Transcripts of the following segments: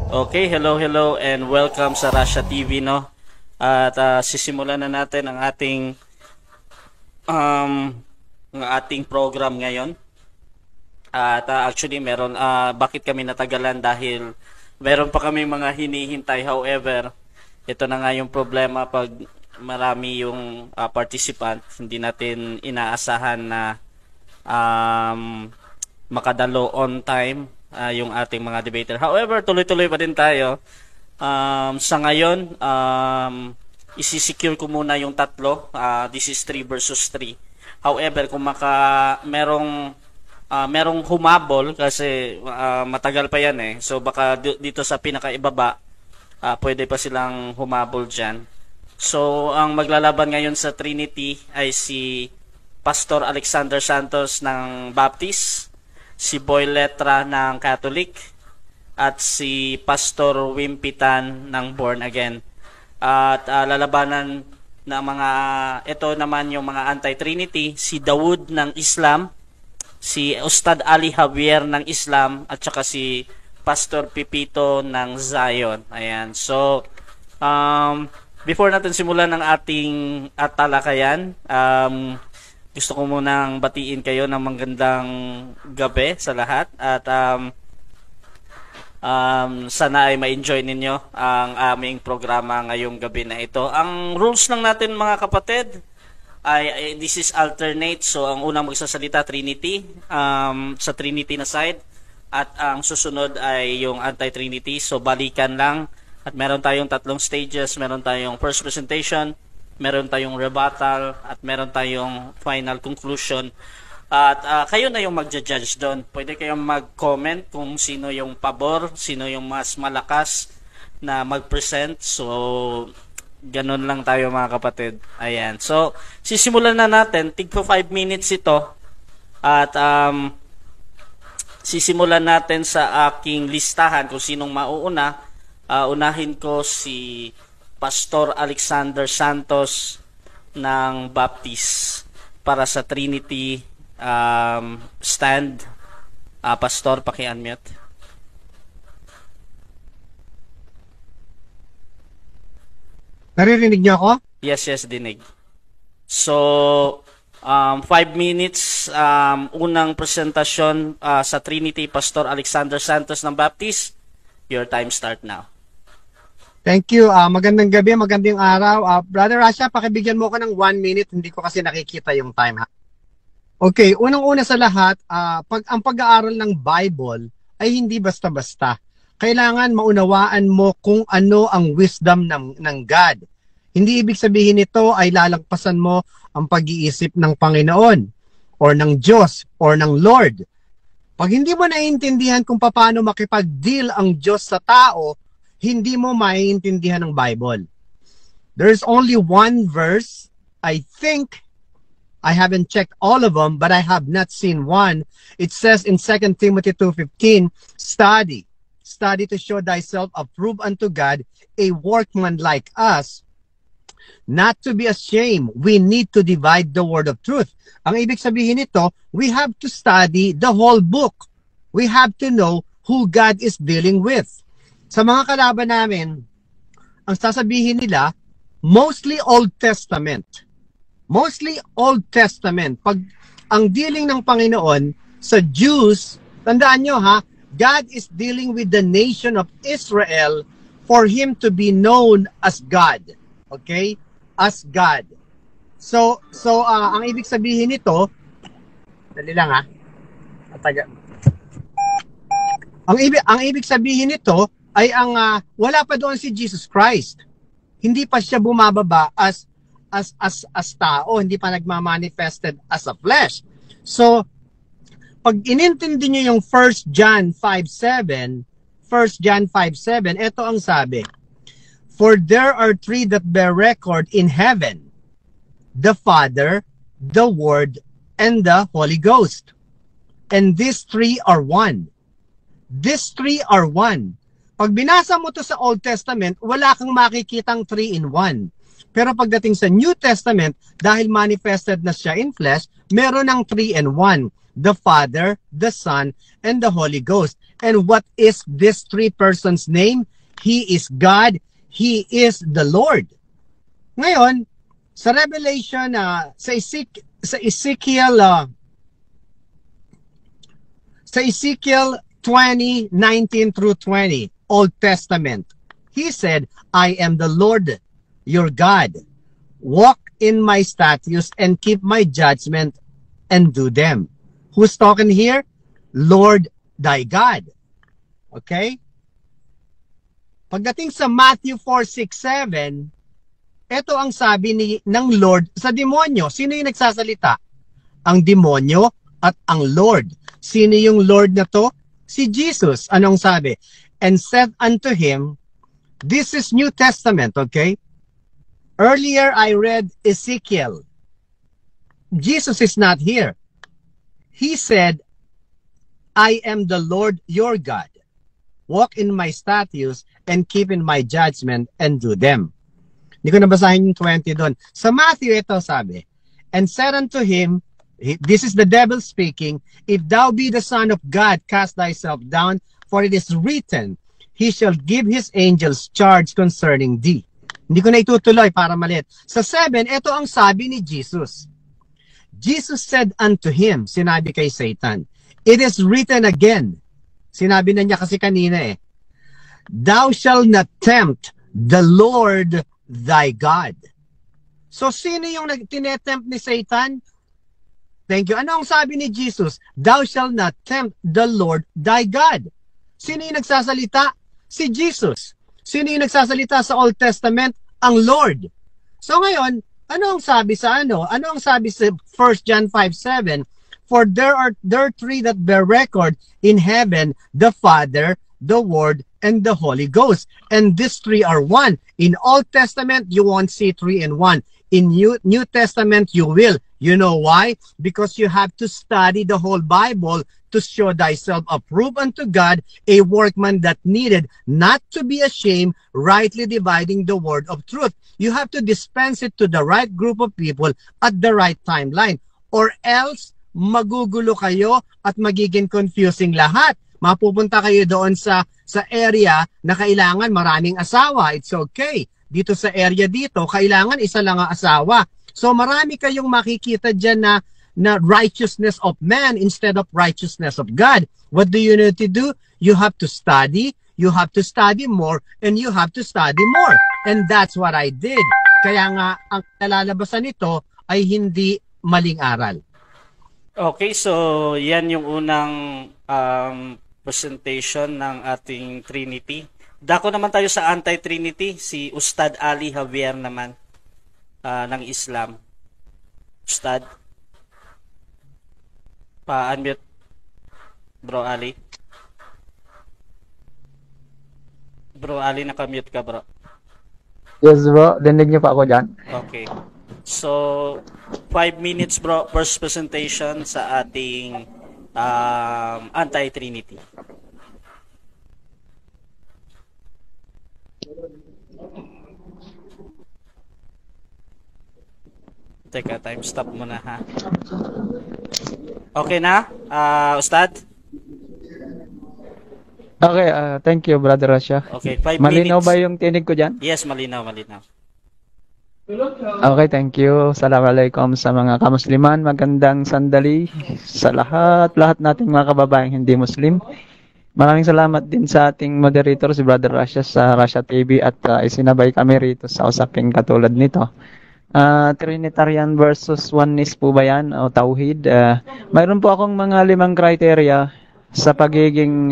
Okay, hello and welcome sa Russia TV, no? At sisimulan na natin um, ang ating program ngayon. At actually bakit kami natagalan dahil meron pa kami mga hinihintay. However, ito na nga yung problema pag marami yung participant, hindi natin inaasahan na makadalo on time yung ating mga debater. However, tuloy-tuloy pa din tayo. Sa ngayon, isisecure ko muna yung tatlo. This is 3 versus 3. However, kung merong humabol kasi matagal pa yan eh. So baka dito sa pinakaibaba, pwede pa silang humabol dyan. So ang maglalaban ngayon sa Trinity ay si Pastor Alexander Santos ng Baptist, si Boy Letra ng Catholic, at si Pastor Wimpitan ng Born Again. At lalabanan ng ito naman yung mga anti-Trinity, si Dawood ng Islam, si Ustad Ali Javier ng Islam, at saka si Pastor Pipito ng Zion. Ayan. So, before natin simulan ng ating talakayan, gusto ko munang batiin kayo ng magandang gabi sa lahat at sana ay ma-enjoy ninyo ang aming programa ngayong gabi na ito. Ang rules lang natin mga kapatid ay this is alternate. So ang unang magsasalita Trinity sa Trinity na side at ang susunod ay yung anti-Trinity. So balikan lang at meron tayong tatlong stages. Meron tayong first presentation, meron tayong rebuttal, at meron tayong final conclusion. At kayo na yung magja-judge doon. Pwede kayong mag-comment kung sino yung pabor, sino yung mas malakas na mag-present. So, ganun lang tayo mga kapatid. Ayan. So, sisimulan na natin. Tigpo 5 minutes ito. At sisimulan natin sa aking listahan kung sinong mauuna. Unahin ko si Pastor Alexander Santos ng Baptist para sa Trinity stand. Pastor, paki-unmute. Naririnig niyo ako? Yes, dinig. So, 5 minutes, unang presentasyon sa Trinity, Pastor Alexander Santos ng Baptist. Your time start now. Thank you. Magandang gabi, magandang araw. Brother Rasha, pakibigyan mo ko ng 1 minute. Hindi ko kasi nakikita yung time. Ha? Okay, unang-una sa lahat, ang pag-aaral ng Bible ay hindi basta-basta. Kailangan maunawaan mo kung ano ang wisdom ng God. Hindi ibig sabihin nito ay lalagpasan mo ang pag-iisip ng Panginoon or ng Diyos or ng Lord. Pag hindi mo naiintindihan kung paano makipag-deal ang Diyos sa tao, hindi mo maiintindihan ng Bible. There's only one verse. I think, I haven't checked all of them, but I have not seen one. It says in 2 Timothy 2:15, study to show thyself approved unto God, a workman like us, not to be ashamed. We need to divide the word of truth. Ang ibig sabihin nito, we have to study the whole book. We have to know who God is dealing with. Sa mga kalaban namin, ang sasabihin nila, mostly Old Testament. Mostly Old Testament. Pag ang dealing ng Panginoon sa Jews, tandaan nyo ha, God is dealing with the nation of Israel for Him to be known as God. Okay? As God. So ang ibig sabihin nito, dali lang ha. Ang ibig sabihin nito ay wala pa doon si Jesus Christ. Hindi pa siya bumababa as tao, hindi pa nagmamanifested as a flesh. So, pag inintindi niyo yung 1 John 5:7, ito ang sabi, for there are 3 that bear record in heaven, the Father, the Word, and the Holy Ghost. And these 3 are one. These 3 are one. Pag binasa mo to sa Old Testament, wala kang makikitang 3 in 1. Pero pagdating sa New Testament, dahil manifested na siya in flesh, meron ng 3 in 1. The Father, the Son, and the Holy Ghost. And what is this three persons name? He is God, He is the Lord. Ngayon, sa Revelation, sa Ezekiel 20:19 through 20, Old Testament, He said, I am the Lord, your God. Walk in my statutes and keep my judgment and do them. Who's talking here? Lord thy God. Okay? Pagdating sa Matthew 4:6-7, ito ang sabi ng Lord sa demonyo. Sino yung nagsasalita? Ang demonyo at ang Lord. Sino yung Lord na to? Si Jesus. Anong sabi? And said unto him, this is New Testament, okay? Earlier I read Ezekiel. Jesus is not here. He said, I am the Lord your God. Walk in my statutes and keep in my judgment and do them. Hindi ko nabasahin yung 20 doon. Sa Matthew, ito sabi, and said unto him, this is the devil speaking, if thou be the Son of God, cast thyself down, for it is written, he shall give his angels charge concerning thee. Hindi ko na itutuloy para maliit. Sa 7, ito ang sabi ni Jesus. Jesus said unto him, sinabi kay Satan, it is written again. Sinabi na niya kasi kanina thou shalt not tempt the Lord thy God. So, sino yung tinetempt ni Satan? Thank you. Ano ang sabi ni Jesus? Thou shalt not tempt the Lord thy God. Sino yung nagsasalita? Si Jesus. Sino yung nagsasalita sa Old Testament? Ang Lord. So ngayon, ano ang sabi sa ano? Ano ang sabi sa 1 John 5:7? For there are three that bear record in heaven, the Father, the Word, and the Holy Ghost. And these three are one. In Old Testament, you won't see three in one. In New Testament, you will. You know why? Because you have to study the whole Bible to show thyself approved unto God, a workman that needed not to be ashamed, rightly dividing the word of truth. You have to dispense it to the right group of people at the right timeline. Or else, magugulo kayo at magiging confusing lahat. Mapupunta kayo doon sa area na kailangan maraming asawa. It's okay. Dito sa area dito, kailangan isa lang ang asawa. So marami kayong makikita dyan na righteousness of man instead of righteousness of God. What do you need to do? You have to study more, and you have to study more. And that's what I did. Kaya nga, ang nalalabasan nito ay hindi maling aral. Okay, so yan yung unang presentation ng ating Trinity. Dako naman tayo sa anti-Trinity, si Ustad Ali Javier naman ng Islam. Ustad, pa-unmute, Bro Ali. Bro Ali, naka-mute ka, bro. Yes, bro. Dinig niyo pa ako dyan. Okay. So, 5 minutes, bro, first presentation sa ating anti-Trinity. Teka, time stop muna, ha? Okay na, Ustad? Okay, thank you, Brother Rasha. Okay, 5 Malinaw minutes. ba yung tinig ko dyan? Yes, malinaw, malinaw. Okay, thank you. Assalamualaikum sa mga kamusliman. Magandang sandali sa lahat nating mga kababaeng hindi Muslim. Maraming salamat din sa ating moderator, si Brother Rasha sa Rasha TV at isinabay kami rito sa usaping katulad nito. Trinitarian versus oneness po ba yan o tauhid? Mayroon po akong mga 5 criteria sa pagiging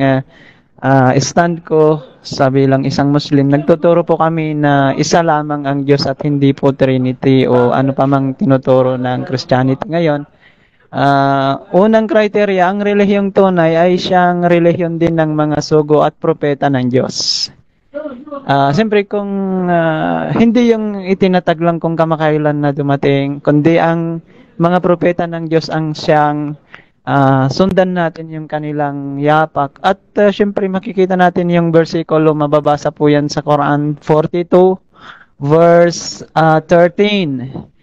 stand ko sa bilang isang Muslim. Nagtuturo po kami na isa lamang ang Diyos at hindi po Trinity o ano pa mang tinuturo ng Christianity ngayon. Unang criteria, ang relihiyong tunay ay siyang relihiyon din ng mga sugo at propeta ng Diyos. Siyempre kung hindi yung itinatag lang kung kamakailan na dumating, kundi ang mga propeta ng Diyos ang siyang sundan natin yung kanilang yapak. At siyempre makikita natin yung versikulo, mababasa po yan sa Quran 42 verse 13.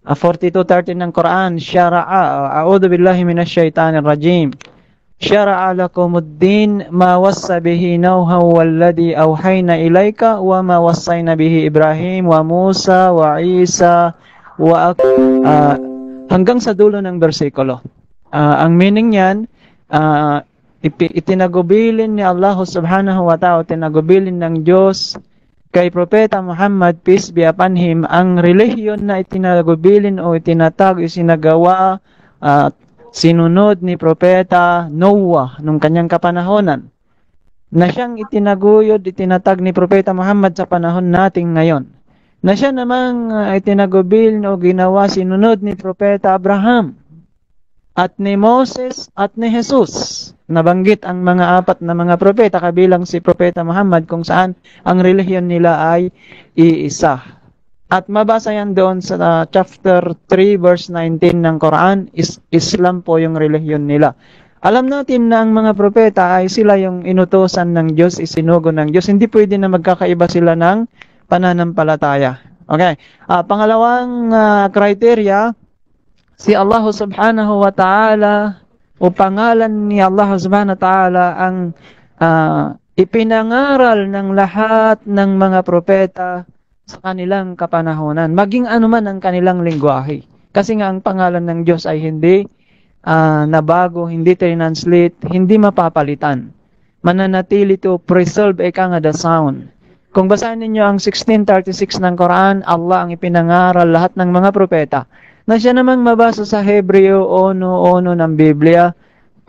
42:13 ng Quran, Syara'a, a'udhu billahi minash shaitanir rajim. syara'a lakumuddin ma wassa bihi Nuhan walladhi awhayna ilayka wa ma wassayna bihi Ibrahim wa Musa wa Isa wa hanggang sa dulo ng bersikulo. Ang meaning niyan, itinagubilin ni Allah subhanahu wa ta'ala, itinagubilin ng Diyos kay Propeta Muhammad, peace be upon him, ang relihiyon na itinagubilin o itinatag, isinagawa, sinunod ni Propeta Noah nung kanyang kapanahonan, na siyang itinaguyod, itinatag ni Propeta Muhammad sa panahon nating ngayon, na siya namang itinagubilin o ginawa, sinunod ni Propeta Abraham, at ni Moses, at ni Jesus. Nabanggit ang mga apat na mga propeta, kabilang si Propeta Muhammad, kung saan ang relihiyon nila ay iisa. At mabasa yan doon sa chapter 3 verse 19 ng Quran, Islam po yung relihiyon nila. Alam natin na ang mga propeta ay sila yung inutosan ng Diyos, isinugo ng Diyos. Hindi pwede na magkakaiba sila ng pananampalataya. Okay. Pangalawang criteria, si Allah subhanahu wa ta'ala, o pangalan ni Allah subhanahu wa ta'ala ang ipinangaral ng lahat ng mga propeta sa kanilang kapanahonan, maging anuman ang kanilang lingwahe. Kasi nga ang pangalan ng Diyos ay hindi nabago, hindi translate, hindi mapapalitan. Mananatili to preserve the sound. Kung basahin ninyo ang 1636 ng Quran, Allah ang ipinangaral lahat ng mga propeta, na siya namang mabasa sa Hebreo 1:1 ng Biblia.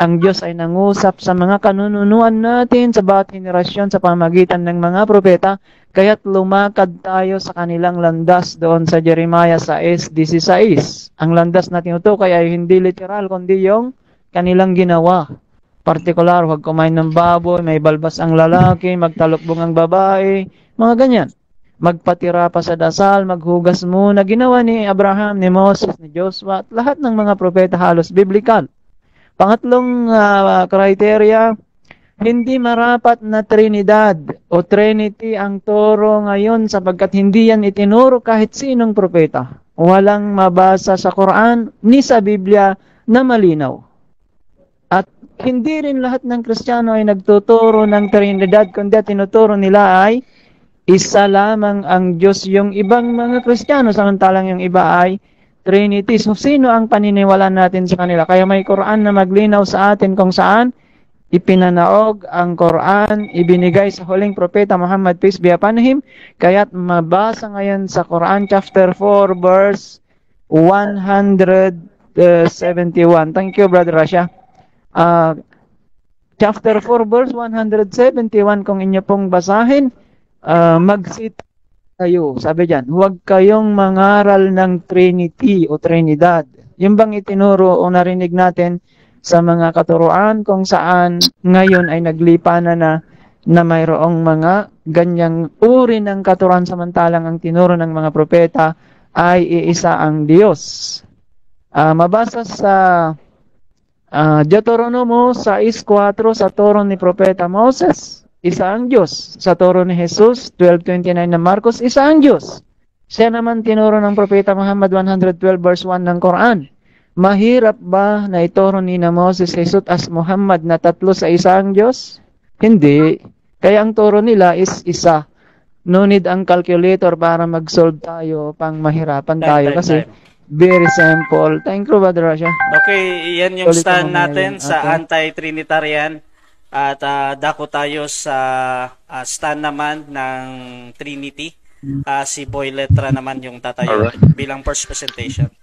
Ang Diyos ay nangusap sa mga kanununuan natin sa bawat henerasyon sa pamagitan ng mga propeta, kaya't lumakad tayo sa kanilang landas doon sa Jeremiah 6:16. Ang landas na tinutukoy ay hindi literal, kundi yung kanilang ginawa. Partikular, huwag kumain ng baboy, may balbas ang lalaki, magtalukbong ang babae, mga ganyan. Magpatira pa sa dasal, maghugas muna. Ginawa ni Abraham, ni Moses, ni Joshua, at lahat ng mga propeta halos biblical. Pangatlong criteria, hindi marapat na Trinidad o Trinity ang turo ngayon sapagkat hindi yan itinuro kahit sinong propeta. Walang mabasa sa Quran ni sa Biblia na malinaw. At hindi rin lahat ng Kristiyano ay nagtuturo ng Trinidad, kundi tinuturo nila ay isa lamang ang Diyos. Yung ibang mga Kristiyano, samantalang yung iba ay Trinity. So, sino ang paniniwala natin sa kanila? Kaya may Quran na maglinaw sa atin kung saan ipinanaog ang Quran, ibinigay sa huling propeta Muhammad, peace be upon him. Kaya't mabasa ngayon sa Quran chapter 4 verse 171. Thank you, Brother Rasha. Chapter 4 verse 171, kung inyo pong basahin, mag-sit kayo. Sabi diyan, huwag kayong mangaral ng Trinity o Trinidad. Yung bang itinuro o narinig natin sa mga katuruan kung saan ngayon ay naglipanan na mayroong mga ganyang uri ng katuruan, samantalang ang tinuro ng mga propeta ay iisa ang Diyos. Mabasa sa Deuteronomo 6:4, sa turo ni Propeta Moses, isa ang Diyos. Sa turo ni Jesus, 12:29 na Marcos, isa ang Diyos. Siya naman tinuro ng Propeta Muhammad 112 verse 1 ng Quran. Mahirap ba na ituro ni na Moses, Jesus as Muhammad na tatlo sa isa ang Diyos? Hindi. Kaya ang turo nila is isa. No need ang calculator para mag-solve tayo, pang mahirapan tayo. Kasi very simple. Thank you, Brother Rasha. Okay, yan yung stand natin sa anti-Trinitarian. At dako tayo sa stand naman ng Trinity. Si Boy Letra naman yung tatayo bilang first presentation.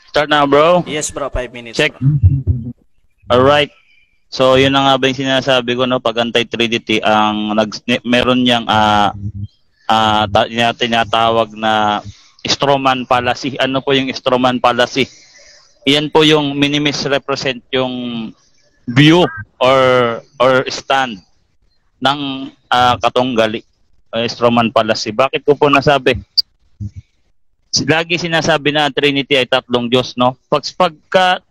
Start na, bro? Yes, bro. 5 minutes. Check. Bro. Alright. So, yun na nga ba yung sinasabi ko, no? Pag anti-Trinity, meron niyang tinatawag na Stroman fallacy. Ano po yung Stroman fallacy? Iyan po yung minimisrepresent yung view or stand ng katunggali. Stroman fallacy. Bakit ko po nasabi? Lagi sinasabi na Trinity ay tatlong Diyos, no? Pagka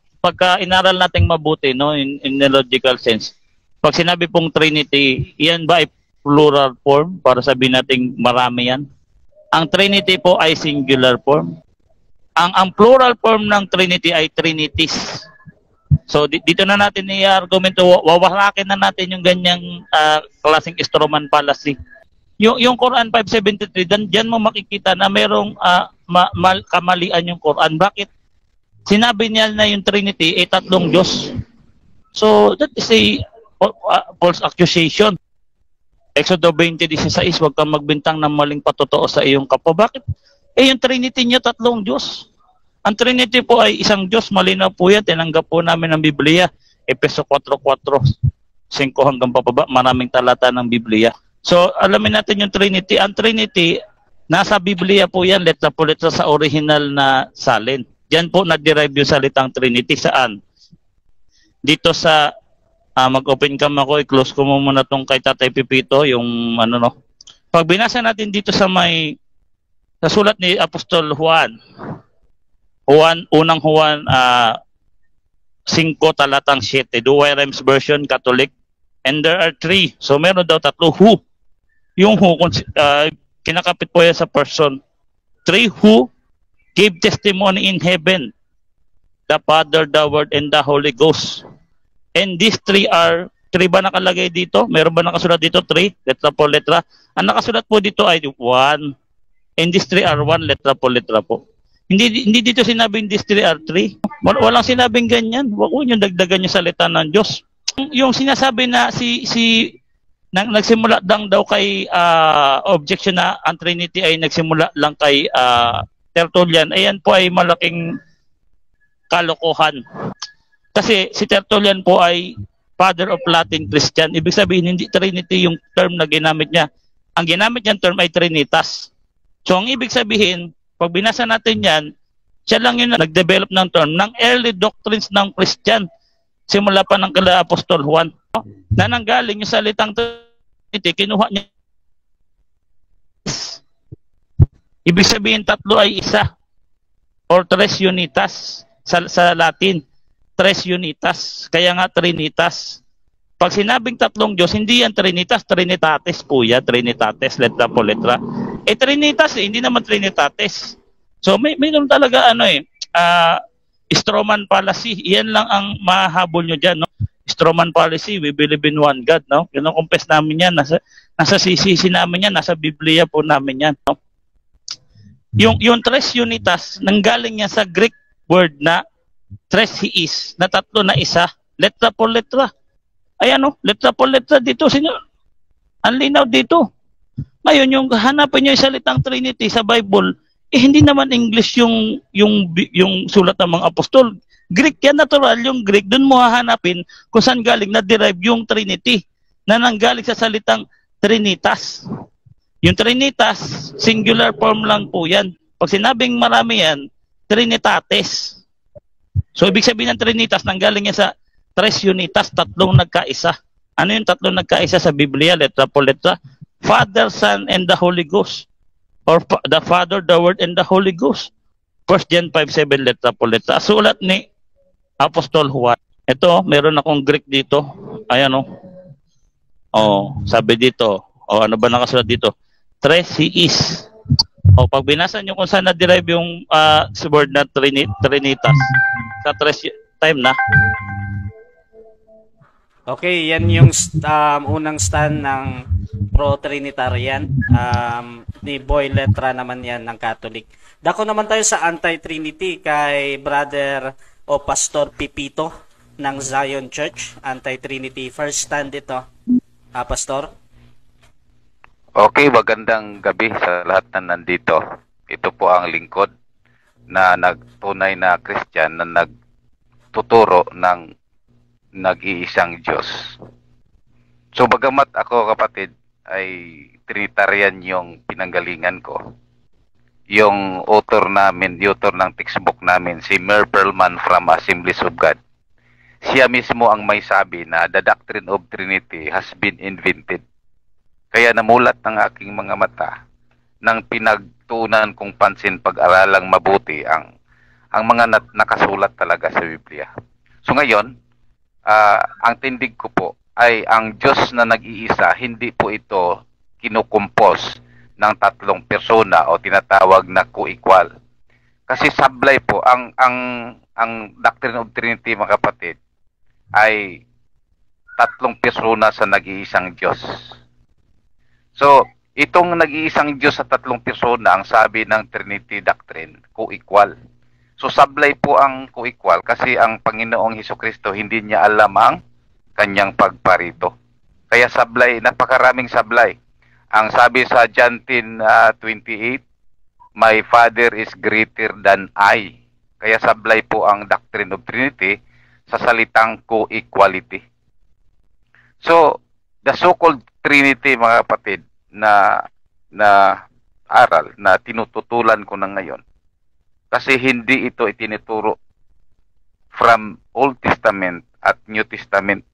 inaral nating mabuti, no, in the logical sense, pag sinabi pong Trinity, iyan ba ay plural form para sabihin nating marami yan? Ang Trinity po ay singular form. ang plural form ng Trinity ay Trinities. So dito na natin i-argumento, wawalakin na natin yung ganyang klaseng Stroman fallacy. Yung Quran 573, diyan mo makikita na merong kamalian yung Quran. Bakit? Sinabi niya na yung Trinity ay tatlong Diyos. So that is a false accusation. Exodo 20:16, huwag kang magbintang ng maling patotoo sa iyong kapwa. Bakit? Yung Trinity niya tatlong Diyos. Ang Trinity po ay isang Diyos, malinaw po yan, tinanggap po namin ng Biblia. Efeso 4:4, 5 hanggang pababa, maraming talata ng Biblia. So, alamin natin yung Trinity. Ang Trinity, nasa Biblia po yan, letra po letra sa original na salin. Diyan po na-derive yung salitang Trinity. Saan? Dito sa, mag-open cam ako, i-close ko muna itong kay Tatay Pipito, yung Pag binasa natin dito sa sa sulat ni Apostol Juan, unang Juan 5 talatang 7, Douay Rheims Version, Catholic. And there are 3. So meron daw 3 who. Yung who, kinakapit po yan sa person. 3 who gave testimony in heaven, the Father, the Word, and the Holy Ghost. And these 3 are, 3 ba nakalagay dito? Meron ba nakasulat dito? 3, letra po letra. Ang nakasulat po dito ay 1. And these 3 are 1, letra po letra po. Hindi dito sinabing these 3 are 3. Walang sinabing ganyan. Huwag nyo dagdagan yung salita ng Diyos. Yung sinasabi na nagsimula lang daw kay objection na ang Trinity ay nagsimula lang kay Tertullian, ayan po ay malaking kalokohan. Kasi si Tertullian po ay father of Latin Christian. Ibig sabihin, hindi Trinity yung term na ginamit niya. Ang ginamit niyang term ay Trinitas. So ang ibig sabihin, pag binasa natin yan, siya lang yung nag-develop ng term ng early doctrines ng Christian. Simula pa ng kala Apostol Juan. Na nanggaling yung salitang Trinity, kinuha niya. Ibig sabihin, tatlo ay isa. Or tres unitas sa Latin. Tres unitas. Kaya nga Trinitas. Pag sinabing tatlong Diyos, hindi yan Trinitas, Trinitates po yan. Trinitates, letra po letra. Trinitas, hindi naman Trinitates. So mayroon talaga Stroman fallacy. Yan lang ang mahabol nyo dyan, no? Stroman fallacy, we believe in one God, no? Yun ang confess namin yan. Nasa CCC namin yan, nasa Biblia po namin yan, no? Yung tres unitas, nanggaling yan sa Greek word na tres he is, na tatlo na isa, letra po letra. Ayan, no? Letra po letra dito, ang linaw dito. Ngayon, yung hanapin nyo yung salitang Trinity sa Bible, hindi naman English yung sulat ng mga apostol. Greek yan, natural yung Greek. Doon mo hahanapin kung saan galing na-derive yung Trinity na nanggaling sa salitang Trinitas. Yung Trinitas, singular form lang po yan. Pag sinabing marami yan, Trinitates. So, ibig sabihin ng Trinitas, nanggaling yan sa tres unitas, tatlong nagkaisa. Ano yung tatlong nagkaisa sa Biblia? Letra po letra. Father, Son, and the Holy Ghost. Or the Father, the Word, and the Holy Ghost. 1 John 5:7, letra po letra. Sulat ni Apostol Juan. Ito, meron akong Greek dito. Ayan, sabi dito. Ano ba nakasulat dito? Tres he is. Pag binasa nyo kung saan na-derive yung word na Trinitas. Sa tres time na. Okay, yan yung unang stand ng pro-Trinitarian. Ni Boy Letra naman yan ng Catholic. Dako naman tayo sa anti-Trinity kay Brother o Pastor Pipito ng Zion Church. Anti-Trinity. First stand ito. Pastor? Okay, magandang gabi sa lahat na nandito. Ito po ang lingkod na nagtunay na Christian na nagtuturo ng nag-iisang Diyos. So bagamat ako, kapatid, ay Trinitarian yung pinanggalingan ko, yung author ng textbook namin, si Mer Perlman from Assemblies of God, siya mismo ang may sabi na the doctrine of Trinity has been invented. Kaya namulat ng aking mga mata nang pinagtuunan kong pansin pag-aralang mabuti ang mga nakasulat talaga sa Biblia. So ngayon, ang tindig ko po ay ang Diyos na nag-iisa, hindi po ito kinukumpos ng tatlong persona o tinatawag na co-equal. Kasi sablay po ang Doctrine of Trinity, mga kapatid, ay tatlong persona sa nag-iisang Diyos. So, itong nag-iisang Diyos sa tatlong persona, ang sabi ng Trinity Doctrine, co-equal. So, sablay po ang co-equal kasi ang Panginoong Hesukristo hindi niya alam ang kanyang pagparito. Kaya sablay, napakaraming sablay. Ang sabi sa John 10:28, My Father is greater than I. Kaya sablay po ang Doctrine of Trinity sa salitang co-equality. So, the so-called Trinity, mga kapatid, na aral na tinututulan ko na ngayon, kasi hindi ito itinuturo from Old Testament at New Testament.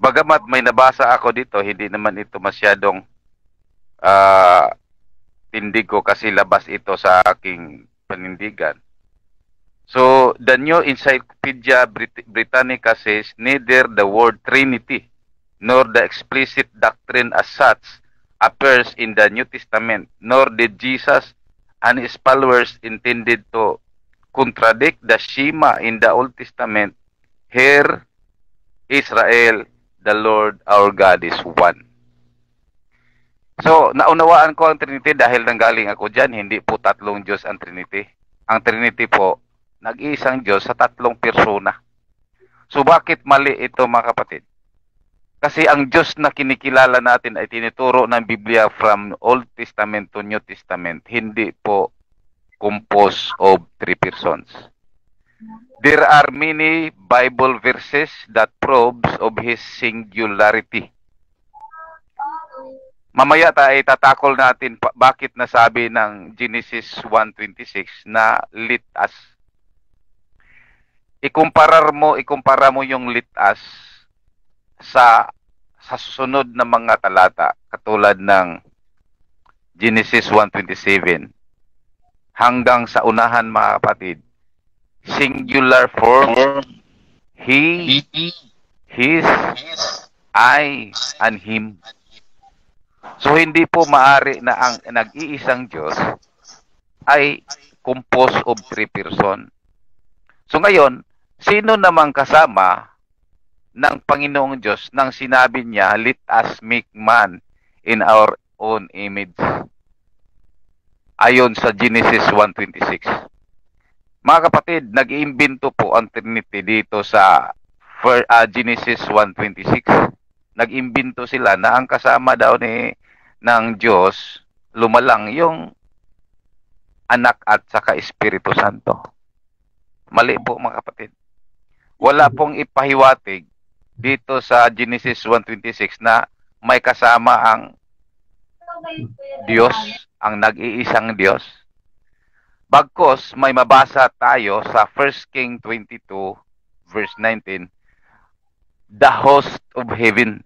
Bagamat may nabasa ako dito, hindi naman ito masyadong tindig ko kasi labas ito sa aking panindigan. So, the New Encyclopedia Britannica says, neither the word Trinity nor the explicit doctrine as such appears in the New Testament, nor did Jesus and his followers intended to contradict the Shema in the Old Testament. Hear, Israel, the Lord our God is one. So, naunawaan ko ang Trinity dahil nanggaling ako dyan, hindi po tatlong Diyos ang Trinity. Ang Trinity po, nag-iisang Diyos sa tatlong persona. So, bakit mali ito, mga kapatid? Kasi ang Diyos na kinikilala natin ay tinuturo ng Biblia from Old Testament to New Testament, hindi po composed of three persons. There are many Bible verses that proves of His singularity. Mamaya tayo tatakol natin bakit nasabi ng Genesis 1:26 na let us. Ikumpara mo yung let us sa susunod na mga talata katulad ng Genesis 1:27 hanggang sa unahan, mga kapatid. Singular form, he, his, I, and him. So, hindi po maari na ang nag-iisang Diyos ay composed of three person. So, ngayon, sino namang kasama ng Panginoong Diyos nang sinabi niya, let us make man in our own image? Ayon sa Genesis 1:26. Mga kapatid, nag-iimbento po ang Trinity dito sa Genesis 1:26. Nag-imbento sila na ang kasama daw ng Diyos, lumalang yung anak at saka Espiritu Santo. Mali po, mga kapatid. Wala pong ipahiwatig dito sa Genesis 1:26 na may kasama ang Diyos, ang nag-iisang Diyos. Bagkos may mabasa tayo sa 1 King 22 verse 19, the host of heaven.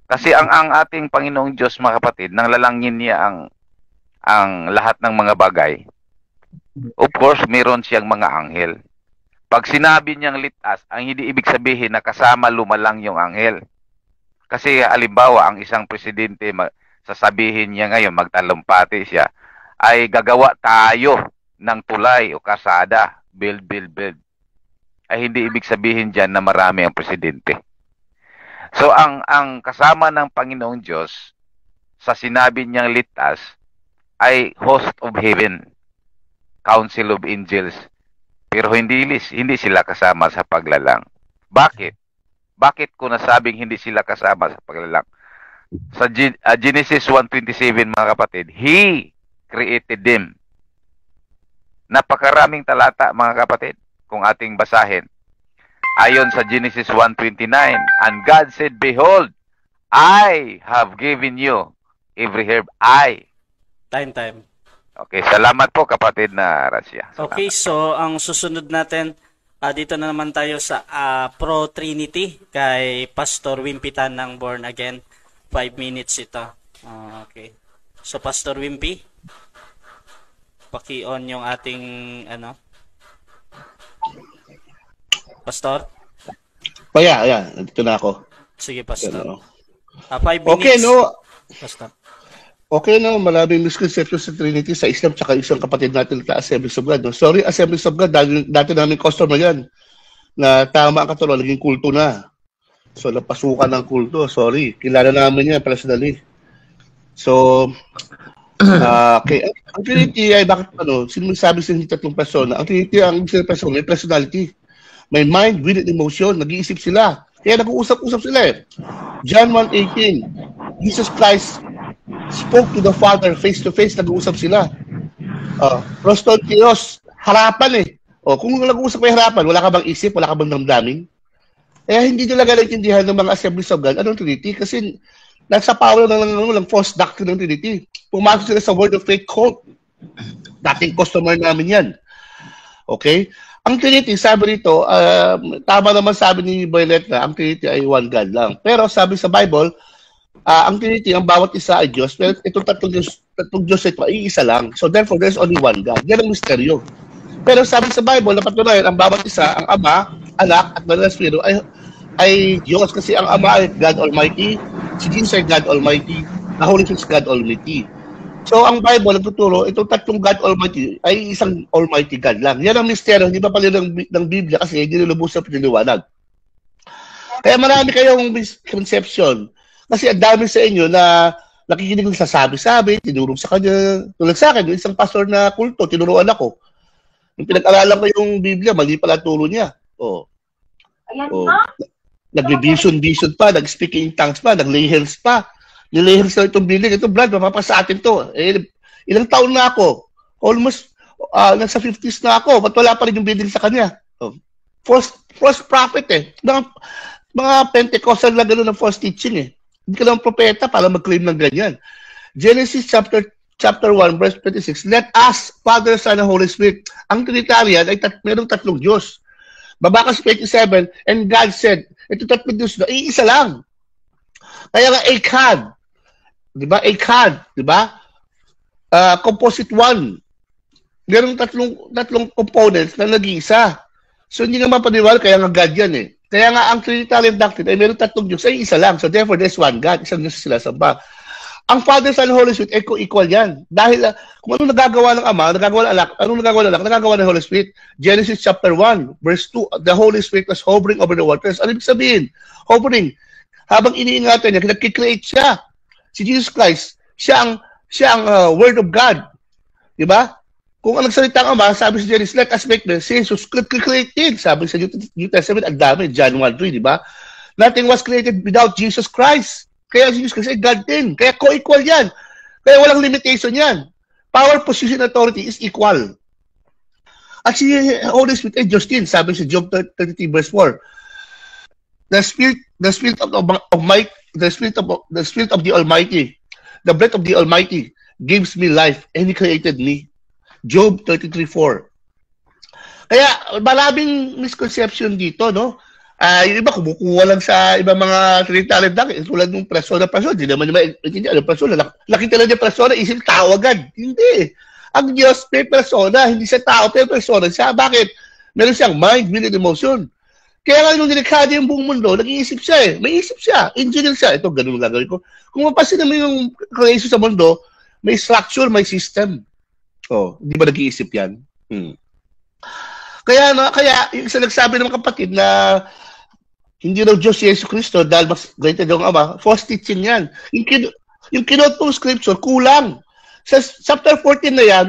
Kasi ang ating Panginoong Diyos, mga kapatid, nang lalangin niya ang lahat ng mga bagay. Of course, meron siyang mga anghel. Pag sinabi niyang let us, ang hindi ibig sabihin na kasama lumalang yung anghel. Kasi halimbawa, ang isang presidente, sasabihin niya ngayon, magtalumpati siya, ay gagawa tayo ng tulay o kasada, build. Ay hindi ibig sabihin dyan na marami ang presidente. So, ang kasama ng Panginoong Diyos sa sinabi niyang let us ay host of heaven, council of angels. Pero hindi sila kasama sa paglalang. Bakit? Bakit ko nasabing hindi sila kasama sa paglalang? Sa Genesis 1:27, mga kapatid, He created them. Napakaraming talata, mga kapatid, kung ating basahin. Ayon sa Genesis 1:29, and God said, behold, I have given you every herb. Time. Okay, salamat po, kapatid na Rasya. Salamat. Okay, so ang susunod natin, dito na naman tayo sa Pro Trinity kay Pastor Wimpy Tan ng Born Again. 5 minutes ito. Okay. So, Pastor Wimpy, paki-on yung ating Pastor? Yeah. Nandito na ako. Sige, Pastor. Ano? 5 minutes. Okay, no? Pastor. Okay na, maraming misconception sa Trinity sa Islam tsaka isang kapatid natin na Assemblies of God. No? Sorry, Assemblies of God, dati namin customer yan na tama ang katulad, naging kulto na. So, napasukan ng kulto. Sorry, kilala namin yan personally. So, okay. Ang Trinity ay bakit sino sabi sa hindi tatlong persona? Ang Trinity, ang isang persona, may personality. May mind, will, and emotion. Nag-iisip sila. Kaya nag-uusap-usap sila eh. John 1:18, Jesus Christ spoke to the Father face-to-face, nag-uusap sila. Proston Theos, harapan eh. Kung nag-uusap may harapan, wala ka bang isip, wala ka bang damdamin? Kaya hindi talaga naintindihan ng mga Assemblies of God anong Trinity kasi nasa power ng false doctrine ng Trinity. Pumasok sila sa Word of Faith cult. Dating customer namin yan. Okay? Ang Trinity, sabi rito, tama naman sabi ni Violet na ang Trinity ay one God lang. Pero sabi sa Bible, ang Trinity, ang bawat isa ay Diyos, pero itong tatlong Diyos ito ay isa lang. So therefore, there's only one God. Yan ang misteryo. Pero sabi sa Bible, napatunayan, ang bawat isa, ang Ama, Anak, at Banal na Espiritu ay Diyos. Kasi ang Ama ay God Almighty, si Jesus ay God Almighty, the Holy Spirit is God Almighty. So ang Bible, nagtuturo, itong tatlong God Almighty ay isang Almighty God lang. Yan ang misteryo, hindi pa pala ng Biblia kasi hindi nilubos sa piniliwanag. Kaya marami kayong misconception. Kasi ang dami sa inyo na nakikinig ng sasabi-sabi, tinurong sa kanya. Tulad sa akin, yung isang pastor na kulto, tinuruan ako. Yung pinag-aralan ko yung Biblia, mali pala turo niya. Nag-vision pa, nag-speaking in tongues pa, nag-lay hands pa. Nilay hands na itong building, ito Brad, mapapasa atin to. Ilang taon na ako? Almost, nasa 50s na ako, ba't wala pa rin yung building sa kanya? False prophet eh. Mga Pentecostal na gano'n ng false teaching eh. Hindi ka lang propeta para mag-claim ng ganyan. Genesis chapter 1 verse 26, let us, Father, Son, and Holy Spirit. Ang Trinitarian ay merong tatlong Diyos. Babakas 27, and God said, ito tatlong Diyos na, iisa lang. Kaya nga, Echad. Diba? Echad. Diba? Composite one. Merong tatlong components na nag-iisa. So, hindi nga mapaniwala, kaya nga God yan eh. Kaya nga, ang Trinitarian doctrine ay merong tatlong Diyos, ay isa lang. So, therefore, there's one God. Isang Diyos sila samba. Ang Father, Son, Holy Spirit, equal yan. Dahil kung anong nagagawa ng Ama, nagagawa ng Anak, anong nagagawa ng Anak, nagagawa ng Holy Spirit. Genesis chapter 1, verse 2, the Holy Spirit was hovering over the waters. Ano ibig sabihin? Hovering. Habang iniingatan niya, nag-create siya. Si Jesus Christ, siya ang Word of God. Diba? Kung ang nagsalita ang Ama, sabi sa Genesis, let us make this. Si Jesus created. Sabi sa New Testament, ang dami, John 1:3, diba? Nothing was created without Jesus Christ. Kaya Jesus Christ ay God din. Kaya co-equal yan. Kaya walang limitation yan. Power, position, authority is equal. At si Holy Spirit ay Diyos din. Sabi sa Job 33 verse 4. The Spirit of the Almighty, the breath of the Almighty gives me life and He created me. Job 33:4. Kaya maraming misconception dito, no? Yung iba kumukuha lang sa ibang mga Trinitarian doctrine, tulad ng persona, hindi naman hindi ano persona. Nakita lang niya persona, isip tao agad. Hindi. Ang Diyos may persona, hindi siya tao, pero persona siya. Bakit? Meron siyang mind, will, and emotion. Kaya nga nung nilikha niya yung buong mundo, nag-iisip siya eh. May isip siya. Engineer siya. Ito, ganun gagawin ko. Kung mapasin naman yung creation sa mundo, may structure, may system. Hindi ba nag-iisip yan? Kaya yung isa nagsabi ng kapatid na hindi raw Diyos si Yesu Cristo dahil mas greater daw ang Ama, false teaching yan. Yung kinot pong scripture, kulang. Sa chapter 14 na yan,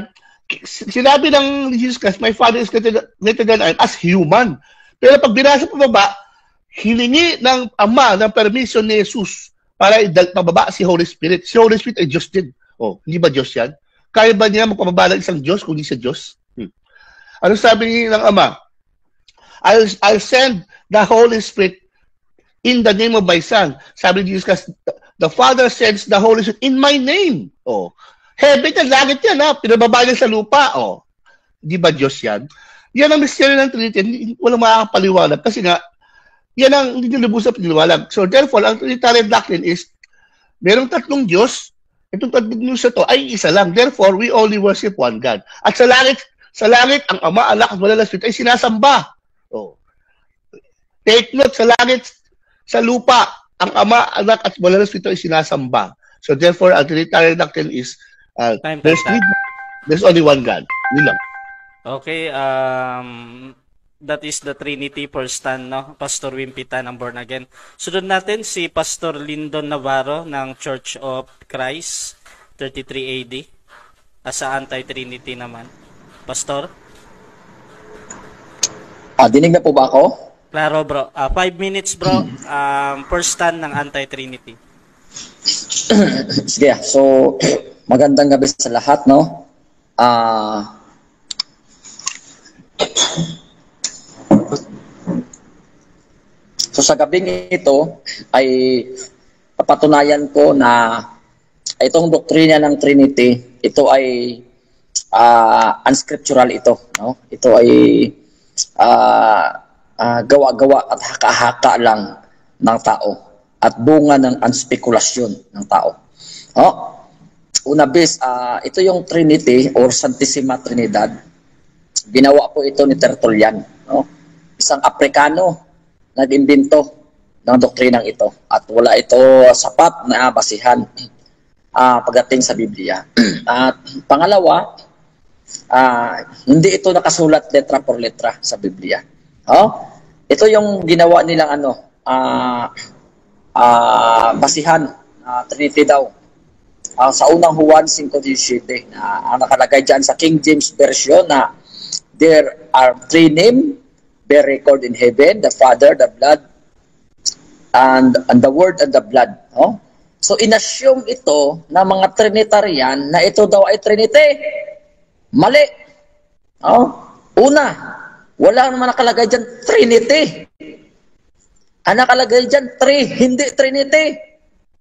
sinabi ng Jesus Christ, my Father is greater than I am as human. Pero pag binasa pa baba, hiningi ng Ama ng permission ni Jesus para pababa si Holy Spirit. Si Holy Spirit ay Diyos din. Hindi ba Diyos yan? Kaya ba niya magpababa ng isang Diyos kung hindi siya Diyos? Ano sabi ng Ama? I'll send the Holy Spirit in the name of my Son. Sabi ni Jesus Christ, the Father sends the Holy Spirit in my name. Heaven yan, langit yan, ha? Pinababa niya sa lupa. Di ba Diyos yan? Yan ang misteryo ng Trinity. Walang makakapaliwanag. Kasi nga, yan ang hindi nilubos sa piniwala. So therefore, ang Trinitarian doctrine is, merong tatlong Diyos, itong tatlong Diyos na to ay isa lang. Therefore, we only worship one God. At sa langit, ang Ama, Anak, at Banal na Espiritu ay sinasamba. Take note, sa langit, sa lupa, ang Ama, Anak, at Banal na Espiritu ay sinasamba. So therefore, ang Trinitarian doctrine is Time. there's only one God. Yun lang. Okay, that is the Trinity per stand, no? Pastor Wimpita ng Born Again. Sunod natin si Pastor Lyndon Navarro ng Church of Christ, 33 AD. Sa anti-Trinity naman. Pastor? Dinig na po ba ako? Klaro, bro. 5 minutes, bro. Per stand ng anti-Trinity. Sige, so magandang gabi sa lahat, no? So sa gabing ito ay papatunayan ko na itong doktrina ng Trinity, ito ay unscriptural ito, no? Ito ay gawa-gawa at haka-haka lang ng tao at bunga ng unspekulasyon ng tao. No? Una bis, ito yung Trinity or Santissima Trinidad. Ginawa po ito ni Tertullian, no? Isang Aprikano nag-imbento ng doktrinang ito at wala ito sapat na basihan pagdating sa Biblia. At pangalawa, hindi ito nakasulat letra por letra sa Biblia. Ito yung ginawa nilang basihan, Trinity daw. Sa unang Juan 5:17 na nakalagay dyan sa King James Version na there are three names bear record in heaven, the Father, the blood, and the Word and the blood. So inassume ito na mga Trinitarian na ito daw ay Trinity. Mali. Una, wala naman nakalagay dyan Trinity. Ang nakalagay dyan, hindi Trinity.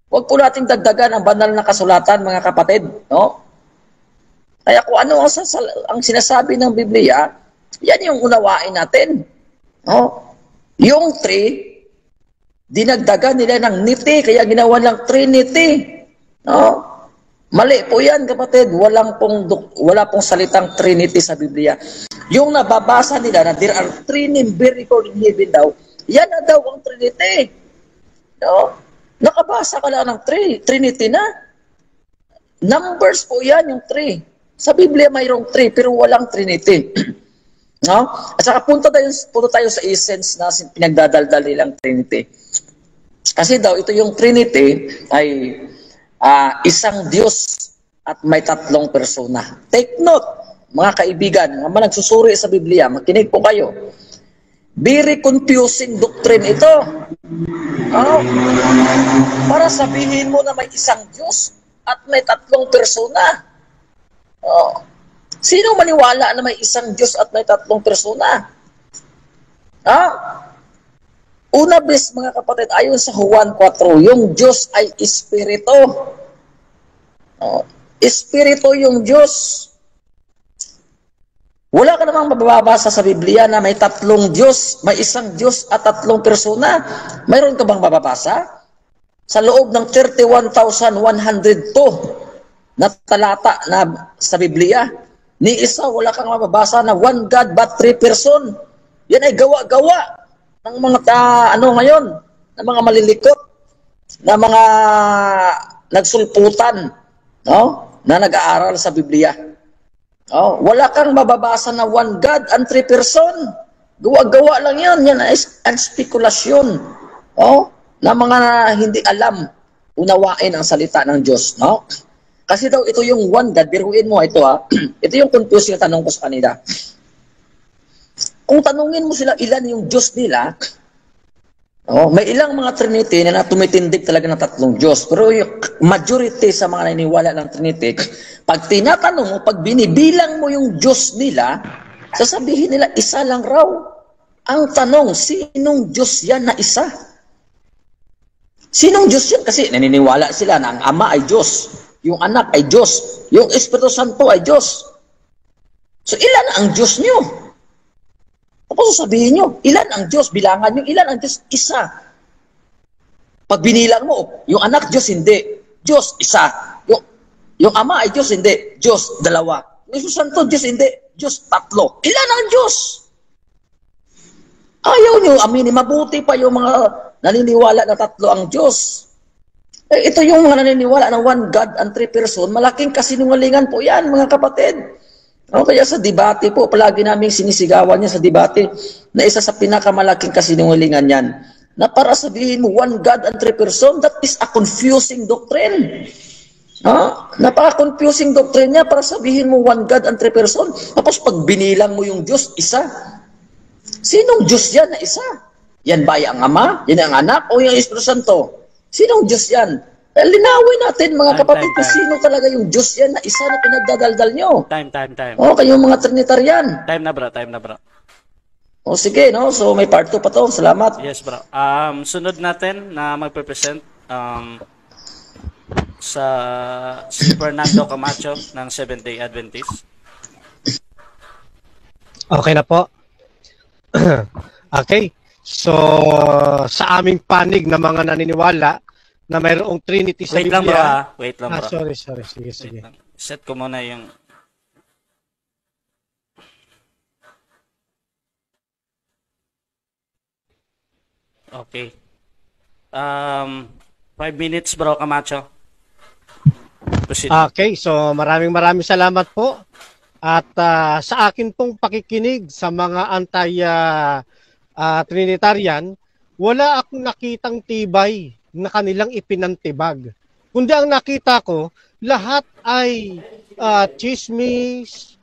Huwag po nating dagdagan ang banal na kasulatan, mga kapatid. No? Kaya kung ano ang sinasabi ng Biblia, yan yung unawain natin. No? Yung dinagdagan nila ng niti, kaya ginawa ng Trinity. No? Mali po yan, kapatid. Wala pong salitang Trinity sa Biblia. Yung nababasa nila na there are three names bear record in heaven daw, yan na daw ang Trinity. No? Nakabasa ka lang ng Trinity na. Numbers po yan, yung 3. Sa Biblia mayroong 3, pero walang Trinity. No? At saka punta tayo sa essence na pinagdadaldal nilang Trinity. Kasi daw, ito yung Trinity ay isang Diyos at may 3 persona. Take note, mga kaibigan, mga nagsusuri sa Biblia, makinig po kayo. Very confusing doctrine ito. Para sabihin mo na may isang Diyos at may 3 persona. Sino maniwala na may isang Diyos at may 3 persona? Una bis, mga kapatid, ayon sa Juan 4, yung Diyos ay Espiritu. Espiritu yung Diyos. Wala ka namang mababasa sa Biblia na may 3 Diyos, may isang Diyos at 3 persona. Mayroon ka bang mababasa? Sa loob ng 31,102 na talata na sa Biblia, ni isa wala kang mababasa na one God but 3 person. Yan ay gawa-gawa ng mga ngayon, ng mga malilikot, na mga nagsulputan, no? Na nag-aaral sa Biblia. Wala kang mababasa na one God and 3 person. Gawa-gawa lang yan. Yan ay spekulasyon. Na mga hindi alam unawain ang salita ng Diyos. No? Kasi daw ito yung one God. Biruin mo ito Ito yung confusing tanong ko sa kanila. Kung tanungin mo sila ilan yung Diyos nila, may ilang mga Trinity na tumitindig talaga ng 3 Diyos. Pero yung majority sa mga naniniwala ng Trinity, pag tinatanong mo, pag binibilang mo yung Diyos nila, sasabihin nila, isa lang raw. Ang tanong, sinong Diyos yan na isa? Sinong Diyos yan? Kasi naniniwala sila na ang Ama ay Diyos, yung Anak ay Diyos, yung Espiritu Santo ay Diyos. So ilan ang Diyos nyo? Ako sasabihin nyo, ilan ang Diyos? Bilangan nyo, ilan ang Diyos? Isa. Pag binilang mo, yung anak, Diyos, hindi. Diyos, isa. Yung ama ay Diyos, hindi. Diyos, 2. Yung Espiritu Santo, Diyos, hindi. Diyos, 3. Ilan ang Diyos? Ayaw nyo, aminin. Mabuti pa yung mga naniniwala na 3 ang Diyos. Ito yung mga naniniwala na one God and three person, malaking kasinungalingan po yan, mga kapatid. Kaya sa debate po, palagi namin sinisigawan niya sa debate na isa sa pinakamalaking kasinungalingan yan. Na para sabihin mo, one God and three person, that is a confusing doctrine. Napaka-confusing doctrine niya para sabihin mo one God and three person. Tapos pag binilang mo yung Diyos, isa. Sinong Diyos yan na isa? Yan ba yung Ama? Yan ang Anak? O yung Espiritu Santo? Sinong Diyos yan? Linawin natin mga kapatid kung sino talaga yung Diyos yan na isa na pinagdadaldal nyo. Time. Kayong mga Trinitarian. Time na bro. Sige, no? So may part 2 pa to. Salamat. Yes bro. Sunod natin na magpe-present sa si Fernando Camacho ng Seventh-day Adventist. Okay na po. Okay. So, sa aming panig na mga naniniwala na mayroong Trinity sa Biblia. Wait lang bro. Sorry. Sige. Set ko muna yung... Okay. 5 minutes bro, Camacho. Proceed. Okay, so maraming salamat po. At sa akin pong pakikinig sa mga anti-Trinitarian, wala akong nakitang tibay na kanilang ipinantibag. Kundi ang nakita ko, lahat ay chismis,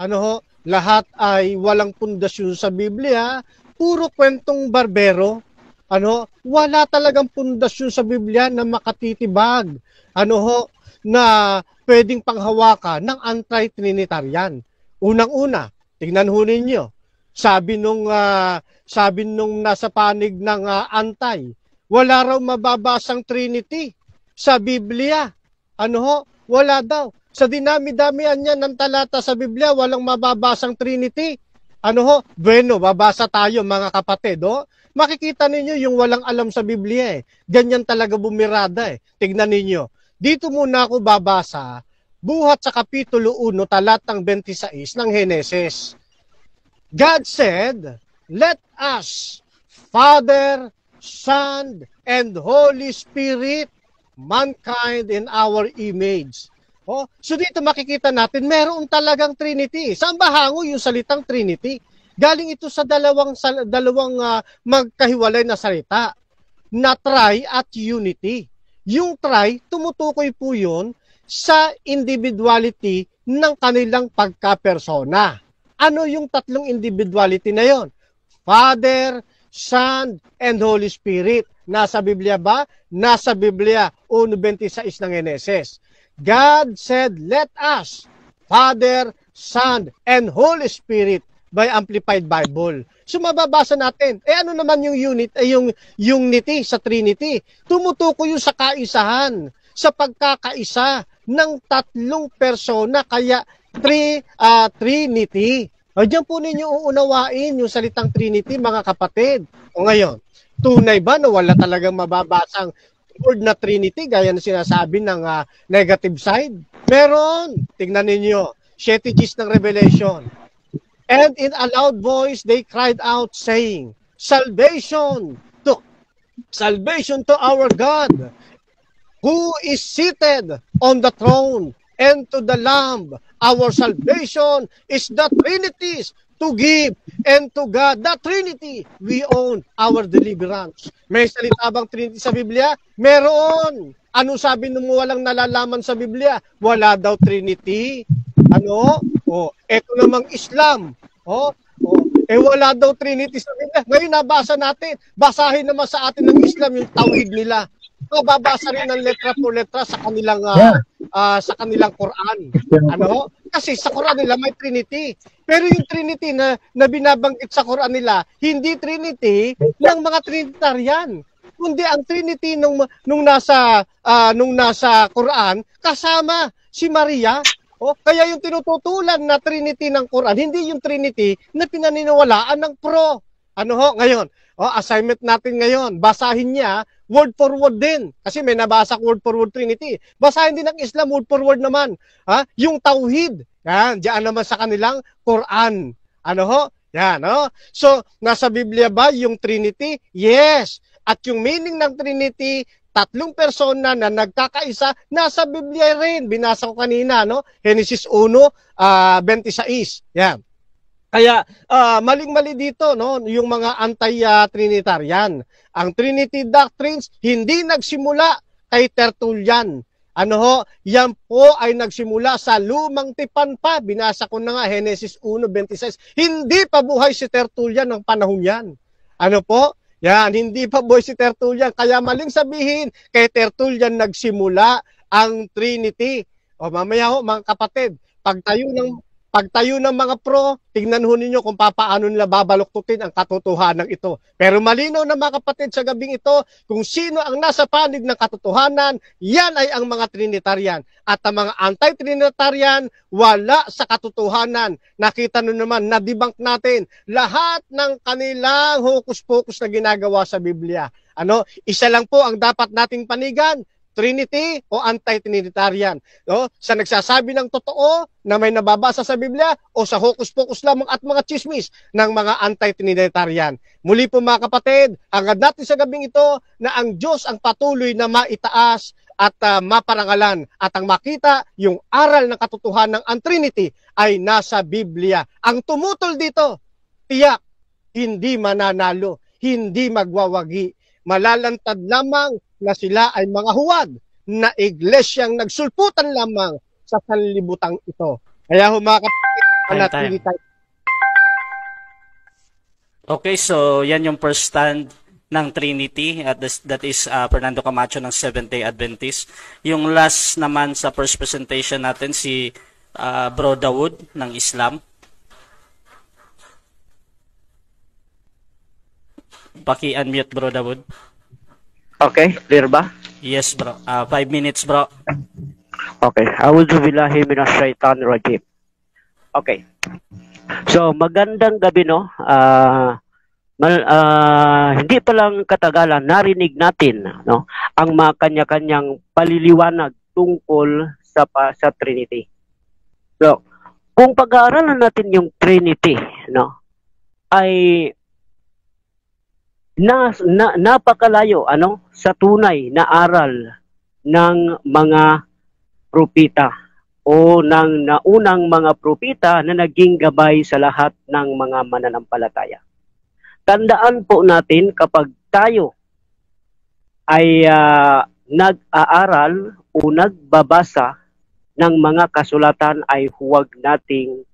lahat ay walang pundasyon sa Biblia, puro kwentong barbero. Wala talagang pundasyon sa Biblia na makatitibag. Na pwedeng panghawakan ng anti-Trinitarian. Unang-una, tingnan ho ninyo. Sabi nung nasa panig ng anti, wala raw mababasang Trinity sa Biblia. Wala daw. Sa dinami-damihan niya ng talata sa Biblia, walang mababasang Trinity. Bueno, babasa tayo mga kapatid. Makikita ninyo yung walang alam sa Biblia eh. Ganyan talaga bumirada eh. Tignan ninyo. Dito muna ako babasa, buhat sa Kapitulo 1, talatang 26 ng Henesis. God said, let us, Father, Son, and Holy Spirit, mankind in our image. So dito makikita natin, meron talagang Trinity. Saan ba hango yung salitang Trinity? Galing ito sa dalawang magkahiwalay na salita, na tri at unity. Yung tri, tumutukoy po yun sa individuality ng kanilang pagkapersona. Ano yung tatlong individuality na yon? Father, Son, and Holy Spirit. Nasa Biblia ba? Nasa Biblia, 1:26 ng Henesis. God said, let us, Father, Son, and Holy Spirit, by Amplified Bible. So mababasa natin, ano naman yung yung unity sa Trinity? Tumutukoy yung sa kaisahan, sa pagkakaisa ng tatlong persona, kaya Trinity. Diyan po ninyo uunawain yung salitang Trinity, mga kapatid. O ngayon, tunay ba na wala talagang mababasang word na Trinity, gaya na sinasabi ng negative side? Meron. Tingnan ninyo, 7 G's ng Revelation. And in a loud voice, they cried out, saying, Salvation to our God, who is seated on the throne, and to the Lamb. Our salvation is the Trinity's to give, and to God, the Trinity, we own our deliverance. May salita bang Trinity sa Biblia? Meron. Ano sabi nung walang nalalaman sa Biblia? Wala daw Trinity. Eto namang Islam. Wala daw Trinity sa Biblia. Ngayon nabasa natin. Basahin naman sa atin ng Islam yung tauhid nila. Babasa rin ng letra po letra sa kanilang Quran. Kasi sa Quran nila may Trinity. Pero yung Trinity na binabanggit sa Quran nila, hindi Trinity ng mga Trinitarian. Kundi ang Trinity nung nasa Quran kasama si Maria. Kaya yung tinututulan na Trinity ng Quran, hindi yung Trinity na pinaniniwalaan ng pro. Ngayon? Assignment natin ngayon, basahin niya word for word din. Kasi may nabasa word for word Trinity. Basahin din ng Islam word for word naman. Yung tauhid, yan, diyan naman sa kanilang Quran. Yan, So, nasa Biblia ba yung Trinity? Yes. At yung meaning ng Trinity, tatlong persona na nagkakaisa, nasa Biblia rin. Binasa ko kanina, no? Genesis 1:26. Yan. Kaya maling-mali dito, no, yung mga anti-Trinitarian. Ang Trinity doctrines hindi nagsimula kay Tertullian. Ano ho, yan po ay nagsimula sa lumang tipan pa. Binasa ko na nga, Genesis 1:26. Hindi pa buhay si Tertullian ng panahon yan. Ano po? Yan, hindi pa buhay si Tertullian. Kaya maling sabihin, kay Tertullian nagsimula ang Trinity. O mamaya ho, mga kapatid, pagtayo ng mga pro, tignan ho ninyo kung paano nila babaluktutin ang katotohanan ito. Pero malinaw na mga kapatid sa gabing ito, kung sino ang nasa panig ng katotohanan, yan ay ang mga Trinitarian. At ang mga anti-Trinitarian, wala sa katotohanan. Nakita nyo naman, na-debunk natin lahat ng kanilang hokus-pokus na ginagawa sa Biblia. Ano? Isa lang po ang dapat nating panigan, Trinity o anti-Trinitarian. No? Sa nagsasabi ng totoo na may nababasa sa Biblia o sa hokus-pokus lamang at mga chismis ng mga anti-Trinitarian. Muli po mga kapatid, hangad natin sa gabing ito na ang Diyos ang patuloy na maitaas at maparangalan at ang makita yung aral ng katotohanan ng ang Trinity ay nasa Biblia. Ang tumutol dito, tiyak, hindi mananalo, hindi magwawagi, malalantad lamang na sila ay mga huwad na iglesyang nagsulputan lamang sa sanlibutang ito. Kaya humakapit manatili tayo. Okay, so yan yung first stand ng Trinity at that is Fernando Camacho ng Seventh-day Adventist. Yung last naman sa first presentation natin si Bro Dawood ng Islam. Paki-unmute Bro Dawood. Okay, clear ba? Yes, bro. 5 minutes, bro. Okay. A'udzu billahi minasyaitonir rajim. Okay. So, magandang gabi, no? Hindi pa lang katagalan, narinig natin, no, ang mga kanya-kanyang paliliwanag tungkol sa Trinity. So, kung pag-aaralan natin yung Trinity, no, ay napakalayo sa tunay na aral ng mga propita o ng naunang mga propita na naging gabay sa lahat ng mga mananampalataya. Tandaan po natin kapag tayo ay nag-aaral o nagbabasa ng mga kasulatan ay huwag nating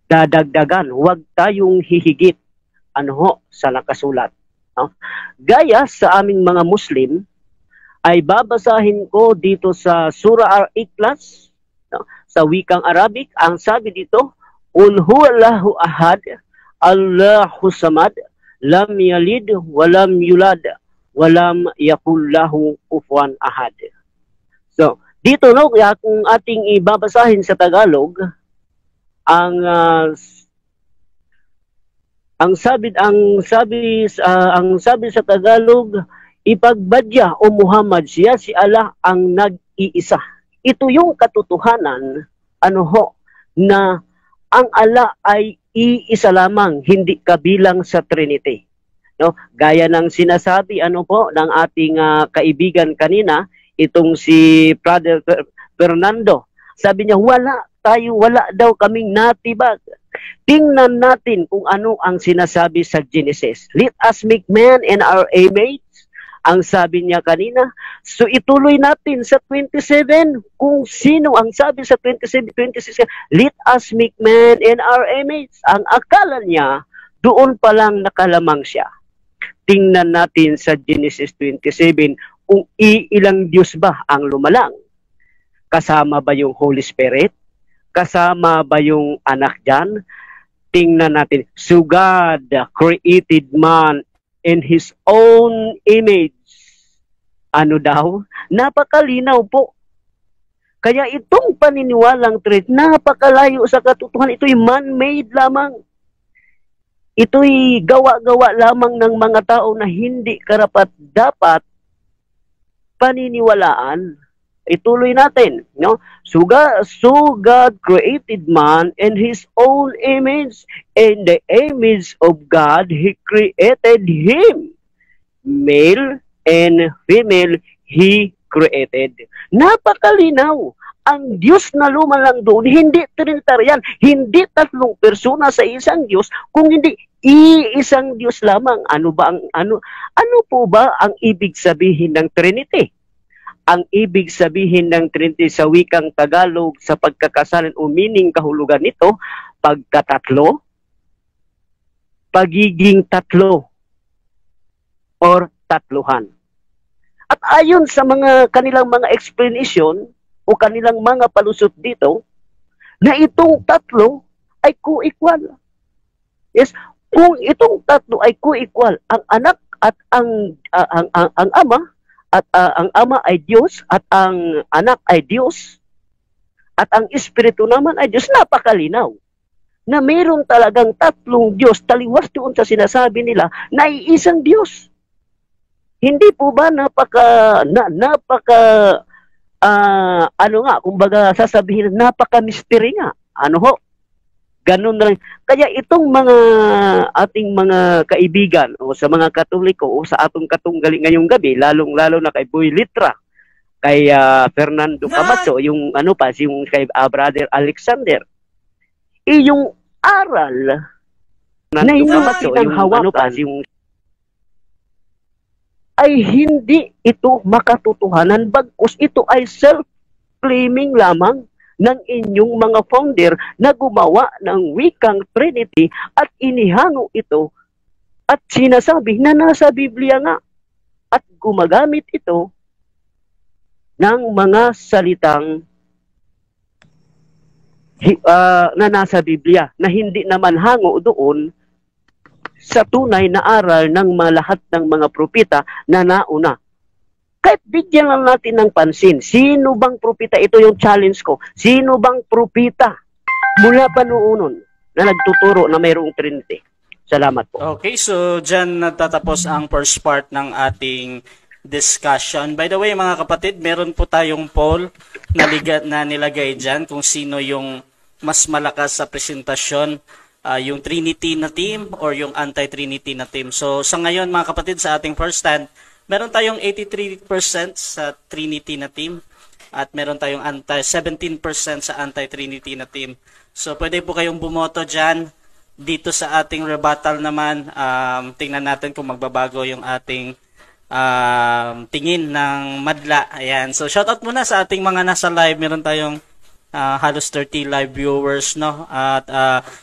dadagdagan, huwag tayong hihigit sa nakasulat. No? Gaya sa aming mga Muslim, ay babasahin ko dito sa Surah Al-Ikhlas, no? Sa wikang Arabic, ang sabi dito, Qul huwallahu ahad, Allahu samad, lam yalid, walam yulad, walam yakul lahu kufuwan ahad. So, dito no, kung ating ibabasahin sa Tagalog, ang sabi sa Tagalog, ipagbadya o Muhammad siya si Allah ang nag-iisa. Ito yung katotohanan na ang Allah ay iisa lamang, hindi kabilang sa Trinity. No? Gaya ng sinasabi ng ating kaibigan kanina, itong si Brother Fernando. Sabi niya, wala daw kaming natibag. Tingnan natin kung ano ang sinasabi sa Genesis. Let us make man in our image. Ang sabi niya kanina. So ituloy natin sa 27 kung sino ang sabi sa 26. Let us make man in our image. Ang akala niya, doon pa lang nakalamang siya. Tingnan natin sa Genesis 27 kung iilang Diyos ba ang lumalang. Kasama ba yung Holy Spirit? Kasama ba yung anak dyan? Tingnan natin. So God created man in His own image. Ano daw? Napakalinaw po. Kaya itong paniniwalang Trinity, napakalayo sa katotohanan. Ito'y man-made lamang. Ito'y gawa-gawa lamang ng mga tao na hindi karapat-dapat paniniwalaan. Ituloy natin, no? So God created man in His own image. In the image of God, He created him. Male and female, He created. Napakalinaw. Ang Diyos na lumalang doon, hindi Trinitarian, hindi tatlong persona sa isang Diyos, kung hindi iisang Diyos lamang. Ano po ba ang ibig sabihin ng Trinity? Ang ibig sabihin ng Trinity sa wikang Tagalog sa pagkakasalan o meaning kahulugan nito, pagkatatlo, pagiging tatlo, or tatluhan. At ayon sa mga kanilang mga explanation o kanilang mga palusot dito, na itong tatlo ay co-equal. Yes, kung itong tatlo ay co-equal, ang anak at ang ama, at ang ama ay Diyos at ang anak ay Diyos at ang espiritu naman ay Diyos, napakalinaw na mayroon talagang tatlong Diyos taliwas doon sa sinasabi nila na iisang Diyos. Hindi po ba kumbaga sasabihin, napaka-mystery nga. Ano ho? Ganun na lang. Kaya itong mga ating mga kaibigan o sa mga Katoliko o sa atong katunggali ngayong gabi, lalong-lalo na kay Boy Litra, kay Fernando Camacho, yung kay Brother Alexander, yung aral na hindi ng hawakan, ay hindi ito makatotohanan, bagkus ito ay self-claiming lamang ng inyong mga founder na gumawa ng wikang Trinity at inihango ito at sinasabi na nasa Biblia nga at gumagamit ito ng mga salitang na nasa Biblia na hindi naman hango doon sa tunay na aral ng lahat ng mga propeta na nauna. Kahit bigyan lang natin ng pansin, sino bang propeta? Ito yung challenge ko. Sino bang propeta mula pa noon na nagtuturo na mayroong Trinity? Salamat po. Okay, so dyan natatapos ang first part ng ating discussion. By the way, mga kapatid, meron po tayong poll na nilagay dyan kung sino yung mas malakas sa presentasyon, yung Trinity na team or yung anti-Trinity na team. So sa ngayon, mga kapatid, sa ating first stand, meron tayong 83% sa Trinity na team at meron tayong 17% sa anti-Trinity na team. So pwede po kayong bumoto dyan. Dito sa ating rebuttal naman, tingnan natin kung magbabago yung ating tingin ng madla. Ayan. So shoutout muna sa ating mga nasa live. Meron tayong halos 30 live viewers, no? At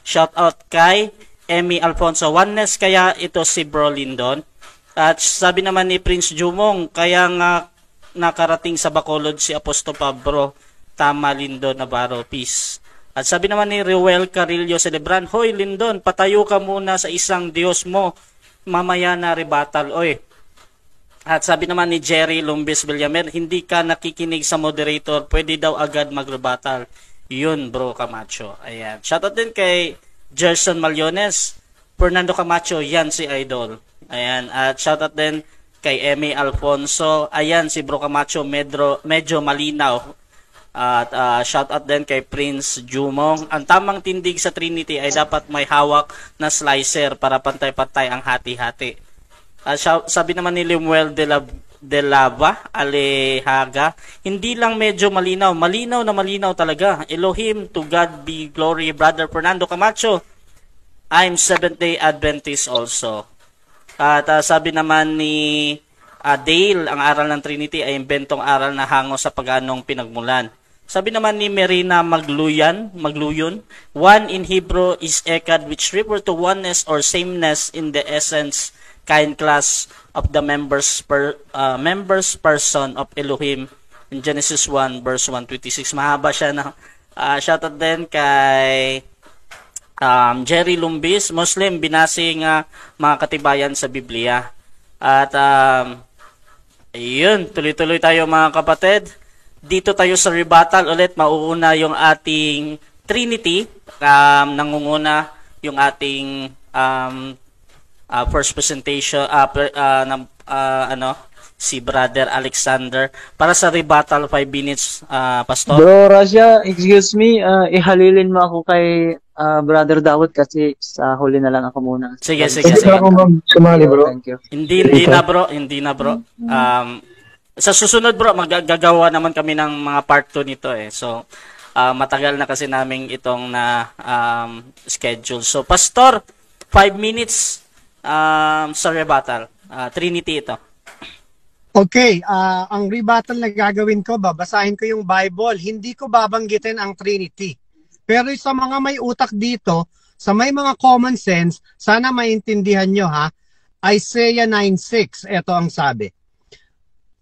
shoutout kay Emmy Alfonso. Oneness kaya ito si Bro Lindon. At sabi naman ni Prince Jumong, kaya nga nakarating sa Bacolod si Apostol Pablo, tama Lindon Navarro, peace. At sabi naman ni Reuel Carillo Celebran, hoy Lindon, patayo ka muna sa isang Diyos mo, mamaya na rebuttal, oy. At sabi naman ni Jerry Lumbis Villamer, hindi ka nakikinig sa moderator, pwede daw agad mag-rebuttal. Yun, Bro Camacho. Ayan. Shoutout din kay Gerson Malyones, Fernando Camacho, yan si Idol. Ayan. At shoutout din kay Emmy Alfonso, ayan si Bro Camacho, medyo malinaw. At shoutout din kay Prince Jumong. Ang tamang tindig sa Trinity ay dapat may hawak na slicer para pantay-pantay ang hati-hati. Sabi naman ni Limuel de Lava Alehaga, hindi lang medyo malinaw, malinaw na malinaw talaga. Elohim, to God be glory. Brother Fernando Camacho, I'm Seventh-day Adventist also. At sabi naman ni Dale, ang aral ng Trinity ay imbentong aral na hango sa paganong pinagmulan. Sabi naman ni Merina Magluyon, one in Hebrew is ekad, which refer to oneness or sameness in the essence, kind, class of the members person of Elohim in Genesis 1 verse 126. Mahaba siya na. Shoutout din kay Jerry Lumbis, Muslim, binasing mga katibayan sa Biblia. At ayun, tuloy-tuloy tayo mga kapatid. Dito tayo sa rebuttal ulit, mauuna yung ating Trinity, nangunguna yung ating first presentation si Brother Alexander para sa rebuttal 5 minutes, Pastor. Bro Rasha, excuse me, ihalilin mo ako kay Brother Dawud, kasi sa huli na lang ako muna. Sige. Pwede ka ako sumali, bro. Thank you. Hindi na bro. Sa susunod bro, magagawa naman kami ng mga part 2 nito eh. So, matagal na kasi namin itong na schedule. So, Pastor, 5 minutes sa rebuttal. Trinity ito. Okay, ang rebuttal na gagawin ko, babasahin ko yung Bible. Hindi ko babanggitin ang Trinity. Pero sa mga may utak dito, sa may mga common sense, sana maintindihan nyo ha. Isaiah 9:6, ito ang sabi.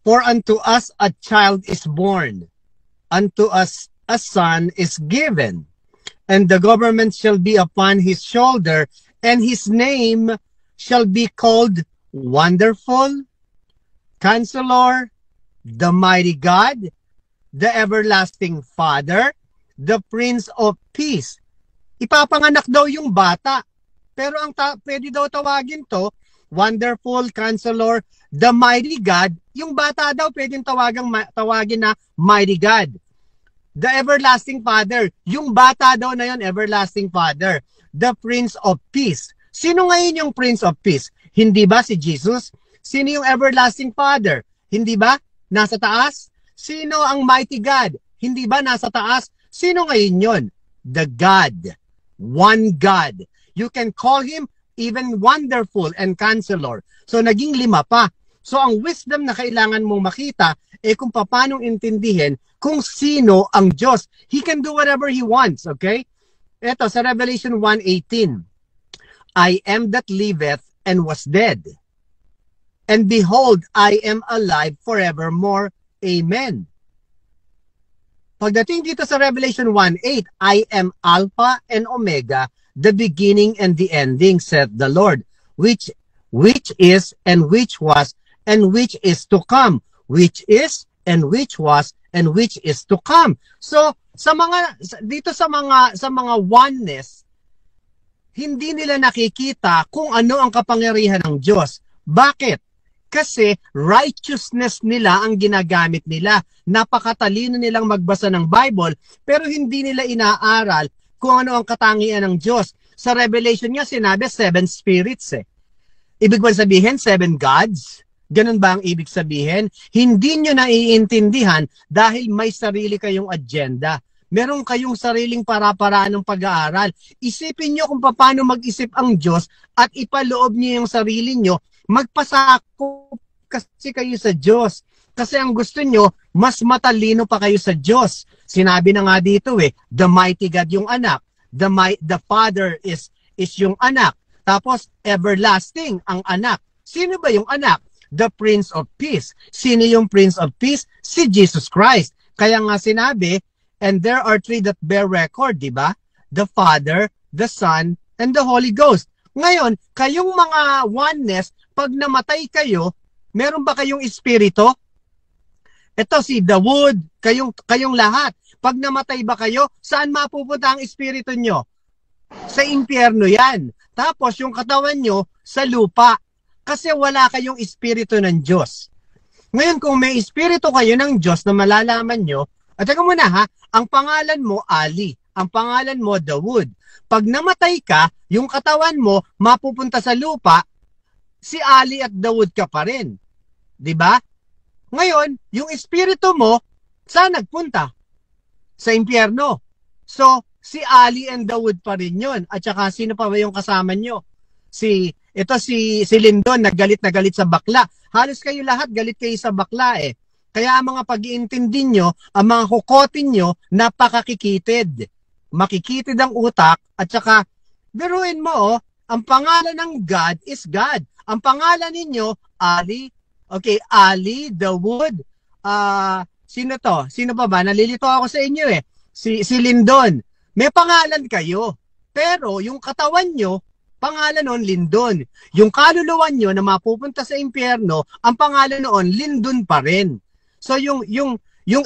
For unto us a child is born, unto us a son is given, and the government shall be upon his shoulder, and his name shall be called Wonderful, Counselor, the Mighty God, the Everlasting Father, the Prince of Peace. Ipapanganak daw yung bata. Pero ang pwede daw tawagin to, Wonderful, Counselor, the Mighty God. Yung bata daw pwedeng tawagin na Mighty God. The Everlasting Father. Yung bata daw na yun, Everlasting Father. The Prince of Peace. Sino ngayon yung Prince of Peace? Hindi ba si Jesus? Sino yung Everlasting Father? Hindi ba? Nasa taas? Sino ang Mighty God? Hindi ba nasa taas? Sino ngayon yun? The God. One God. You can call him even Wonderful and Counselor. So naging 5 pa. So ang wisdom na kailangan mong makita kung paano intindihin kung sino ang Diyos. He can do whatever He wants, okay? Ito sa Revelation 1:18. I am that liveth and was dead. And behold, I am alive forevermore. Amen. Pagdating dito sa Revelation 1:8, I am Alpha and Omega, the beginning and the ending, said the Lord, which is and which was and which is to come, which is and which was and which is to come. So sa mga oneness, hindi nila nakikita kung ano ang kapangyarihan ng Diyos. Bakit? Kasi righteousness nila ang ginagamit nila. Napakatalino nilang magbasa ng Bible, pero hindi nila inaaral kung ano ang katangian ng Diyos. Sa Revelation nga sinabi 7 spirits eh. Ibig ba sabihin 7 gods? Ganun ba ang ibig sabihin? Hindi nyo naiintindihan dahil may sarili kayong agenda. Meron kayong sariling para-paraan ng pag-aaral. Isipin nyo kung paano mag-isip ang Diyos at ipaloob nyo yung sarili nyo. Magpasakop kasi kayo sa Diyos. Kasi ang gusto nyo, mas matalino pa kayo sa Diyos. Sinabi na nga dito the mighty God yung anak. The Father is yung anak. Tapos, everlasting ang anak. Sino ba yung anak? The Prince of Peace. Sino yung Prince of Peace? Si Jesus Christ. Kaya nga sinabi, and there are 3 that bear record, di ba? The Father, the Son, and the Holy Ghost. Ngayon, kayong mga oneness, pag namatay kayo, meron ba kayong espiritu? Ito si Dawood, kayong lahat. Pag namatay ba kayo, saan mapupunta ang espiritu nyo? Sa impyerno yan. Tapos yung katawan nyo, sa lupa. Kasi wala kayong espiritu ng Diyos. Ngayon, kung may espiritu kayo ng Diyos na malalaman nyo, at teka muna ha, ang pangalan mo Ali, ang pangalan mo Dawood. Pag namatay ka, yung katawan mo mapupunta sa lupa, si Ali at Dawood ka pa rin. 'Di ba? Ngayon, yung espiritu mo saan nagpunta? Sa impyerno. So, si Ali and Dawood pa rin 'yon. At saka sino pa ba yung kasama nyo? Si Lindon, nagalit na galit sa bakla. Halos kayo lahat galit kayo sa bakla eh. Kaya ang mga pag-iintindi nyo, ang mga hukotin nyo, napakakikitid. Makikitid ang utak at saka, biruin mo ang pangalan ng God is God. Ang pangalan ninyo, Ali. Okay, Ali, Dawood. Sino to? Sino pa ba? Nalilito ako sa inyo eh. Si Lindon. May pangalan kayo. Pero yung katawan nyo, pangalan noon Lindon. Yung kaluluwa nyo na mapupunta sa impyerno, ang pangalan noon Lindon pa rin. So yung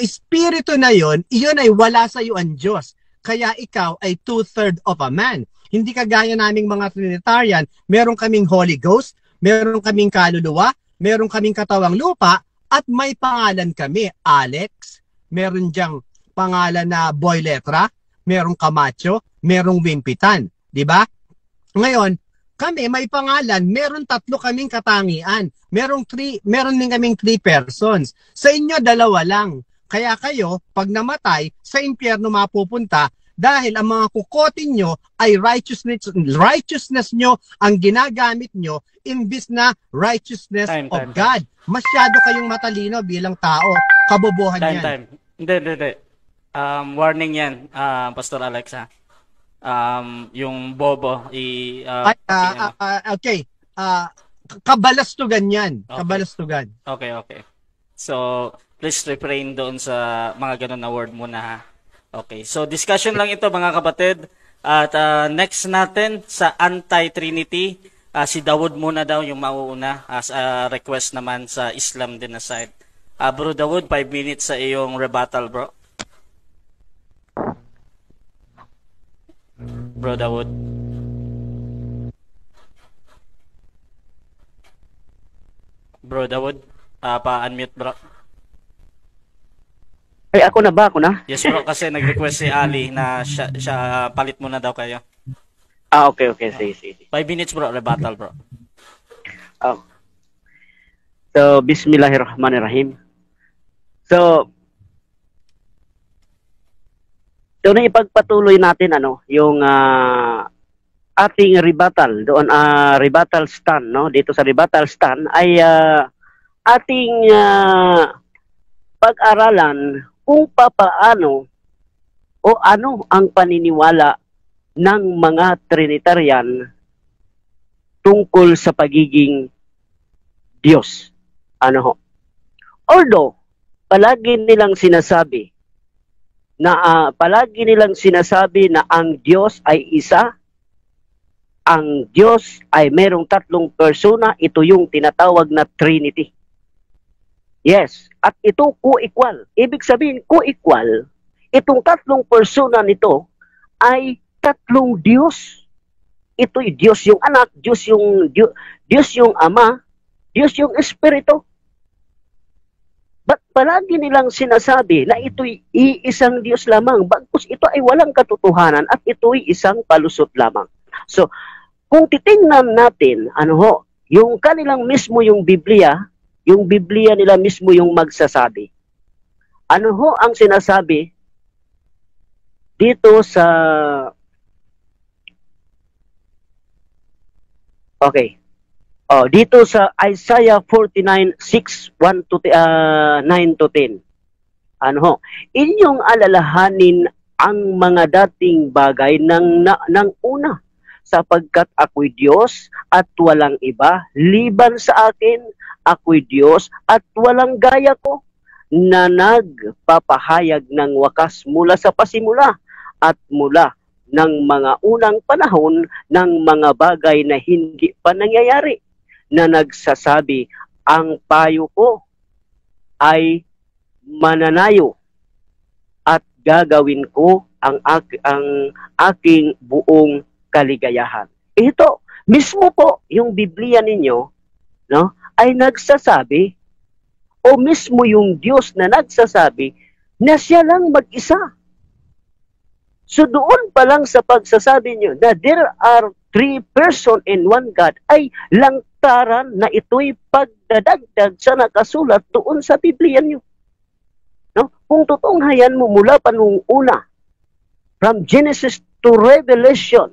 espiritu na yon, iyon ay wala sa iyo ang Diyos. Kaya ikaw ay 2/3 of a man. Hindi kagaya naming mga Trinitarian, meron kaming Holy Ghost, meron kaming kaluluwa, meron kaming katawang lupa, at may pangalan kami, Alex, meron diyang pangalan na Boy Letra, merong Camacho, merong Wimpitan, di ba? Ngayon, kami may pangalan, meron 3 kaming katangian. Meron din kaming 3 persons. Sa inyo 2 lang. Kaya kayo, pag namatay, sa impyerno mapupunta dahil ang mga kukotin nyo ay righteousness nyo ang ginagamit nyo imbis na righteousness of God. Masyado kayong matalino bilang tao. Kabobohan yan. Hindi. Warning yan, Pastor Alex, ha? Yung bobo okay. Kabalastugan yan. Okay. Kabalastugan. Okay. So, please refrain doon sa mga ganun na word muna, ha? Okay. So, discussion lang ito, mga kapatid. At next natin sa anti-Trinity, si Dawood muna daw yung mauuna as a request naman sa Islam din na side. Bro Dawood, 5 minutes sa iyong rebuttal, bro. Bro Dawood. Bro Dawood, pa-unmute, bro. Ay, ako na ba? Ako na? Yes, bro, kasi nag-request si Ali na siya palit muna daw kayo. Okay. Sige. 5 minutes, bro. Rebuttal, bro. So, Bismillahirrahmanirrahim. So na ipagpatuloy natin yung ating rebuttal doon, rebuttal stand, no? Dito sa rebuttal stand ay ating pag-aralan kung papaano o ano ang paniniwala ng mga Trinitarian tungkol sa pagiging Diyos. Although palagi nilang sinasabi na ang Diyos ay isa, ang Diyos ay merong 3 persona, ito yung tinatawag na Trinity. Yes, at ito co-equal. Ibig sabihin, co-equal, itong 3 persona nito ay 3 Diyos. Ito'y Diyos yung anak, Diyos yung ama, Diyos yung Espiritu. But palagi nilang sinasabi na ito'y iisang Diyos lamang, bagkus ito ay walang katotohanan at ito'y isang palusot lamang. So, kung titingnan natin, yung kanilang mismo yung Biblia nila mismo yung magsasabi. Ang sinasabi dito sa dito sa Isaiah 49:6, 9-10. Inyong alalahanin ang mga dating bagay ng una, sapagkat ako'y Diyos at walang iba, liban sa akin, ako'y Diyos at walang gaya ko, na nagpapahayag ng wakas mula sa pasimula at mula ng mga unang panahon ng mga bagay na hindi pa nangyayari, na nagsasabi, ang payo ko ay mananayo at gagawin ko ang aking buong kaligayahan. Ito, mismo po yung Biblia ninyo, ay nagsasabi, o mismo yung Diyos na nagsasabi, na siya lang mag-isa. So doon pa lang sa pagsasabi niyo na there are 3 persons in one God ay lantaran na ito'y pagdadagdag sa nakasulat doon sa Biblia niyo. Kung tutunghayan mo mula pa nung una, from Genesis to Revelation,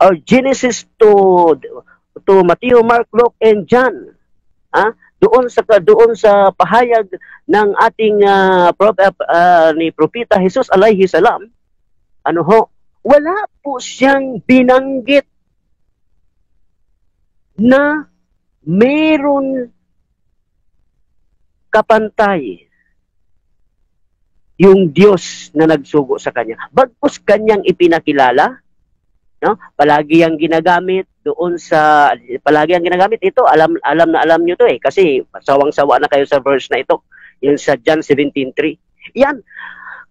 or Genesis to Matthew, Mark, Luke, and John, doon sa pahayag ng ating ni Propeta Jesus alayhi salam, wala po siyang binanggit na mayroon kapantay yung Diyos na nagsugo sa kanya. Bagkus kanyang ipinakilala, palagi ang ginagamit ito, alam nyo to kasi sawang-sawa na kayo sa verse na ito, yung sa John 17:3. Yan,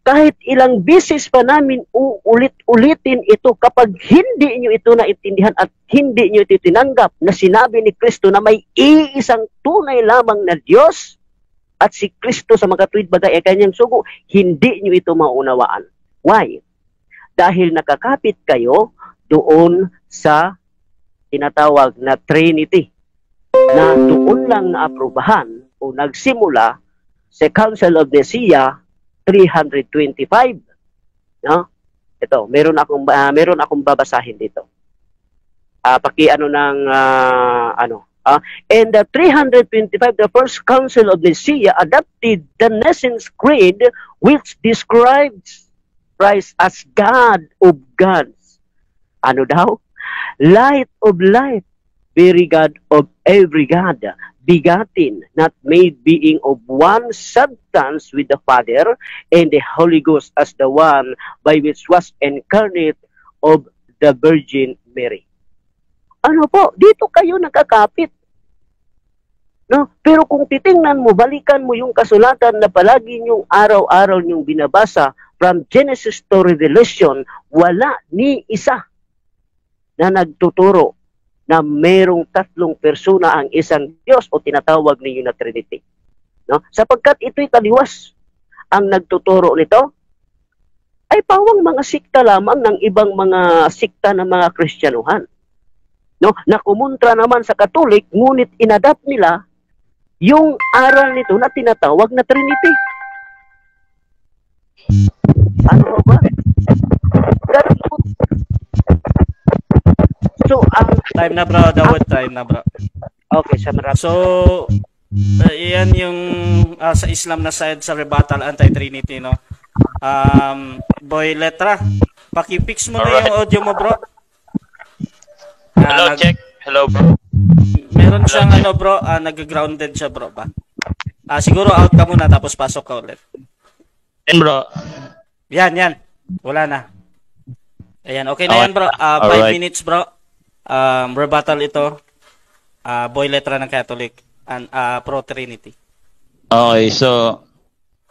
kahit ilang beses pa namin ulit-ulitin ito, kapag hindi nyo ito naintindihan at hindi nyo ito tinanggap na sinabi ni Kristo na may iisang tunay lamang na Diyos, at si Kristo sa makatuwid bagay ay kanyang sugo, hindi nyo ito maunawaan. Why? Dahil nakakapit kayo doon sa tinatawag na Trinity, na doon lang naaprubahan o nagsimula sa Council of Nicaea 325. No? Ito, meron akong babasahin dito. Paki-ano ng and the 325, the first council of Nicaea adopted the Nicene Creed, which describes Christ as God of gods. Ano daw? Light of light, very God of every God, begotten, not made, being of one substance with the Father and the Holy Ghost, as the one by which was incarnate of the Virgin Mary. Ano po? Dito kayo nakakapit. No? Pero kung titingnan mo, balikan mo yung kasulatan na palagi nyong araw-araw nyong binabasa from Genesis to Revelation, wala ni isa na nagtuturo na merong tatlong persona ang isang Diyos o tinatawag ninyo na Trinity. No? Sapagkat ito'y taliwas. Ang nagtuturo nito ay pawang mga sikta lamang ng ibang mga sikta ng mga Kristyanuhan. No? Na kumontra naman sa Katolik, ngunit inadapt nila yung aral nito na tinatawag na Trinity. Ano ba? So, time na bro, Dawud, time na bro. Okay, sa marami. So, yan yung sa Islam na side sa rebuttal anti-Trinity, no? Boy Letra, paki-fix mo na yung audio mo, bro. Hello, check. Hello, bro. Meron siyang bro, nag-grounded siya, bro, ba? Siguro out ka muna tapos pasok ka ulit. Yan, bro. Yan. Wala na. Ayan, okay na yan, bro. 5 minutes, bro. Rebuttal ito. Boy Letra ng Catholic and pro Trinity. Okay, so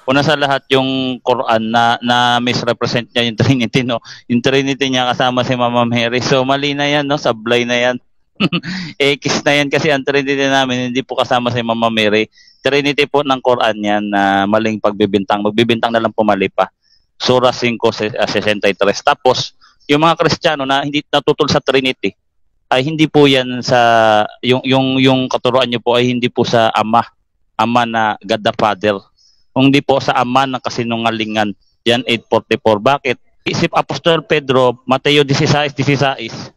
una sa lahat yung Quran na misrepresent niya yung Trinity, no. Yung Trinity niya kasama si Mama Mary. So mali na yan, no. Sablay na yan. X na yan kasi ang Trinity namin hindi po kasama si Mama Mary. Trinity po ng Quran yan na maling pagbibintang. Magbibintang na lang po mali pa. Surah 5:63. Tapos yung mga Kristiyano na hindi natutol sa Trinity ay hindi po yan sa yung katuruan niyo po ay hindi po sa ama na God the Father. Hindi po sa ama ng kasinungalingan. Yan 8:44. Bakit? Isip Apostol Pedro, Mateo 16:16.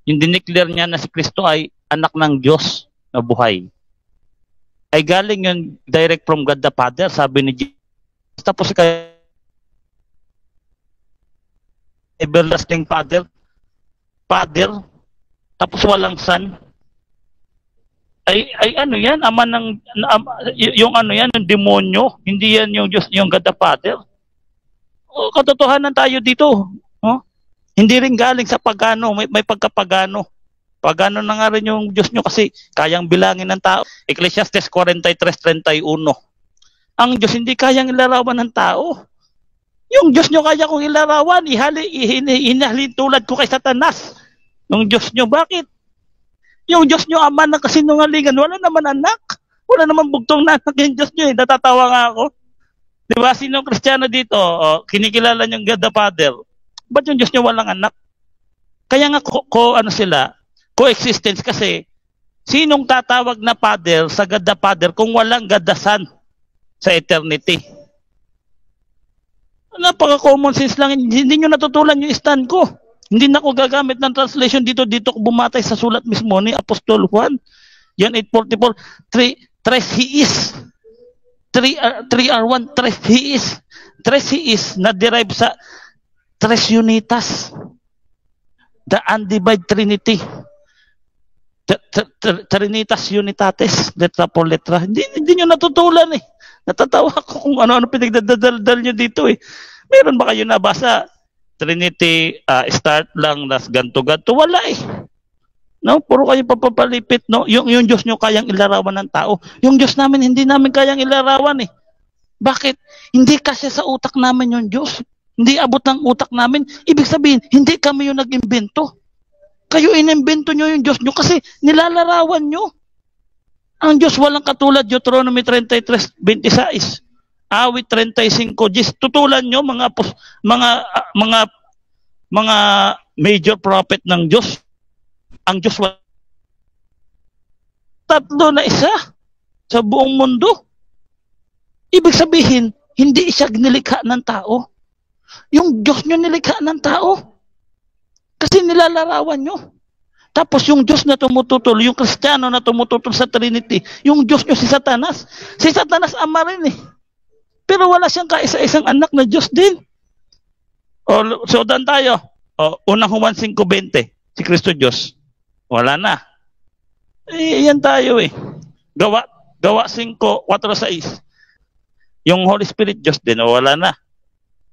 Yung dineclare niya na si Kristo ay anak ng Diyos na buhay. Ay galing yun direct from God the Father, sabi ni Jesus. Tapos kay everlasting Father, tapos walang Son. Ay ano yan, ama ng yung ano yan, yung demonyo, hindi yan yung Diyos, yung God the Father. O, katotohanan tayo dito, no? Hindi rin galing sa pagano, may pagkapagano. Pagano na nga rin yung Diyos nyo kasi kayang bilangin ng tao. Ecclesiastes 43:31. Ang Diyos hindi kayang ilarawan ng tao. Yung Diyos nyo kaya kong ilarawan, ihalin tulad ko kay Satanas. Yung Diyos nyo, bakit? Yung Diyos nyo, ama ng kasinungalingan, wala naman anak. Wala naman bugtong na anak yung Diyos nyo. Natatawa nga ako. Diba, sinong Kristiyano dito, kinikilala niyong God the Father. Ba't yung Diyos nyo walang anak? Kaya nga coexistence kasi sinong tatawag na Father sa God the Father kung walang God the Son sa eternity? Napaka-common sense lang. Hindi nyo natutulan yung stand ko. Hindi na ako gagamit ng translation dito ko bumatay sa sulat mismo ni Apostol Juan. Yan 8:44. Tres he is. 3R1, tres he is. Tres he is na derive sa Tres Unitas. The undivided Trinity. Trinitas Unitates. Letra por letra. Hindi nyo natutulan eh. Natatawa ko kung ano-ano pinagdadaldal nyo dito eh. Meron ba kayo nabasa? Trinity, start lang, nas ganto-ganto. Wala eh. No? Puro kayo papapalipit. No? Yung Diyos nyo kayang ilarawan ng tao. Yung Diyos namin, hindi namin kayang ilarawan eh. Bakit? Hindi kasi sa utak namin yung Diyos. Hindi abot ng utak namin. Ibig sabihin, hindi kami yung nag-imbento. Kayo inimbento nyo yung Diyos nyo kasi nilalarawan nyo. Ang Diyos walang katulad, Deuteronomy 33:26. Awit 35:10. Tutulan nyo mga major prophet ng Diyos. Ang Diyos tatlo na isa sa buong mundo. Ibig sabihin, hindi siya nilikha ng tao. Yung Diyos nyo nilikha ng tao. Kasi nilalarawan nyo. Tapos yung Diyos na tumututol, yung Kristiyano na tumututol sa Trinity, yung Diyos nyo si Satanas. Si Satanas ama rin eh. Pero wala siyang kaisa-isang anak na Diyos din. So dan tayo. Unang Juan 5:20, si Kristo Diyos. Wala na. Yan tayo eh. Gawa 5:4-6. Yung Holy Spirit Diyos din, wala na.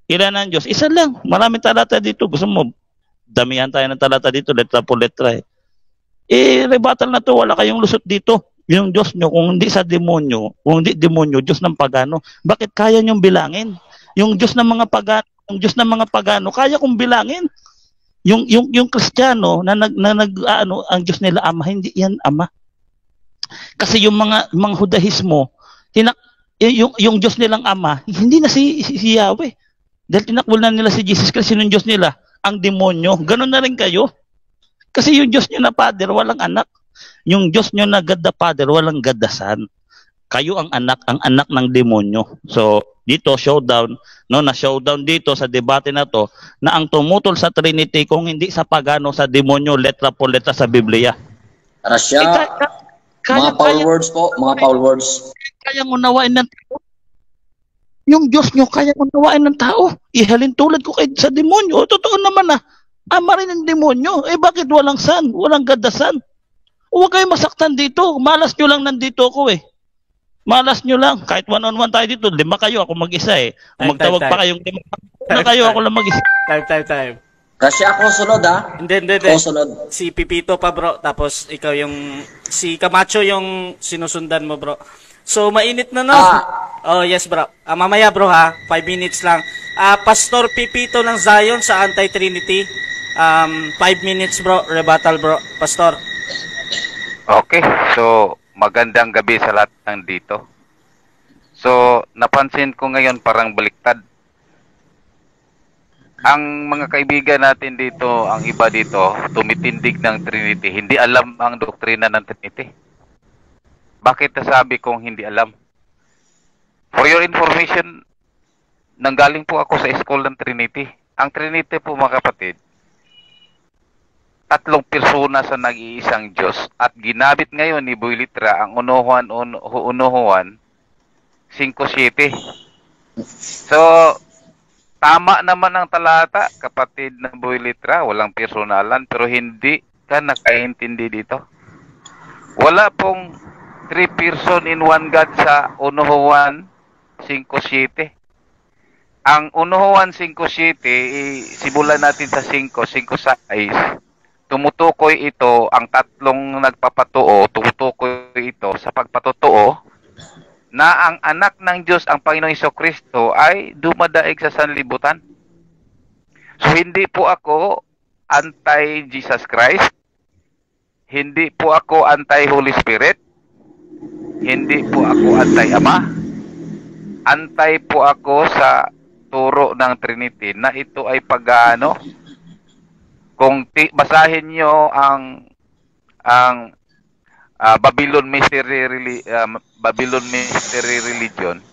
Ilan ang Diyos? Isa lang. Maraming talata dito. Gusto mo, damihan tayo ng talata dito, letra po letra eh. Rebuttal na to, wala kayong lusot dito. Yung Diyos nyo, kung hindi sa demonyo, kung hindi demonyo, Diyos ng pagano. Bakit kaya nyong bilangin? Yung Diyos ng mga pagano, kaya kong bilangin. Yung Kristiyano na ang Diyos nila ama, hindi yan ama. Kasi yung mga Judaismo, yung Diyos nilang ama, hindi na si Yahweh. Dahil tinakwil na nila si Jesus Christ, yung Diyos nila, ang demonyo. Ganon na rin kayo. Kasi yung Diyos nyo na Father, walang anak. Yung Diyos nyo na God the Father, walang God the Son. Kayo ang anak ng demonyo. So, dito, showdown dito sa debate na to, na ang tumutol sa Trinity, kung hindi sa pagano, sa demonyo, letra po letra sa Biblia. Rasya, mga foul words po, mga foul words. Kayang unawain ng tao. Yung Diyos nyo, kayang unawain ng tao. Ihalin tulad ko sa demonyo. Totoo naman ama rin ng demonyo. Bakit walang Son? Walang God the Son? Huwag kayo masaktan dito. Malas nyo lang nandito ako eh. Malas nyo lang. Kahit one-on-one tayo dito, 5 kayo, ako mag-isa eh. Kung magtawag pa kayong 5 kayo, ako lang mag-isa. Time. Kasi ako sunod Hindi. Ako sunod. Si Pipito pa bro, tapos ikaw si Camacho yung sinusundan mo bro. So mainit na no? Oh yes bro. Mamaya bro ha, 5 minutes lang. Pastor Pipito ng Zion sa Anti-Trinity. 5 minutes bro, rebuttal bro. Pastor. Okay, so magandang gabi sa lahat ng dito. So napansin ko ngayon parang baliktad. Ang mga kaibigan natin dito, ang iba dito, tumitindig ng Trinity. Hindi alam ang doktrina ng Trinity. Bakit nasabi kong hindi alam? For your information, nanggaling po ako sa school ng Trinity. Ang Trinity po mga kapatid, 3 persona sa nag-iisang Diyos at ginabit ngayon ni Boy Litra ang unuhuan 5:7. So, tama naman ang talata, kapatid na Boy Litra, walang personalan, pero hindi ka nakaintindi dito. Wala pong 3 person in one God sa unuhuan 5:7. Ang unuhuan 5:7, simulan natin sa 5:6. Tumutukoy ito, ang tatlong nagpapatuo, tumutukoy ito sa pagpatutuo na ang anak ng Diyos, ang Panginoong Hesukristo, ay dumadaig sa sanlibutan. So, hindi po ako anti-Jesus Christ. Hindi po ako anti-Holy Spirit. Hindi po ako anti-Ama. Antay po ako sa turo ng Trinity na ito ay pagano. Kung basahin nyo ang Babylon Mystery Religion,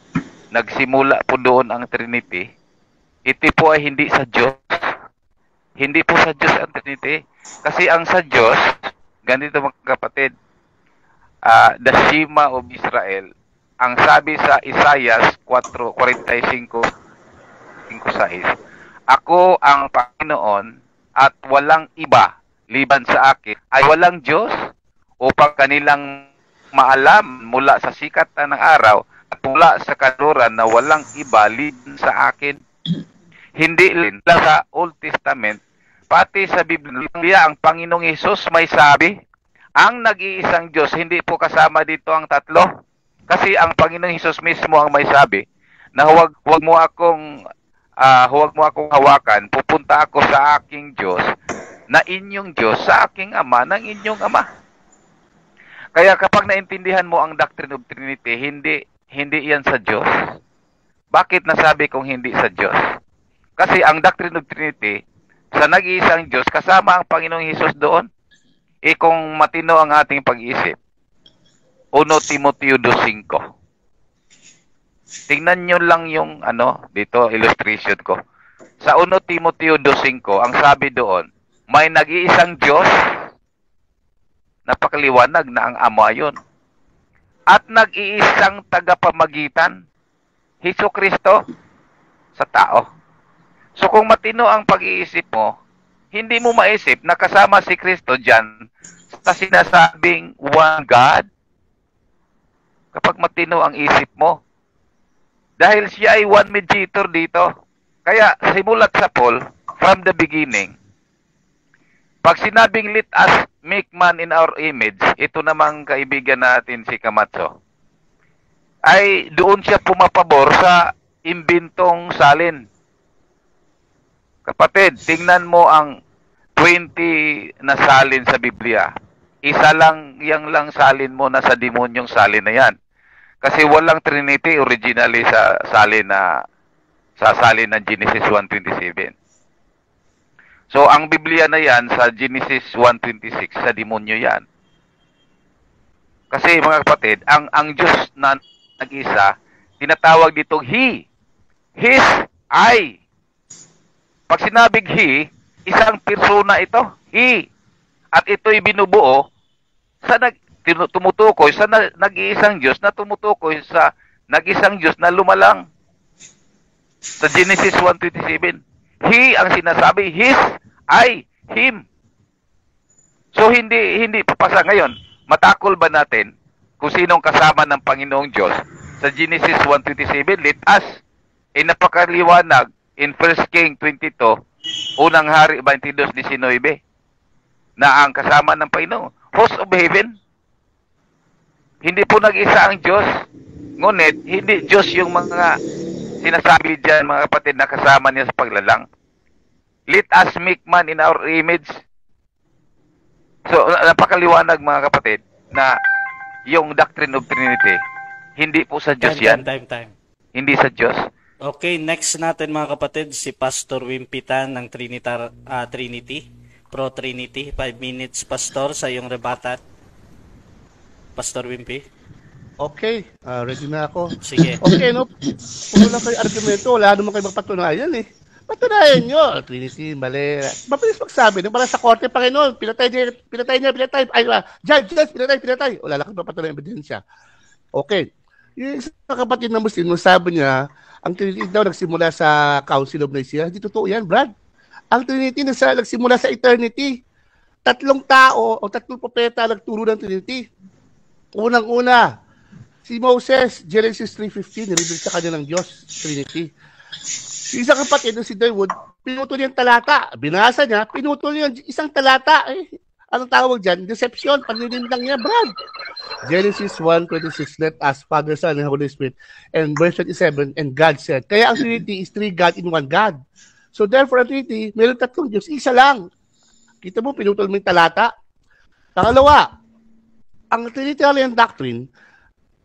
nagsimula po doon ang Trinity. Ito po ay hindi sa Diyos. Hindi po sa Diyos ang Trinity. Kasi ang sa Diyos, ganito mga kapatid, the Shema of Israel, ang sabi sa Isaiah 4:45-5:6, ako ang Panginoon at walang iba liban sa akin, ay walang Diyos upang kanilang maalam mula sa sikat ng araw at mula sa kanluran na walang iba liban sa akin. Hindi lang sa Old Testament, pati sa Biblia, ang Panginoong Hesus may sabi, ang nag-iisang Diyos, hindi po kasama dito ang tatlo. Kasi ang Panginoong Hesus mismo ang may sabi na huwag mo akong hawakan, pupunta ako sa aking Diyos, na inyong Diyos, sa aking Ama, ng inyong Ama. Kaya kapag naintindihan mo ang Doctrine of Trinity, hindi yan sa Diyos. Bakit nasabi kong hindi sa Diyos? Kasi ang Doctrine of Trinity, sa nag-iisang Diyos, kasama ang Panginoong Hesus doon. Kung matino ang ating pag-iisip, 1 Timoteo 2:5. Tingnan nyo lang yung dito illustration ko. Sa 1 Timoteo 2:5, ang sabi doon, may nag-iisang Diyos, napakaliwanag na ang Ama yun. At nag-iisang tagapamagitan, Hesukristo, sa tao. So kung matino ang pag-iisip mo, hindi mo maisip na kasama si Kristo dyan sa sinasabing one God. Kapag matino ang isip mo. Dahil siya ay one mediator dito. Kaya simulat sa Paul, from the beginning, pag sinabing let us make man in our image, ito namang kaibigan natin si Camacho, ay doon siya pumapabor sa imbentong salin. Kapatid, tingnan mo ang 20 na salin sa Biblia. Isa lang, yang lang salin mo na sa demonyong salin na yan. Kasi walang Trinity originally sa salin ng Genesis 1:27. So, ang Biblia na yan, sa Genesis 1:26, sa demonyo yan. Kasi, mga kapatid, ang Diyos na nag-isa, tinatawag ditong He. His, I. Pag sinabing He, isang persona ito. He. At ito'y binubuo sa tumutukoy sa nag-iisang Diyos na tumutukoy sa nag-isang Diyos na lumalang. Sa Genesis 1:27. He ang sinasabi, His, I, Him. So hindi papasa ngayon. Matakol ba natin kung sinong kasama ng Panginoong Diyos? Sa Genesis 1:27, let us. Napakaliwanag in 1 King 22, unang hari 22:19, na ang kasama ng Panginoon, host of heaven. Hindi po nag-isa ang Diyos. Ngunit, hindi Diyos yung mga sinasabi dyan, mga kapatid, na kasama niya sa paglalang. Let us make man in our image. So, napakaliwanag, mga kapatid, na yung Doctrine of Trinity, hindi po sa Diyos yan. Time. Hindi sa Diyos. Okay, next natin, mga kapatid, si Pastor Wimpitan ng Trinity. Pro-Trinity. 5 minutes, Pastor, sa iyong rebatan. Pastor Wimpy. Okay, ready na ako. Sige. Okay, no? Kung wala kayo argumento, wala naman kayo magpatunayan eh. Patunayan nyo. Trinity, mali. Mabilis magsabi. Nung para sa korte, Panginoon, pinatay. Ay, judge, pinatay. Wala lang kayo magpatunayan ebidensya. Okay. Yung isang kapatid na Muslim, sabi niya, ang Trinity daw nagsimula sa Council of Nicaea. Hindi totoo yan, Brad. Ang Trinity nagsimula sa eternity. 3 tao o 3 propeta nagturo ng Trinity. Unang-una, si Moses, Genesis 3:15, nireveal sa kanya ng Diyos, Trinity. Yung isang kapatid, si David, pinutol niya ang talata. Binasa niya, pinutol niya isang talata. Anong tawag dyan? Deception, panlilindang niya, Brad. Genesis 1:26, let us, Father, Son, and Holy Spirit. And verse 27, and God said. Kaya ang Trinity is 3 God in 1 God. So therefore, ang Trinity, meron 3 Diyos, isa lang. Kita mo, pinutol mo yung talata. Pangalawa, ang Trinitarian doctrine,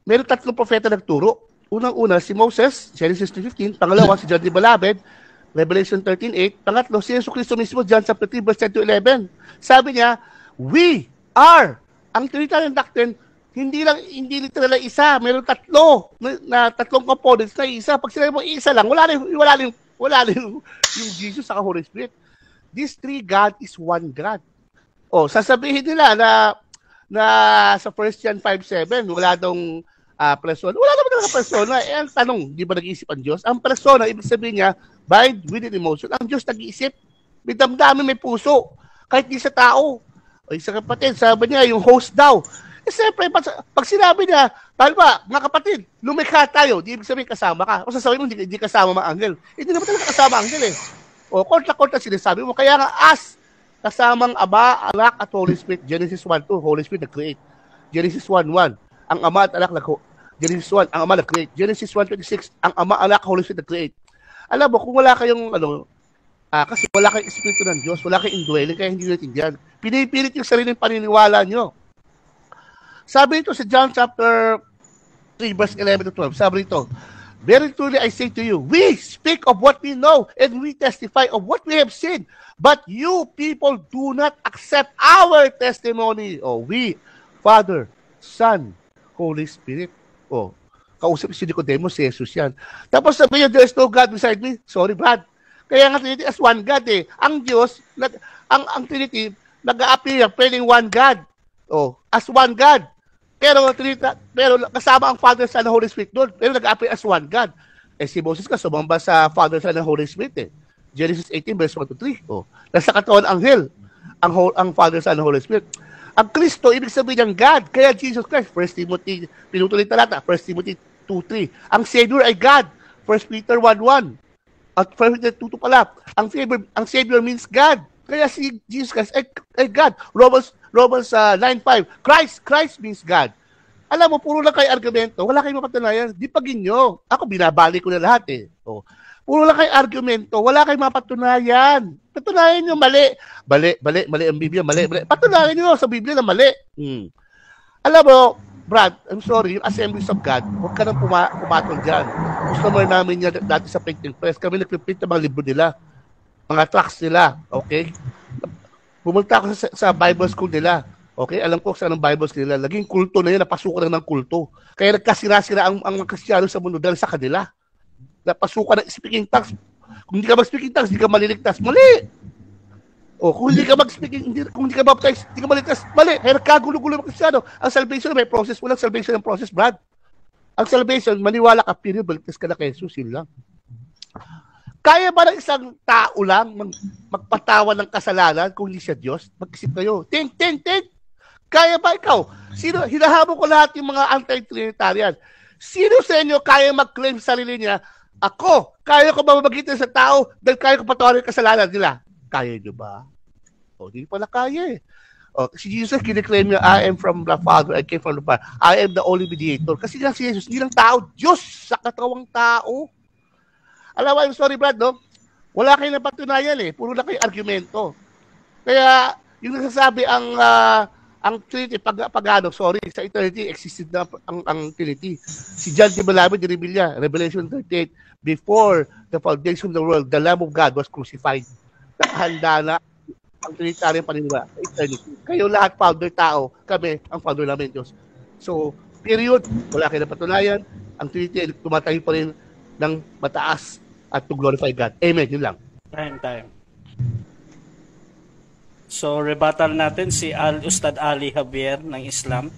meron 3 propeta nagturo. Unang-una, si Moses, Genesis 3:15. Pangalawa, si John the Beloved, Revelation 13:8. Pangatlo, si Jesucristo mismo, John 3, verse 10-11. Sabi niya, we are. Ang Trinitarian doctrine, hindi literal na isa. Meron 3 na 3 components na isa. Pag sinabi mo isa lang, wala na yung Jesus sa Holy Spirit. This 3 God is 1 God. O, sasabihin nila na sa 1 John 5:7, wala dong persona. Wala naman talaga persona. Ang tanong, di ba nag-iisip ang Diyos? Ang persona, ibig sabihin niya, mind, will, and emotion. Ang Diyos nag-iisip. May damdamin, may puso. Kahit di sa tao. O isang kapatid, sabi niya, yung host daw. Siyempre, pag sinabi niya, paano ba, mga kapatid, lumikha tayo, di ibig sabihin kasama ka. O sasabihin mo, hindi kasama mga anghel. Hindi naman talaga kasama anghel eh. O kontra-kontra sinasabi mo. Kaya nga, kasamang Ama, Anak, at Holy Spirit. Genesis 1:2, Holy Spirit nag-create. Genesis 1:1, ang Ama at Anak Genesis 1, ang Ama nag-create. Genesis 1:26, ang Ama, Anak, Holy Spirit nag-create. Alam mo, kung wala kayong, kasi wala kayong Espiritu ng Diyos, wala kayong indwelling, kaya hindi natin yan. Pinipilit yung sariling paniniwala nyo. Sabi ito sa John chapter 3 verse 11 to 12. Sabi ito, very truly I say to you, we speak of what we know and we testify of what we have seen. But you people do not accept our testimony. Oh, we, Father, Son, Holy Spirit. Oh, kausap si Nicodemus, si Jesus yan. Tapos sabi niya, there is no God beside me. Sorry, Brad. Kaya nga Trinity as one God eh. Ang Diyos, ang Trinity, nag-a-appear, pwedeng one God. Oh, as one God. Pero kasama ang Father, Son, and Holy Spirit doon. Pero nag-appear as one God. Eh si Moses ka, sumamba sa Father, Son, and Holy Spirit eh. Genesis 18 verse 1 to 3. Oh, nasa katawan anghel, ang Father, Son, and Holy Spirit. Ang Kristo, ibig sabihin ng God. Kaya Jesus Christ, 1 Timothy, pinutuloy talata, 1 Timothy 2:3. Ang Savior ay God, 1 Peter 1:1. At 1 Peter 2:2 pala. Ang Savior means God. Kaya si Jesus Christ ay God. Romans 9:5. Christ means God. Alam mo, puro lang kayo argumento, wala kayong mapatunayan. Di pagin nyo. Ako, binabalik ko na lahat eh. Oh. Puro lang kayo argumento, wala kayong mapatunayan. Patunayan nyo, mali. Mali ang Biblia, mali. Patunayan nyo sa Biblia na mali. Alam mo, Brad, I'm sorry, yung Assemblies of God, huwag ka nang pumatol dyan. Customer namin yan dati sa printing press. Kami nagpiprint ng mga libro nila, mga tracts nila, okay? Pumunta ako sa Bible school nila. Okay, alam ko saan ang Bible school nila. Laging kulto na yan, napasukan na ng kulto. Kaya nagkasira-sira ang mga Kristiyano sa mundo dahil sa kanila. Napasukan ng speaking tongues. Kung hindi ka mag-speaking tongues, hindi ka maliligtas. Mali! O, kung hindi ka mag-speaking, kung hindi ka baptized, hindi ka maliligtas. Mali! Kaya nagkagulo-gulo ng Kristiyano. Ang salvation may process. Walang salvation ng process, Brad. Ang salvation, maniwala ka, period, baligtas ka na kay Jesus, yun lang. Kaya ba ng isang tao lang magpatawan ng kasalanan kung hindi siya Diyos? Mag-isip kayo. Think. Kaya ba ikaw? Sino, hinahabol ko lahat yung mga anti-Trinitarian. Sino sa inyo kaya mag-claim sa sarili niya, ako, kaya ko mamagitan sa tao dahil kaya ko patawarin yung kasalanan nila? Kaya nyo ba? O, hindi pala kaya eh. O, si Jesus, kiniklaim niya, I am from the Father, I came from the Father. I am the only mediator. Kasi nga si Jesus, hindi lang tao, Diyos sa katawang tao. Alam mo, I'm sorry Brad, no? Wala kayong napatunayan eh. Puro na kayo argumento. Kaya, yung nasasabi ang Trinity, sa eternity, existed na ang Trinity. Si John de Malabi, de Revilla, Revelation 38, before the foundation of the world, the Lamb of God was crucified. Nakahanda na ang Trinitarian paniniwala sa eternity. Kayo lahat, founder tao, kami, ang founder namin, Diyos. So, period, wala kayo napatunayan. Ang Trinity, tumatayo pa rin ng mataas at to glorify God. Amen. Yun lang. Time. So, rebuttal natin si Ustad Ali Javier ng Islam.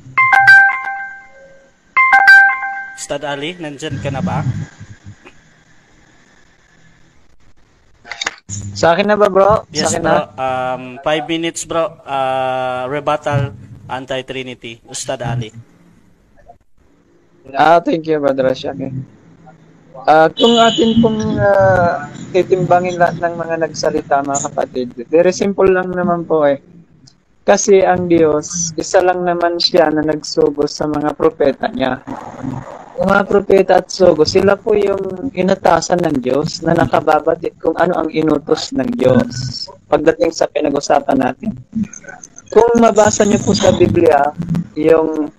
Ustad Ali, nandyan ka na ba? Sa akin na ba, bro? Yes, sa akin bro. Na? 5 minutes, bro. Rebuttal, anti-Trinity. Ustad Ali. Thank you, Brother Ashaki. Kung atin pong titimbangin lahat ng mga nagsalita, mga kapatid, very simple lang naman po eh. Kasi ang Diyos, isa lang naman siya na nagsugo sa mga propeta niya. Yung mga propeta at sugo, sila po yung inatasan ng Diyos na nakababatid kung ano ang inutos ng Diyos. Pagdating sa pinag-usapan natin. Kung mabasa niyo po sa Biblia, yung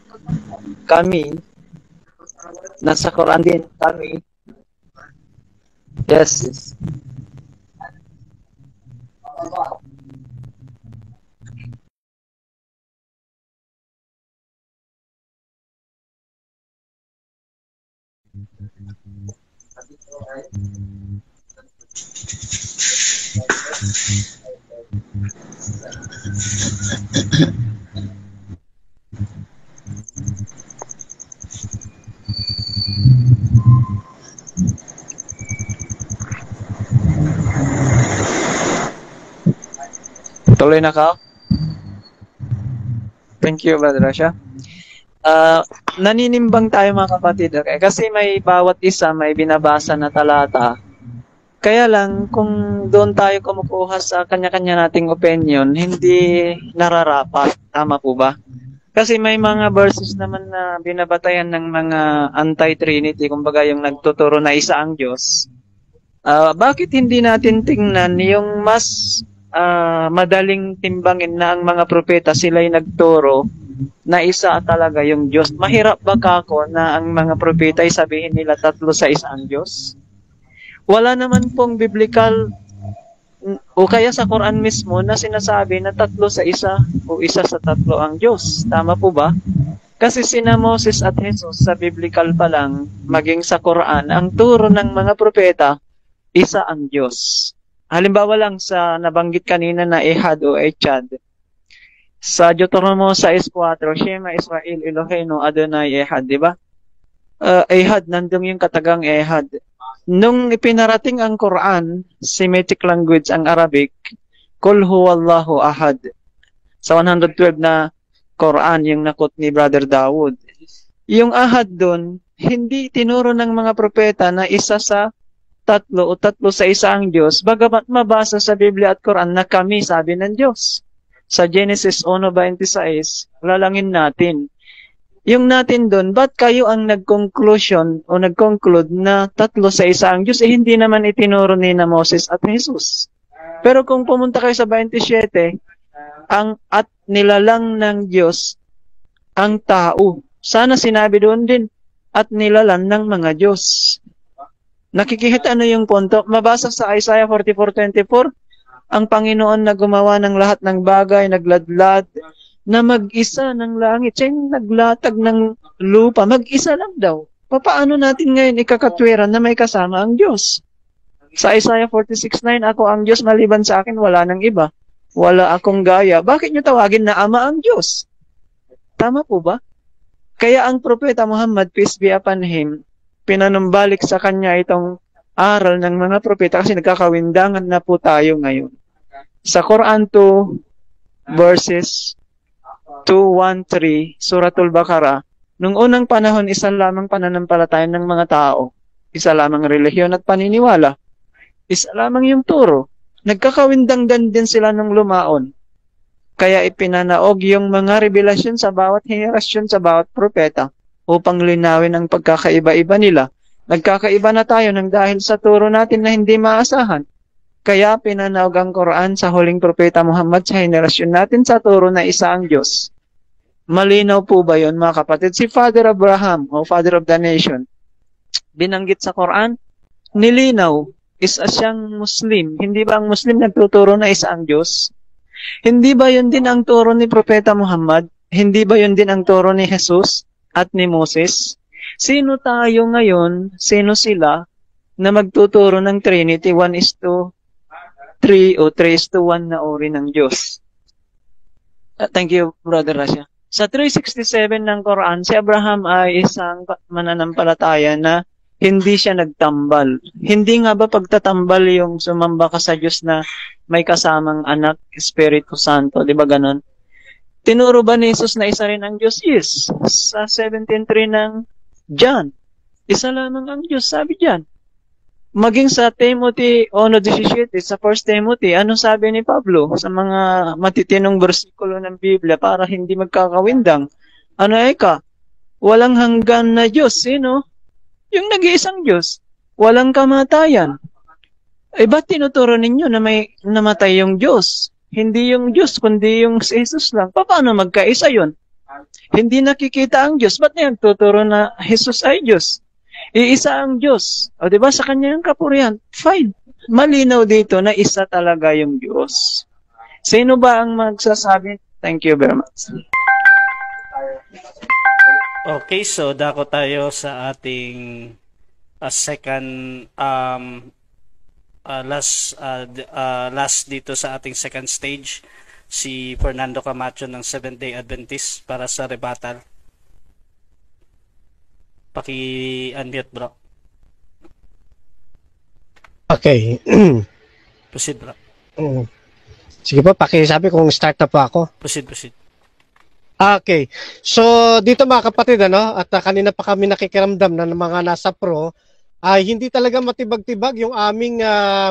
kami, nasa Quran din, kami, yes. Tuloy na ka? Thank you, Brother Rasha. Naninimbang tayo mga kapatid, okay? Kasi may bawat isa may binabasa na talata. Kaya lang, kung doon tayo kumukuha sa kanya-kanya nating opinion, hindi nararapat. Tama po ba? Kasi may mga verses naman na binabatayan ng mga anti-Trinity, kumbaga yung nagtuturo na isa ang Diyos. Bakit hindi natin tingnan yung mas madaling timbangin na ang mga propeta sila'y nagturo na isa talaga yung Diyos. Mahirap ba kako na ang mga propeta ay sabihin nila tatlo sa isa ang Diyos? Wala naman pong biblical o kaya sa Quran mismo na sinasabi na tatlo sa isa o isa sa tatlo ang Diyos. Tama po ba? Kasi sina Moses at Jesus sa biblical pa lang, maging sa Quran, ang turo ng mga propeta, isa ang Diyos. Halimbawa lang sa nabanggit kanina na Ehad o Echad. Sa Deuteronomy 6:4, Shema Israel Eloheinu Adonai Ehad, di ba? Ehad, nandun yung katagang Ehad. Nung ipinarating ang Quran, Semitic language ang Arabic, Kul huwallahu ahad. Sa 112 na Quran, yung nakot ni Brother Dawood. Yung ahad doon, hindi tinuro ng mga propeta na isa sa tatlo o tatlo sa isa ang Diyos, bagamat mabasa sa Biblia at Quran na kami, sabi ng Diyos. Sa Genesis 1:26, lalangin natin. Yung natin doon, ba't kayo ang nag-conclusion o nag-conclude na tatlo sa isa ang Diyos? Hindi naman itinuro ni na Moses at Jesus. Pero kung pumunta kayo sa 27, ang at nilalang ng Diyos ang tao. Sana sinabi doon din, at nilalang ng mga Diyos. Nakikita ano yung punto? Mabasa sa Isaiah 44:24, ang Panginoon na gumawa ng lahat ng bagay, nagladlad, na mag-isa ng langit. Siya yung naglatag ng lupa. Mag-isa lang daw. Paano natin ngayon ikakatwiran na may kasama ang Diyos? Sa Isaiah 46:9, ako ang Diyos, maliban sa akin, wala nang iba. Wala akong gaya. Bakit nyo tawagin na Ama ang Diyos? Tama po ba? Kaya ang propeta Muhammad, peace be upon him, pinanumbalik sa kanya itong aral ng mga propeta kasi nagkakawindangan na po tayo ngayon. Sa Quran 2, verses 2:1-3, Suratul Baqarah, nung unang panahon, isa lamang pananampalataya ng mga tao, isa lamang relihiyon at paniniwala, isa lamang yung turo. Nagkakawindanggan din sila ng lumaon. Kaya ipinanaog yung mga revelasyon sa bawat henerasyon, sa bawat propeta, upang linawin ang pagkakaiba-iba nila. Nagkakaiba na tayo ng dahil sa turo natin na hindi maasahan. Kaya pinanaog ang Quran sa huling propeta Muhammad sa henerasyon natin sa turo na isa ang Diyos. Malinaw po ba yun, mga kapatid? Si Father Abraham, o Father of the Nation, binanggit sa Quran, nilinaw, isa siyang Muslim. Hindi ba ang Muslim nagtuturo na isa ang Diyos? Hindi ba yun din ang turo ni Propeta Muhammad? Hindi ba yun din ang turo ni Jesus at ni Moses? Sino tayo ngayon? Sino sila na magtuturo ng Trinity 1:3 o 3:1 na uri ng Diyos? Thank you, Brother Rasha. Sa 367 ng Quran, si Abraham ay isang mananampalataya na hindi siya nagtambal. Hindi nga ba pagtatambal yung sumamba ka sa Diyos na may kasamang anak, Espiritu Santo, di ba ganon? Tinuro ba ni Jesus na isa rin ang Diyos? Yes. Sa 17:3 ng John, isa lamang ang Diyos, sabi diyan. Maging sa Timothy 1:17, sa 1 Timothy, ano sabi ni Pablo sa mga matitinong bersikulo ng Biblia para hindi magkakawindang? Ano eka? Walang hanggan na Diyos, sino? Yung nag-iisang Diyos. Walang kamatayan. Eh, ba't tinuturo ninyo na may namatay yung Diyos? Hindi yung Diyos, kundi yung si Jesus lang. Paano magkaisa yun? Hindi nakikita ang Diyos. Ba't niyan tuturo na Jesus ay Diyos? Iisa ang Diyos. O diba sa kanya yung kapurihan? Fine. Malinaw dito na isa talaga yung Diyos. Sino ba ang magsasabi? Thank you very much. Okay, so dako tayo sa ating second last dito sa ating second stage, si Fernando Camacho ng Seventh-day Adventist para sa rebuttal. Paki-unmute, bro. Okay. Proceed, bro. Sige po, pakisabi kung start na po ako. Proceed. Okay. So, dito mga kapatid, at kanina pa kami nakikiramdam na ng mga nasa pro, ay hindi talaga matibag-tibag yung aming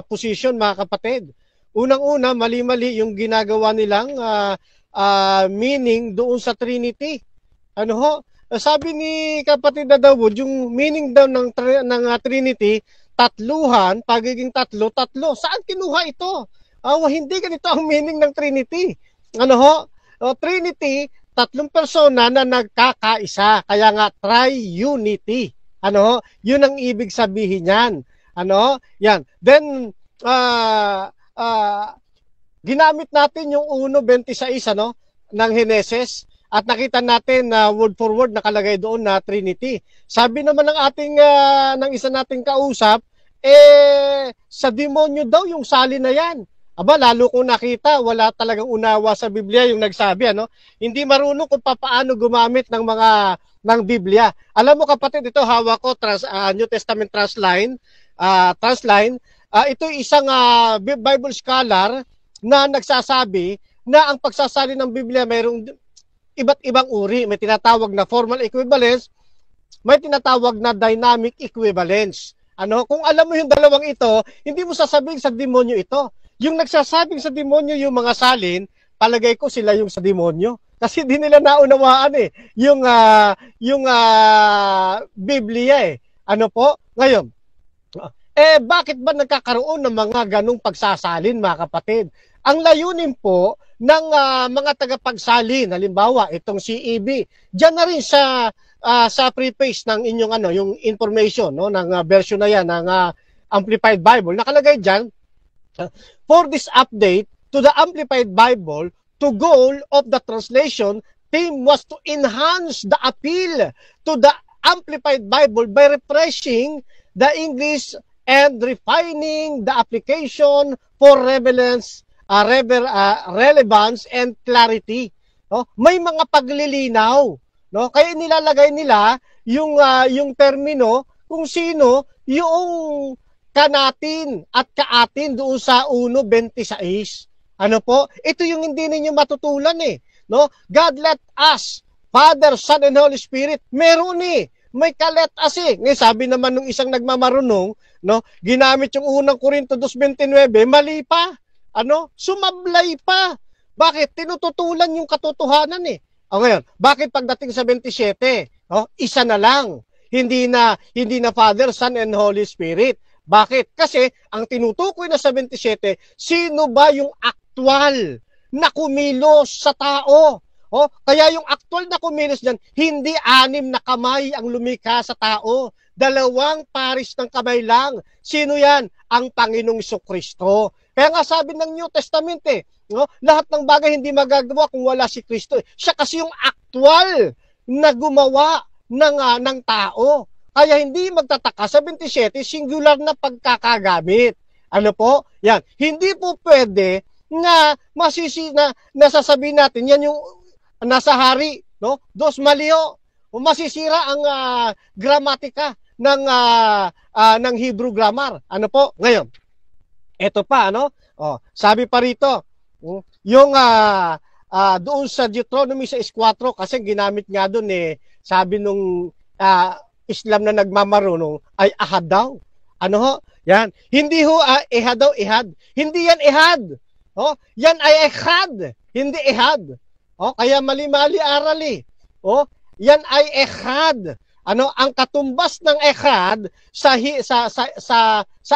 position, mga kapatid. Unang-una, mali-mali yung ginagawa nilang meaning doon sa Trinity. Ano ho? Sabi ni kapatid na Dawood, yung meaning daw ng Trinity, tatluhan, pagiging tatlo. Saan kinuha ito? Hindi ganito ang meaning ng Trinity. Ano ho? Trinity, tatlong persona na nagkakaisa. Kaya nga triunity. Ano? Yun ang ibig sabihin niyan. Ano? Yan. Then ginamit natin yung 1:26 ano ng Heneses at nakita natin na word for word nakalagay doon na Trinity. Sabi naman ng ating ng isa nating kausap, sa demonyo daw yung salin na yan. Aba, lalo kong nakita, wala talagang unawa sa Biblia yung nagsabi, ano? Hindi marunong kung paano gumamit ng Biblia. Alam mo kapatid, ito hawak ko New Testament Transline. Ito isang Bible scholar na nagsasabi na ang pagsasalin ng Biblia mayroong iba't ibang uri. May tinatawag na formal equivalence, may tinatawag na dynamic equivalence. Ano, kung alam mo yung dalawang ito, hindi mo sasabihin sa demonyo ito. Yung nagsasabing sa demonyo yung mga salin, palagay ko sila yung sa demonyo. Kasi di nila naunawaan yung Biblia Ano po? Ngayon, bakit ba nagkakaroon ng mga ganong pagsasalin, mga kapatid? Ang layunin po ng mga tagapagsalin, halimbawa itong CEB, diyan na rin sa preface ng inyong yung information ng version na yan ng Amplified Bible. Nakalagay diyan, for this update to the Amplified Bible, to goal of the translation theme was to enhance the appeal to the Amplified Bible by refreshing the English and refining the application for relevance and clarity. No? May mga paglilinaw. No? Kaya nilalagay nila yung termino kung sino yung kanatin at kaatin doon sa 1:26. Ano po? Ito yung hindi ninyo matutulan No? God let us, Father, Son, and Holy Spirit. Meron may ka-let us Ngayon, sabi naman nung isang nagmamarunong, no, ginamit yung unang Korinto 2:29, mali pa. Sumablay pa. Bakit? Tinututulan yung katotohanan ngayon, bakit pagdating sa 27, isa na lang. Hindi na Father, Son, and Holy Spirit. Bakit? Kasi ang tinutukoy na sa 27, sino ba yung aktual na kumilos sa tao? Kaya yung aktual na kumilos dyan, hindi 6 na kamay ang lumikha sa tao. 2 paris ng kamay lang. Sino yan? Ang Panginoong Jesucristo. Kaya nga sabi ng New Testament lahat ng bagay hindi magagawa kung wala si Kristo. Siya kasi yung aktual na gumawa ng tao. Kaya hindi magtataka sa 27, singular na pagkakagamit. Ano po? Yan. Hindi po pwede na nasasabihin natin, yan yung nasa hari, no? Dos malio. Masisira ang gramatika ng Hebrew grammar. Ano po? Ngayon, eto pa, sabi pa rito, yung doon sa Deuteronomy 6:4, kasi ginamit nga doon sabi nung Islam na nagmamarunong ay ahad daw. Yan. Hindi ehad daw, ehad. Hindi yan ehad. Yan ay echad, hindi ehad. Kaya mali-mali arali. Yan ay echad. Ang katumbas ng echad sa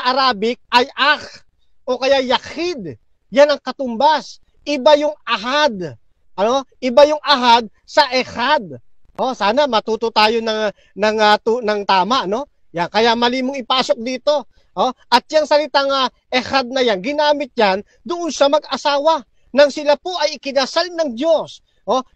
Arabic ay o kaya yakhid. Yan ang katumbas. Iba yung ahad. Iba yung ahad sa echad. Sana matuto tayo ng tama, Yan, kaya mali mong ipasok dito. At yung salitang echad na yan, ginamit yan doon sa mag-asawa nang sila po ay ikinasal ng Diyos.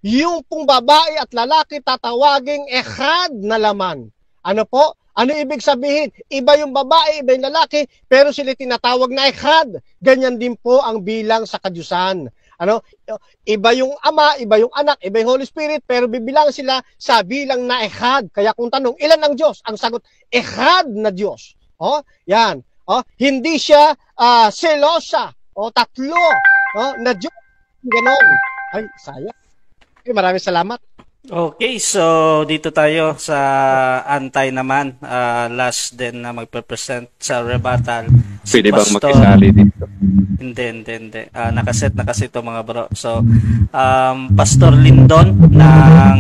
Yung pong babae at lalaki tatawaging echad na laman. Ano po? Ano ibig sabihin? Iba yung babae, iba yung lalaki, pero sila tinatawag na echad. Ganyan din po ang bilang sa kadyusan. Iba yung ama, iba yung anak, iba yung Holy Spirit, pero bibilang sila sa bilang na echad. Kaya kung tanong, ilan ang Diyos? Ang sagot, echad na Diyos. Yan. Hindi siya selosa o tatlo na Diyos. Ganon. Ay, sayang. Okay, maraming salamat. Okay, so dito tayo sa antay naman. Last din na magpe-present sa rebuttal. Pwede bang makisali dito? Hindi. Nakaset na kasi ito mga bro. So, Pastor Lindon ng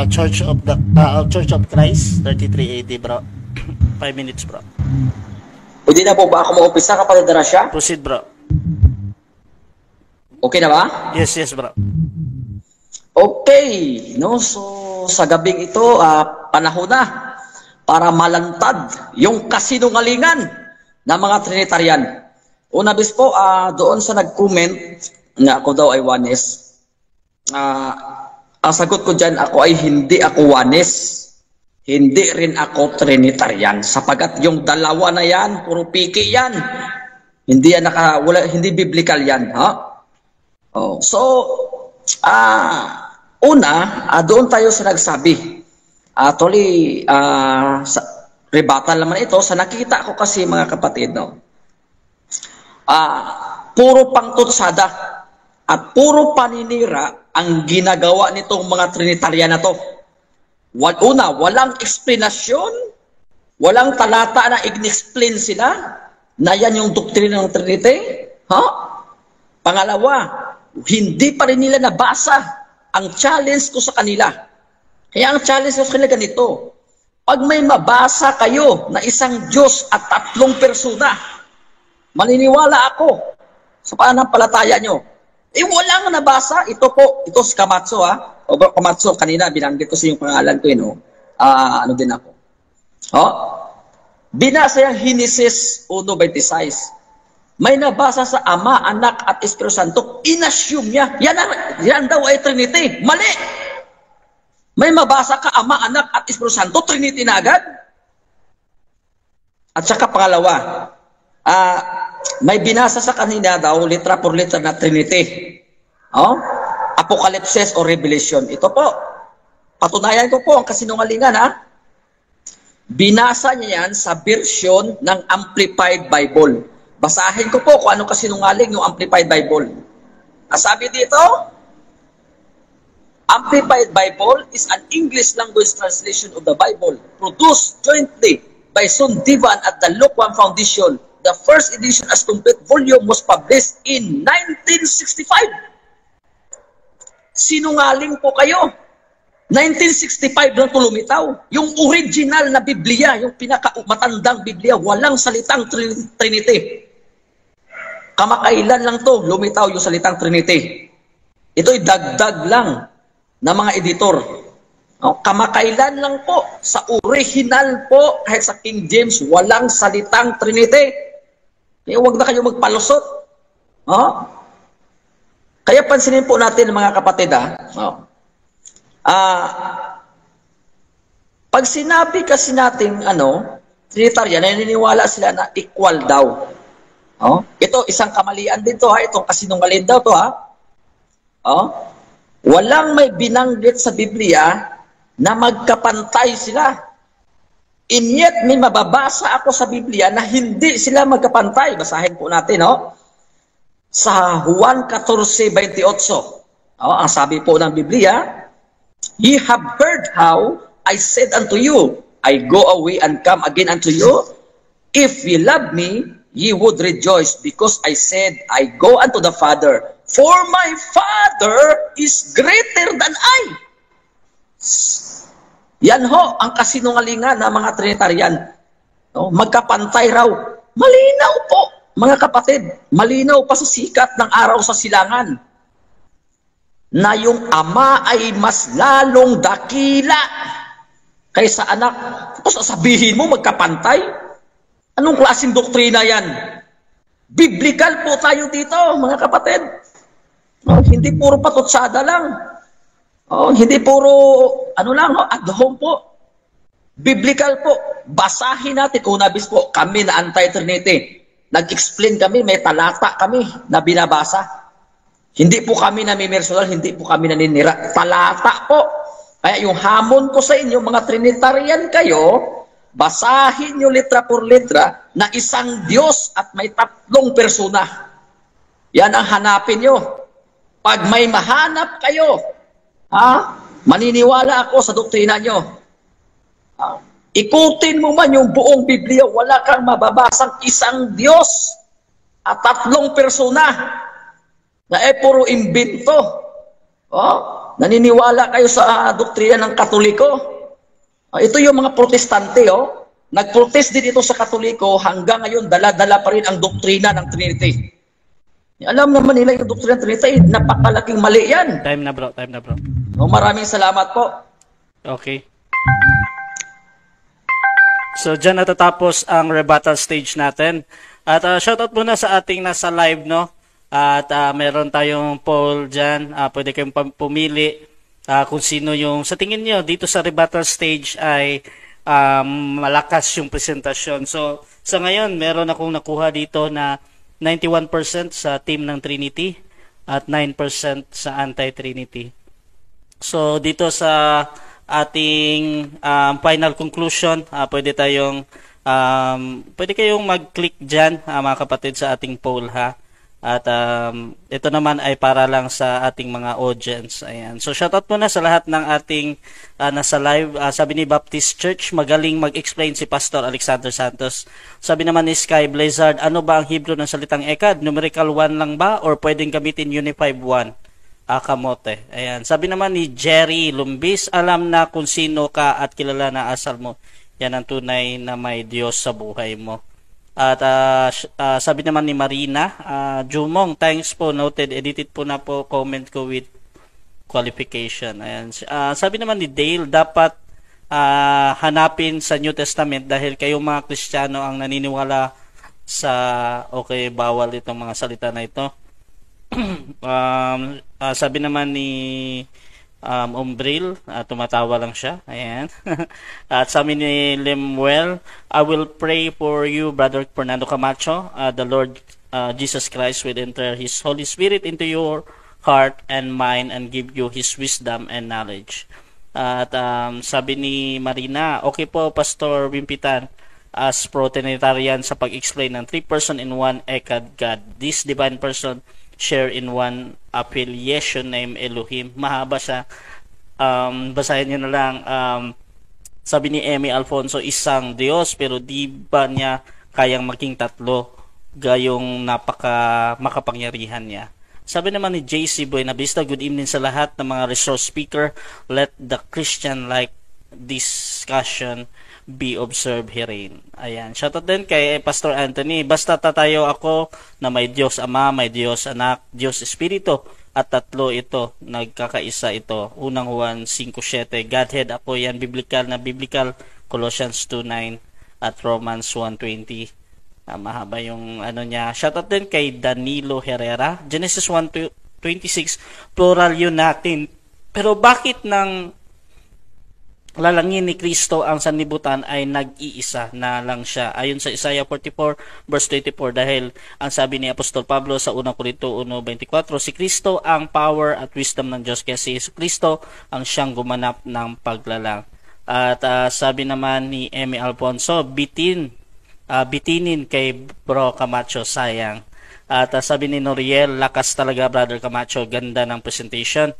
Church of Christ, 33 AD bro. 5 minutes bro. Pwede na po ba ako mag-umpisa, kapatid Rasha? Proceed bro. Okay na ba? Yes, bro. Okay, no? So sa gabing ito, panahon na para malantad yung kasinungalingan ng mga Trinitarian. Una bis po, doon sa nag-comment na ako daw ay Oneness, ang sagot ko dyan, hindi ako Oneness, hindi rin ako Trinitarian, sapagat yung dalawa na yan, puro piki yan, hindi yan hindi biblical yan, ha? Oh, so una, doon tayo sa nagsabi. Actually, rebuttal naman ito sa nakita ko kasi mga kapatid, no? Puro pangtutsada at puro paninira ang ginagawa nitong mga Trinitarian na to. Una, walang explanation, walang talata na in-explain sila na yan yung doktrina ng Trinity. Ha? Pangalawa, hindi pa rin nila nabasa ang challenge ko sa kanila. Kaya ang challenge ko sa kanila ganito, pag may mabasa kayo na isang Diyos at 3 persona, maniniwala ako sa pananampalataya nyo. Walang nabasa. Ito si Camacho, O Camacho, kanina binanggit ko sa yung pangalan ko, ano din ako. Binasa yung Genesis 1:26. May nabasa sa Ama, Anak, at Espiritu Santo. Inassume niya. Yan daw ay Trinity. Mali! May mabasa ka Ama, Anak, at Espiritu Santo. Trinity na agad. At saka pangalawa, may binasa sa kanina daw, litra por litra na Trinity. Apocalypse o Revelation. Ito po. Patunayan ko po ang kasinungalingan, Binasa niya yan sa version ng Amplified Bible. Basahin ko po kung ano kasinungaling yung Amplified Bible. Sabi dito, Amplified Bible is an English language translation of the Bible produced jointly by Sun Divan at the Lukewarm Foundation. The first edition as complete volume was published in 1965. Sinungaling po kayo. 1965 lang lumitaw. Yung original na Biblia, yung pinakamatandang Biblia, walang salitang Trinity. Kamakailan lang to lumitaw yung salitang Trinity. Ito'y dagdag lang ng mga editor. Kamakailan lang po, sa original po, kahit sa King James, walang salitang Trinity. Kaya huwag na kayo magpalusot. Kaya pansinin po natin mga kapatid, pag sinabi kasi natin, Trinitarian, naniniwala sila na equal daw. Ito, isang kamalian din to, itong kasinungaling daw to, walang may binanggit sa Biblia na magkapantay sila. And yet, may mababasa ako sa Biblia na hindi sila magkapantay. Basahin po natin, sa Juan 14:28. Ang sabi po ng Biblia, Ye have heard how I said unto you, I go away and come again unto you. If ye love me, ye would rejoice, because I said, I go unto the Father, for my Father is greater than I. Yan ho, ang kasinungalingan ng mga Trinitarian. Magkapantay raw. Malinaw po, mga kapatid. Malinaw pa sa sikat ng araw sa silangan na yung Ama ay mas lalong dakila kaysa anak. Tapos sabihin mo magkapantay? Anong klaseng doktrina yan? Biblical po tayo dito, mga kapatid. Hindi puro patutsada lang. Hindi puro, at home po. Biblical po. Basahin natin. Una bis po, kami na anti-Trinity. Nag-explain kami, may talata kami na binabasa. Hindi po kami namimersonal, hindi po kami naninira. Talata po. Kaya yung hamon ko sa inyo, mga Trinitarian kayo, basahin nyo litra por litra na isang Diyos at may 3 persona. Yan ang hanapin nyo. Pag may mahanap kayo, maniniwala ako sa doktrina nyo. Ikutin mo man yung buong Biblia, wala kang mababasang isang Diyos at 3 persona na puro imbento. Naniniwala kayo sa doktrina ng Katoliko. Ito yung mga protestante, nag-protest din ito sa Katoliko, hanggang ngayon dala-dala pa rin ang doktrina ng Trinity. Alam naman nila yung Doctrine of Trinity, napakalaking mali yan. Time na bro, time na bro. Maraming salamat po. Okay. So dyan natatapos ang rebuttal stage natin. At shoutout muna sa ating nasa live, no? At meron tayong poll dyan. Pwede kayong pumili kung sino yung sa tingin nyo dito sa rebuttal stage ay malakas yung presentasyon. So sa ngayon, meron akong nakuha dito na 91% sa team ng Trinity at 9% sa anti-Trinity. So dito sa ating final conclusion, pwede kayong mag-click diyan mga kapatid sa ating poll ha. At ito naman ay para lang sa ating mga audience. Ayan. So shoutout muna sa lahat ng ating nasa live. Sabi ni Baptist Church, magaling mag-explain si Pastor Alexander Santos. Sabi naman ni Sky Blizzard, ano ba ang Hebrew ng salitang ekad? Numerical 1 lang ba or pwedeng gamitin Unified 1? Kamote. Ayan. Sabi naman ni Jerry Lumbis, alam na kung sino ka at kilala na asal mo. Yan ang tunay na may Diyos sa buhay mo. At sabi naman ni Marina, Jumong, thanks po, noted, edited po na po, comment ko with qualification. Ayan. Sabi naman ni Dale, dapat hanapin sa New Testament dahil kayong mga Kristiyano ang naniniwala sa, okay, bawal itong mga salita na ito. Sabi naman ni Umbril, tumatawa lang siya. Ayan. At sabi ni Lemuel, I will pray for you, Brother Fernando Camacho. The Lord Jesus Christ will enter His Holy Spirit into your heart and mind and give you His wisdom and knowledge. At sabi ni Marina, okay po, Pastor Wimpitan, as pro-Trinitarian sa pag-explain ng 3 person in one Echad God. This divine person share in one affiliation named Elohim. Mahaba siya. Basahin nyo na lang. Sabi ni Emmy Alfonso, isang Diyos pero di ba niya kayang maging tatlo gayong makapangyarihan niya. Sabi naman ni JC Buenavista, good evening sa lahat ng mga resource speaker. Let the Christian like discussion be observed herein. Ayan. Shoutout din kay Pastor Anthony. Basta tatayo ako na may Diyos Ama, may Diyos Anak, Diyos Espiritu, at tatlo ito, nagkakaisa ito. Unang Juan 5:7. Godhead ako yan, biblical na biblical. Colossians 2:9 at Romans 1:20. Mahaba yung ano niya. Shoutout din kay Danilo Herrera. Genesis 1:26, plural yun natin. Pero bakit nang lalangin ni Kristo ang sanlibutan ay nag-iisa na lang siya? Ayon sa Isaiah 44 verse 24, dahil ang sabi ni Apostol Pablo sa 1 Corinto 1:24, si Kristo ang power at wisdom ng Diyos, kaya si Kristo ang siyang gumanap ng paglalang. At sabi naman ni Emmy Alfonso, bitinin kay Bro Camacho, sayang. At sabi ni Noriel, lakas talaga Brother Camacho, ganda ng presentation.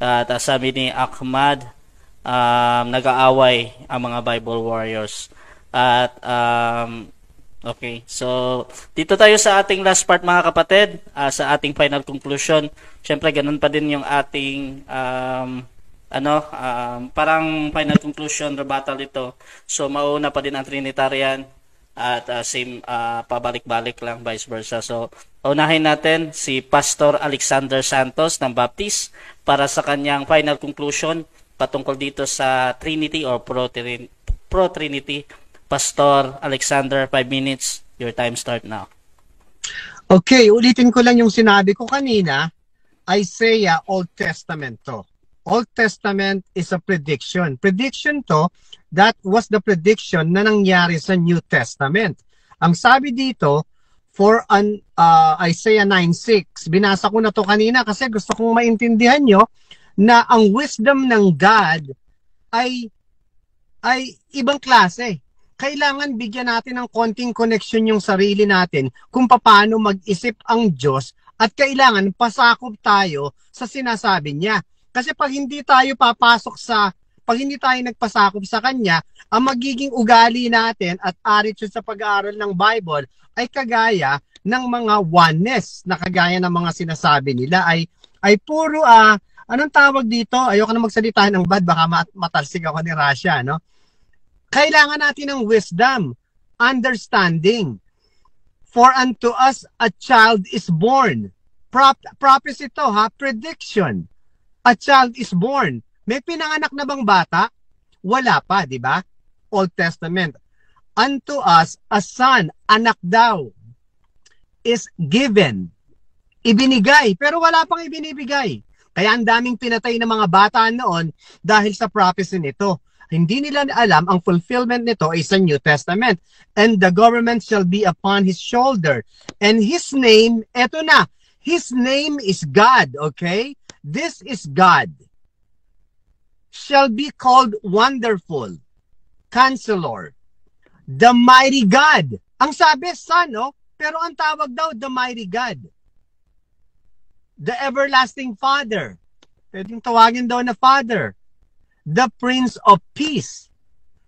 At sabi ni Ahmad, nag-aaway ang mga Bible warriors. At okay, so dito tayo sa ating last part mga kapatid, sa ating final conclusion. Syempre ganun pa din yung ating parang final conclusion rebuttal ito. So mauna pa din ang Trinitarian at same pabalik-balik lang, vice versa. So unahin natin si Pastor Alexander Santos ng Baptist para sa kanyang final conclusion patungkol dito sa Trinity or pro-Trinity. Pastor Alexander, 5 minutes. Your time start now. Okay, ulitin ko lang yung sinabi ko kanina. Isaiah, Old Testament to. Old Testament is a prediction. Prediction to, that was the prediction na nangyari sa New Testament. Ang sabi dito, for Isaiah 9:6, binasa ko na to kanina kasi gusto kong maintindihan nyo na ang wisdom ng God ay ibang klase. Kailangan bigyan natin ng konting connection yung sarili natin kung paano mag-isip ang Diyos at kailangan pasakop tayo sa sinasabi niya. Kasi pag hindi tayo nagpasakop sa Kanya, ang magiging ugali natin at attitude sa pag-aaral ng Bible ay kagaya ng mga oneness na kagaya ng mga sinasabi nila ay puro anong tawag dito? Ayoko na magsalita ng bad, baka matalsik ako ni Rasha, no? Kailangan natin ng wisdom, understanding. For unto us a child is born. prophecy to, ha? Prediction. A child is born. May pinanganak na bang bata? Wala pa, di ba? Old Testament. Unto us, a son, anak daw, is given. Ibinigay, pero wala pang ibinibigay. Kaya ang daming pinatay ng mga bata noon dahil sa prophecy nito. Hindi nila alam ang fulfillment nito ay sa New Testament. And the government shall be upon his shoulder. And his name, eto na, his name is God, okay? This is God. Shall be called Wonderful, Counselor, the Mighty God. Ang sabi, Son, no? Pero ang tawag daw, the Mighty God. The Everlasting Father. Pwedeng tawagin daw na Father. The Prince of Peace.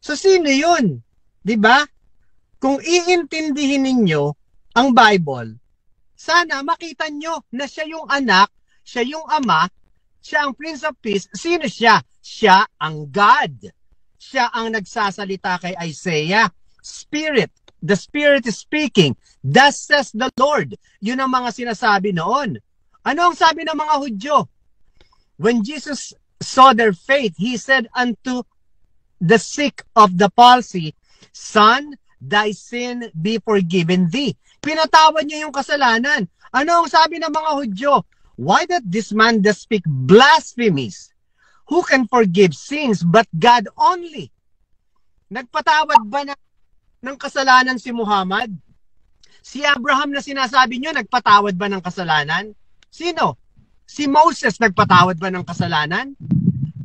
So, sino yun? Diba? Kung iintindihin ninyo ang Bible, sana makita nyo na siya yung anak, siya yung ama, siya ang Prince of Peace. Sino siya? Siya ang God. Siya ang nagsasalita kay Isaiah. Spirit. The Spirit is speaking. Thus says the Lord. Yun ang mga sinasabi noon. Ano ang sabi ng mga Hudyo? When Jesus saw their faith, He said unto the sick of the palsy, Son, thy sin be forgiven thee. Pinatawad niya yung kasalanan. Ano ang sabi ng mga Hudyo? Why doth this man does speak blasphemies? Who can forgive sins but God only? Nagpatawad ba ng kasalanan si Muhammad? Si Abraham na sinasabi niyo, nagpatawad ba ng kasalanan? Sino? Si Moses nagpatawad ba ng kasalanan?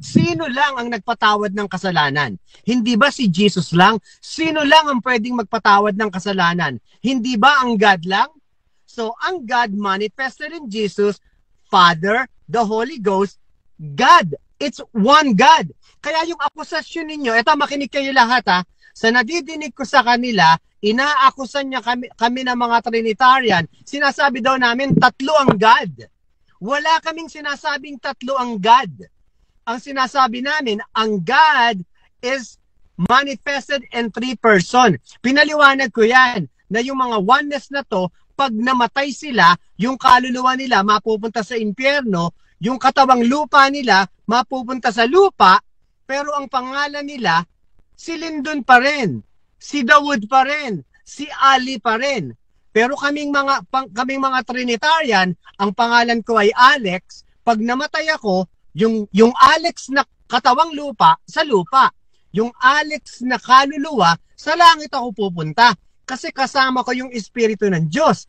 Sino lang ang nagpatawad ng kasalanan? Hindi ba si Jesus lang? Sino lang ang pwedeng magpatawad ng kasalanan? Hindi ba ang God lang? So, ang God manifested in Jesus, Father, the Holy Ghost, God. It's one God. Kaya yung akusasyon ninyo, eto makinig kayo lahat ha, sa nadidinig ko sa kanila, inaakusan niya kami ng mga Trinitarian, sinasabi daw namin tatlo ang God. Wala kaming sinasabing tatlo ang God. Ang sinasabi namin, ang God is manifested in 3 person. Pinaliwanag ko yan, na yung mga oneness na to, pag namatay sila, yung kaluluwa nila mapupunta sa impyerno, yung katawang lupa nila mapupunta sa lupa, pero ang pangalan nila, si Lyndon pa rin, si Dawood pa rin, si Ali pa rin. Pero kaming mga Trinitarian, ang pangalan ko ay Alex. Pag namatay ako, yung Alex na katawang lupa, sa lupa. Yung Alex na kaluluwa, sa langit ako pupunta. Kasi kasama ko yung Espiritu ng Diyos.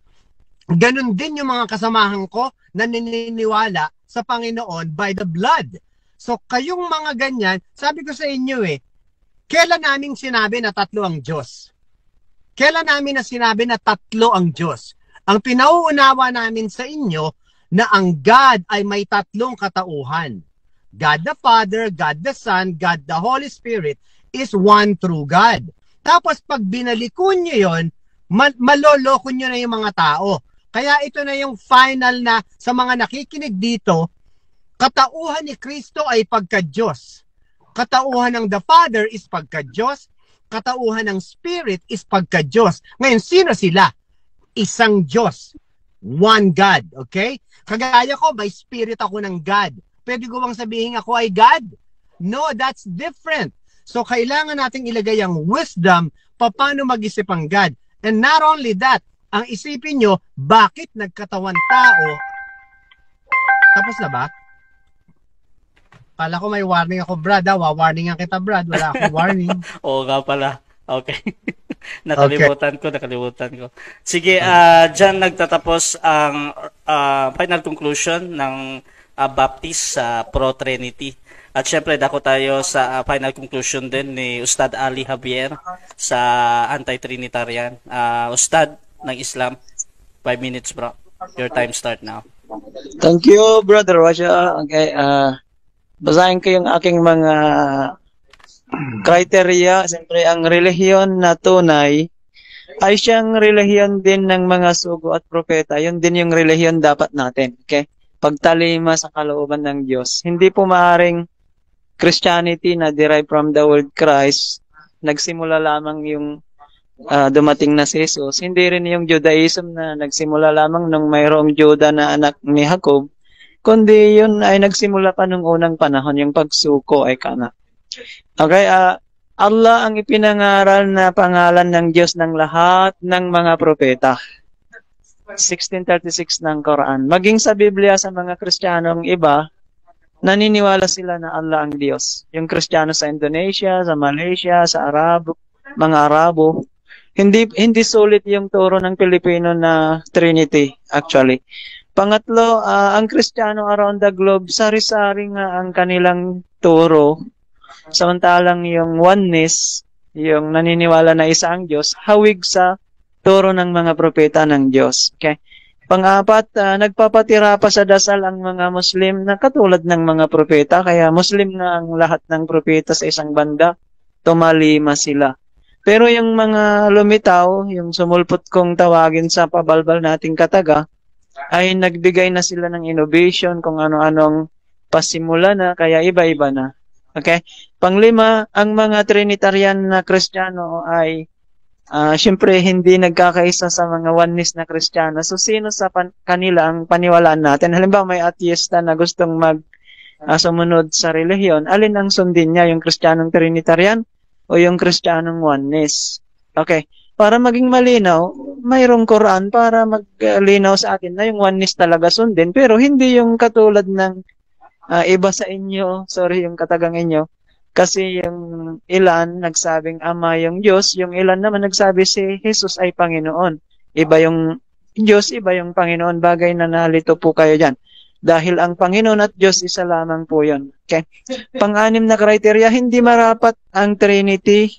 Ganon din yung mga kasamahan ko na naniniwala sa Panginoon by the blood. So kayong mga ganyan, sabi ko sa inyo kailan namin sinabi na tatlo ang Diyos? Kailan namin na sinabi na tatlo ang Diyos? Ang pinauunawa namin sa inyo na ang God ay may tatlong katauhan. God the Father, God the Son, God the Holy Spirit is one true God. Tapos pag binalikon nyo yun, maloloko nyo na yung mga tao. Kaya ito na yung final na sa mga nakikinig dito, katauhan ni Kristo ay pagka-Diyos. Katauhan ng the Father is pagka-Diyos. Katauhan ng Spirit is pagka-Diyos. Ngayon, sino sila? Isang Diyos. One God. Okay? Kagaya ko, may Spirit ako ng God. Pwede ko bang sabihin ako ay God? No, that's different. So, kailangan nating ilagay ang wisdom paano mag-isip ang God. And not only that, ang isipin nyo, bakit nagkatawan tao? Tapos na ba? Kala ko may warning ako, Brad. Warningan kita, Brad. Wala akong warning. Oo nga pala. Okay. nakalimutan ko. Sige, dyan nagtatapos ang final conclusion ng Baptist sa Pro-Trinity. At syempre, dako tayo sa final conclusion din ni Ustad Ali Javier sa Anti-Trinitarian. Ustad ng Islam, 5 minutes bro. Your time start now. Thank you, Brother Rasha. Okay, basahin ko yung aking mga criteria. Siyempre, ang relihiyon na tunay ay siyang relihiyon din ng mga sugo at propeta. Yun din yung relihiyon dapat natin. Okay? Pagtalima sa kalooban ng Diyos. Hindi po maaaring Christianity na derived from the word Christ, nagsimula lamang yung dumating na si Jesus. Hindi rin yung Judaism na nagsimula lamang nung mayroong Juda na anak ni Jacob, kundi yun ay nagsimula pa nung unang panahon, yung pagsuko ay kana. Okay, Allah ang ipinangaral na pangalan ng Diyos ng lahat ng mga propeta. 1636 ng Quran. Maging sa Biblia sa mga Kristiyanong iba, naniniwala sila na Allah ang Diyos. Yung Kristiyano sa Indonesia, sa Malaysia, sa mga Arabo, hindi sulit yung turo ng Pilipino na Trinity actually. Pangatlo, ang Kristiyano around the globe, sari-sari nga ang kanilang turo. Samantalang yung oneness, yung naniniwala na isa ang Diyos, hawig sa turo ng mga propeta ng Diyos. Okay? Pang-apat, nagpapatira pa sa dasal ang mga Muslim na katulad ng mga propeta, kaya Muslim na ang lahat ng propeta sa isang banda, tumalima sila. Pero yung mga lumitaw, yung sumulpot kong tawagin sa pabalbal nating kataga, ay nagbigay na sila ng innovation kung ano-anong pasimula na, kaya iba-iba na. Okay? Panglima, ang mga Trinitarian na Kristiyano ay syempre hindi nagkakaisa sa mga oneness na Kristiyano. So sino sa kanila ang paniwalaan natin? Halimbawa may atheista na gustong sumunod sa relihiyon, alin ang sundin niya, yung Kristiyanong Trinitarian o yung Kristiyanong oneness? Okay. Para maging malinaw, mayroong Quran para maglinaw sa atin na yung oneness talaga sundin, pero hindi yung katulad ng iba sa inyo, yung katagang inyo, kasi yung ilan nagsabing Ama yung Diyos, yung ilan naman nagsabi si Jesus ay Panginoon. Iba yung Diyos, iba yung Panginoon, bagay na nalito po kayo dyan. Dahil ang Panginoon at Diyos, isa lamang po yun. Okay? Pang-anim na criteria, hindi marapat ang Trinity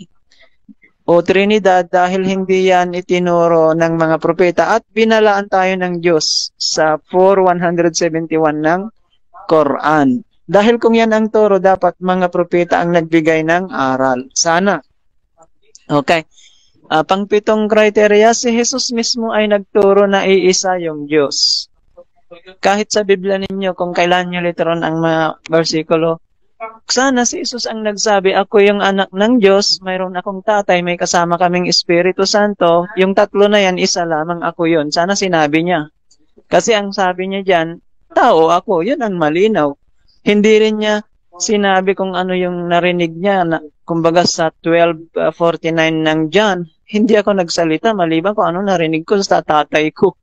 o Trinidad dahil hindi yan itinuro ng mga propeta at binalaan tayo ng Diyos sa 4:171 ng Quran. Dahil kung yan ang turo, dapat mga propeta ang nagbigay ng aral. Sana. Okay. Pang-pitong criteria, si Jesus mismo ay nagturo na iisa yung Diyos. Kahit sa Biblia ninyo, kung kailan nyo literon ang mga versikulo, sana si Jesus ang nagsabi, ako yung anak ng Diyos, mayroon akong tatay, may kasama kaming Espiritu Santo, yung tatlo na yan, isa lamang ako yun. Sana sinabi niya. Kasi ang sabi niya dyan, tao ako, yun ang malinaw. Hindi rin niya sinabi kung ano yung narinig niya, kumbaga sa 12:49 ng John, hindi ako nagsalita, maliban kung ano narinig ko sa tatay ko.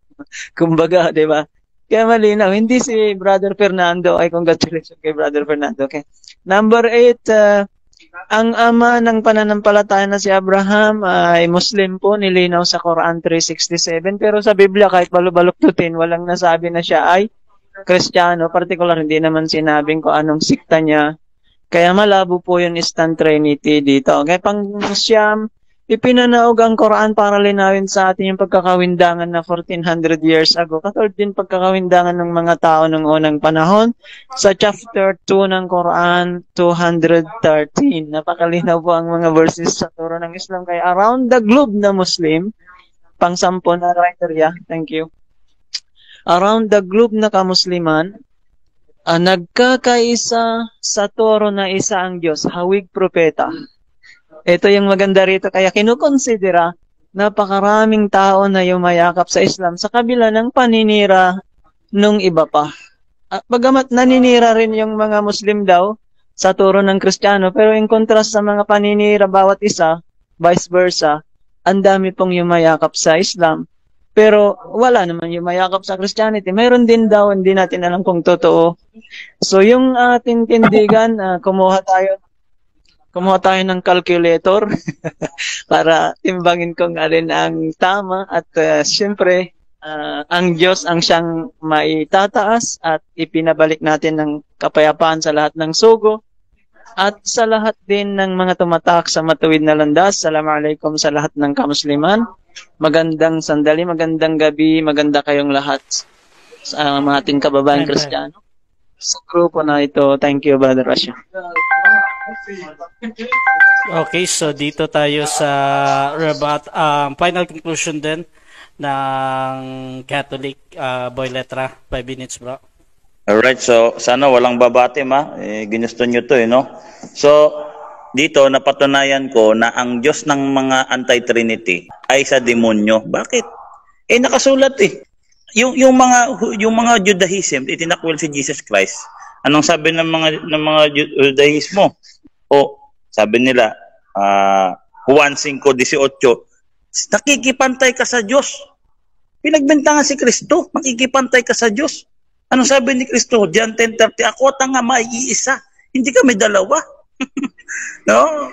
Kumbaga, di ba? Kaya malinaw, hindi si Brother Fernando, ay congratulations kay Brother Fernando. Okay. Number 8, ang ama ng pananampalataya na si Abraham ay Muslim po, nilinaw sa Quran 3:67, pero sa Biblia kahit balok-baloktutin, walang nasabi na siya ay Kristiyano, particular hindi naman sinabing kung anong sikta niya. Kaya malabo po yung instant Trinity dito. Okay, pang-siyam, ipinanaog ang Quran para linawin sa atin yung pagkakawindangan na 1400 years ago. Katulad din pagkakawindangan ng mga tao ng unang panahon. Sa chapter 2 ng Quran 213, napakalinaw po ang mga verses sa turo ng Islam. Kaya around the globe na Muslim, pang-10 na criteria, thank you. Around the globe na kamusliman, nagkakaisa sa turo na isa ang Diyos, hawig propeta. Ito yung maganda rito, kaya kinukonsidera napakaraming tao na yumayakap sa Islam sa kabila ng paninira nung iba pa. Bagamat naninira rin yung mga Muslim daw sa turo ng Kristiyano, pero in contrast sa mga paninira bawat isa, vice versa, ang dami pong yumayakap sa Islam. Pero wala naman yung mayakap sa Christianity. Mayroon din daw, hindi natin alam kung totoo. So yung ating tindigan, kumuha tayo ng calculator para timbangin kung alin ang tama. At siyempre, ang Diyos ang siyang maitataas at ipinabalik natin ng kapayapaan sa lahat ng sugo. At sa lahat din ng mga tumatak sa matuwid na landas. Assalamualaikum sa lahat ng kamusliman. Magandang sandali, magandang gabi, maganda kayong lahat sa mga ating kababaeng Kristiyano. Sa grupo na ito, thank you, Brother Rasha. Okay, so dito tayo sa final conclusion din ng Catholic Boy Letra. 5 minutes, bro. Alright, so sana walang babati ginusto nyo to, no? So, dito napatunayan ko na ang Diyos ng mga anti-Trinity ay sa demonyo. Bakit? Nakasulat eh. Yung mga Judaism, itinakwil si Jesus Christ. Anong sabi ng mga Judaismo? Sabi nila, Juan 5:18, nakikipantay ka sa Diyos. Pinagbintangan si Kristo, makikipantay ka sa Diyos. Anong sabi ni Kristo? John 10:30, ako at ang Ama ay iisa, hindi kami dalawa. No?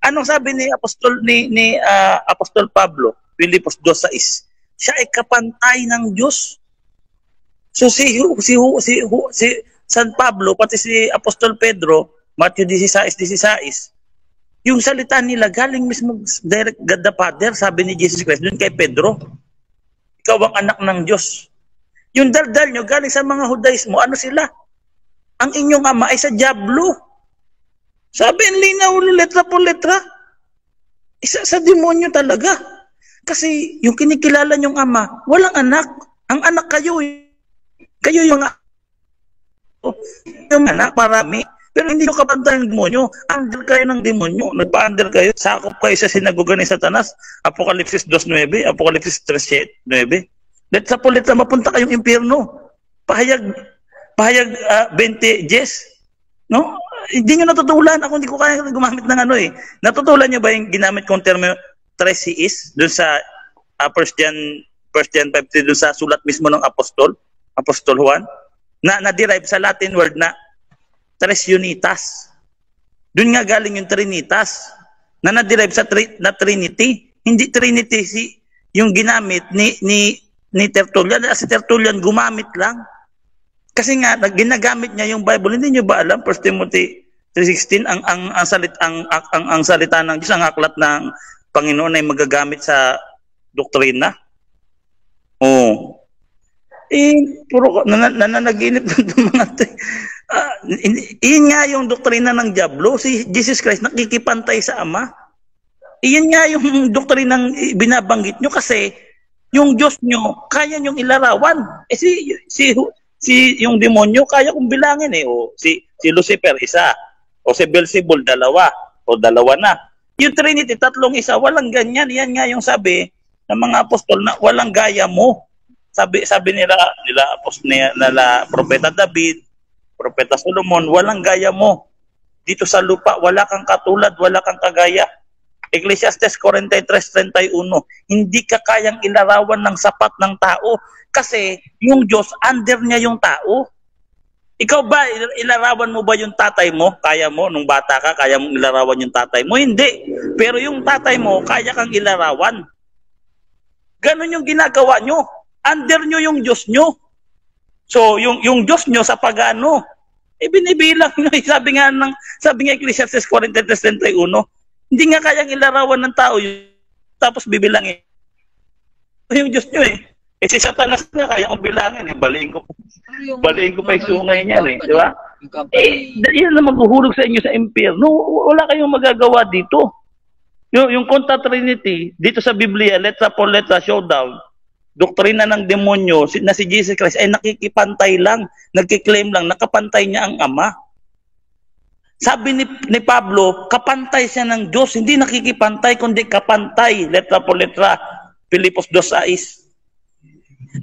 Anong sabi ni Apostol Pablo, Filipos 2:6, siya ay kapantay ng Diyos. So si San Pablo, pati si Apostol Pedro, Matthew 16:16, yung salita nila galing mismo direct God the Father, sabi ni Jesus Christ dun kay Pedro. Ikaw ang anak ng Diyos. Yung daldal nyo galing sa mga Judaismo, ano sila? Ang inyong ama ay sa diablo. Sabi ang linaw, letra po letra. Isa sa demonyo talaga. Kasi yung kinikilala nyong ama, walang anak. Ang anak kayo. Kayo yung anak, parami. Pero hindi nyo kapantay ng demonyo. Under kayo ng demonyo. Nagpa-under kayo. Sakop kayo sa sinagoga ni Satanas. Apokalipsis 2:9. Apokalipsis 3:9. Letra po letra, mapunta kayong impyerno. Pahayag 20 Jes. No? Hindi nyo natutulan. Ako hindi ko kaya gumamit ng ano eh. Natutulan nyo ba yung ginamit kong termo 3 doon sa 1 John 5:3 doon sa sulat mismo ng Apostol Juan? Na-derive sa Latin word na Tres Unitas. Doon nga galing yung Trinitas na na-derive sa na Trinity. Hindi Trinity yung ginamit ni Tertullian. Si Tertullian gumamit lang. Kasi nga ginagamit niya yung Bible. Hindi niyo ba alam 1 Timothy 3:16 ang salita ng Diyos, ang aklat ng Panginoon ay magagamit sa doktrina? Puro nananaginip ng mga iyan nga yung doktrina ng diablo. Si Jesus Christ nakikipantay sa Ama. Iyan nga yung doktrinang binabanggit nyo kasi yung Diyos nyo kaya nyong ilarawan. Si yung demonyo kaya kong bilangin eh. Si Lucifer isa. O si Beelzebul dalawa. O dalawa na. Yung Trinity, 3 isa. Walang ganyan. Iyan nga yung sabi ng mga apostol na walang gaya mo. Sabi nila Propeta David, Propeta Solomon, walang gaya mo. Dito sa lupa, wala kang katulad, wala kang kagaya. Ecclesiastes 43:31, hindi ka kayang ilarawan ng sapat ng tao kasi yung Diyos, under niya yung tao. Ikaw ba, ilarawan mo ba yung tatay mo? Kaya mo, nung bata ka, kaya mong ilarawan yung tatay mo? Hindi. Pero yung tatay mo, kaya kang ilarawan. Ganon yung ginagawa nyo. Under nyo yung Diyos nyo. So, yung Diyos nyo sa pagano, binibilang nyo. Sabi nga Ecclesiastes 43:31, hindi nga kayang ilarawan ng tao yun, tapos bibilangin. Yung Diyos nyo eh. Si Satanas na kaya kong bilangin eh. Baliin ko pa yung sungay niya eh. Di ba? Yan na maghuhulog sa inyo sa impyerno. Wala kayong magagawa dito. Yung Contra Trinity, dito sa Biblia, letra por letra, showdown, doktrina ng demonyo na si Jesus Christ ay nakikipantay lang, nagkiklaim lang, nakapantay niya ang Ama. Sabi ni Pablo, kapantay siya ng Diyos, hindi nakikipantay, kundi kapantay, letra por letra, Filipos 2:6.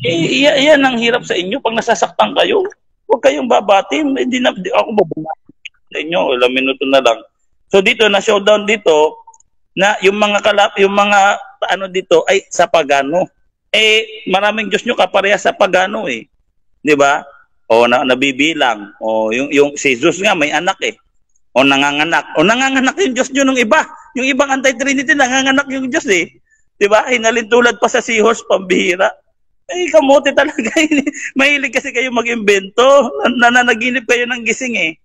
Iyan ang hirap sa inyo. Pag nasasaktan kayo, huwag kayong babatin. Hindi ako babatin sa inyo. Ilang minuto na lang. So dito, na showdown dito, na yung mga ano dito ay sa pagano. Maraming Diyos nyo kapareha sa pagano eh. Di ba? O nabibilang. O yung si Jesus nga may anak eh. O nanganganak. O nanganganak yung Diyos nyo nung iba. Yung ibang anti-Trinity, nanganganak yung Diyos eh. Di ba? Hinalintulad pa sa seahorse, pambihira. Kamote talaga. Mahilig kasi kayo mag-imbento. Nananaginip kayo ng gising eh.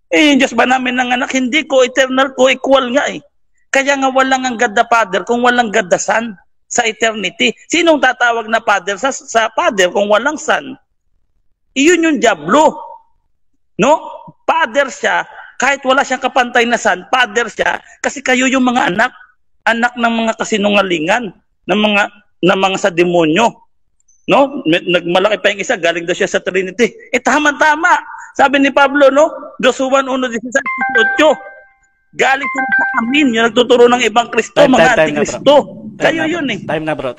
Yung Diyos ba namin nanganak? Hindi ko eternal, ko equal nga eh. Kaya nga walang ang God the Father kung walang God the Son sa eternity. Sinong tatawag na Father sa Father kung walang Son? Iyon yung diablo. No? Father siya, kahit wala siyang kapantay na Son, Father siya, kasi kayo yung mga anak ng mga kasinungalingan, ng mga sa demonyo. No? Nagmalaki pa yung isa, galing daw siya sa Trinity. Tama-tama. Sabi ni Pablo, no? 2:1-1-18. Galing po sa amin, yung nagtuturo ng ibang Kristo, Time mga na, antikristo. Kayo na, yun bro. eh. Time na, bro.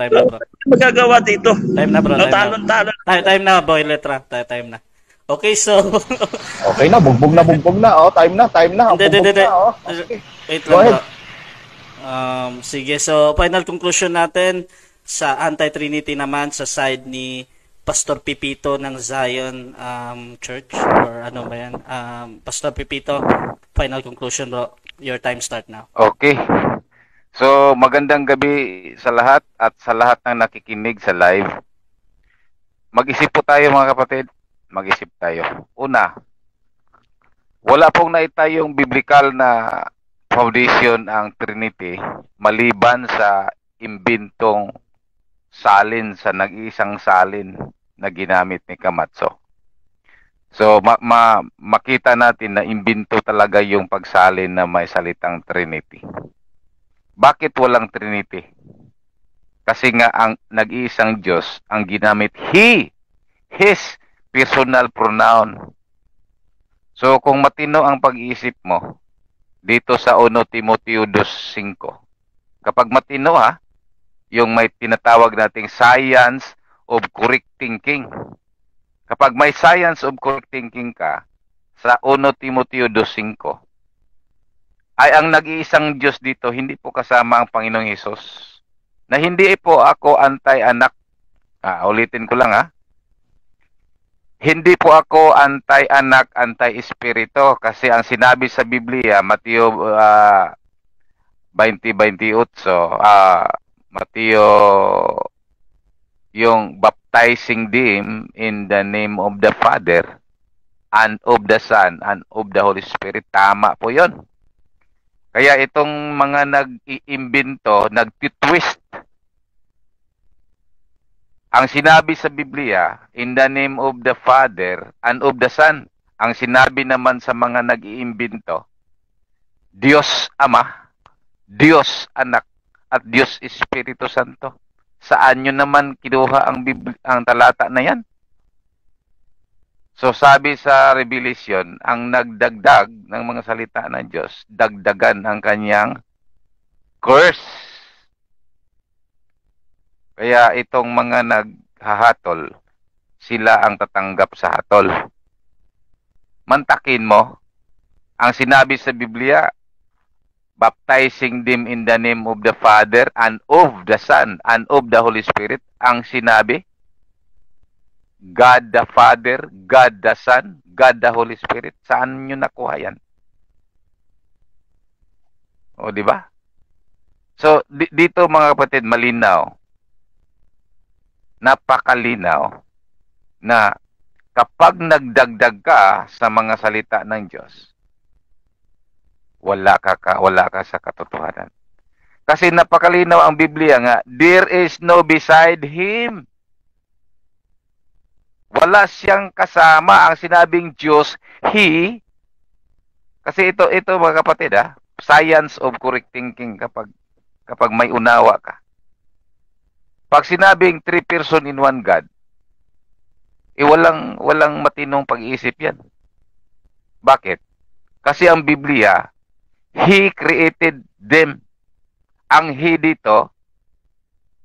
Magagawa dito. Time na, bro. No, talon. Time na, boy letra. Time na. Okay, so... Okay na, bugbog na. Oh, time na. Hindi. Oh. Wait Go lang, ahead. bro. Sige, so final conclusion natin sa anti-Trinity naman sa side ni Pastor Pipito ng Zion Church or ano ba yan? Pastor Pipito, final conclusion, bro. Your time start now. Okay. So, magandang gabi sa lahat at sa lahat ng nakikinig sa live. Mag-isip po tayo mga kapatid. Mag-isip tayo. Una, wala pong naitayong biblical na foundation ang Trinity maliban sa imbintong salin sa nag-iisang salin na ginamit ni Camacho. So, makita natin na imbento talaga yung pagsalin na may salitang Trinity. Bakit walang Trinity? Kasi nga ang nag-iisang Diyos ang ginamit He, His personal pronoun. So, kung matino ang pag-iisip mo dito sa 1 Timoteo 2:5, kapag matino yung may tinatawag nating science of correct thinking. Kapag may science of correct thinking ka, sa 1 Timoteo 2:5, ay ang nag-iisang Diyos dito, hindi po kasama ang Panginoong Hesus. Na hindi po ako anti-anak. Ulitin ko lang Hindi po ako anti-anak, anti-espiritu. Kasi ang sinabi sa Biblia, Mateo 20:28, Mateo, yung baptizing them in the name of the Father and of the Son and of the Holy Spirit. Tama po yun. Kaya itong mga nag-iimbento, nag-twist. Ang sinabi sa Biblia, in the name of the Father and of the Son. Ang sinabi naman sa mga nag-iimbento, Diyos Ama, Diyos Anak, at Diyos Espiritu Santo. Saan nyo naman kinuha ang talata na yan? So sabi sa Revelation, ang nagdagdag ng mga salita ng Diyos, dagdagan ang kanyang curse. Kaya itong mga naghahatol, sila ang tatanggap sa hatol. Mantakin mo, ang sinabi sa Biblia, baptizing them in the name of the Father and of the Son and of the Holy Spirit. Ang sinabi, God the Father, God the Son, God the Holy Spirit. Saan nyo nakuha yan? O, di ba? So, dito mga kapatid, malinaw. Napakalinaw na kapag nagdagdag ka sa mga salita ng Diyos, wala ka sa katotohanan. Kasi napakalinaw ang Biblia nga, there is no beside Him. Wala siyang kasama. Ang sinabing Diyos, He, kasi ito mga kapatid science of correct thinking kapag may unawa ka. Pag sinabing 3 person in one God, walang matinong pag-iisip yan. Bakit? Kasi ang Biblia, He created them. Ang He dito,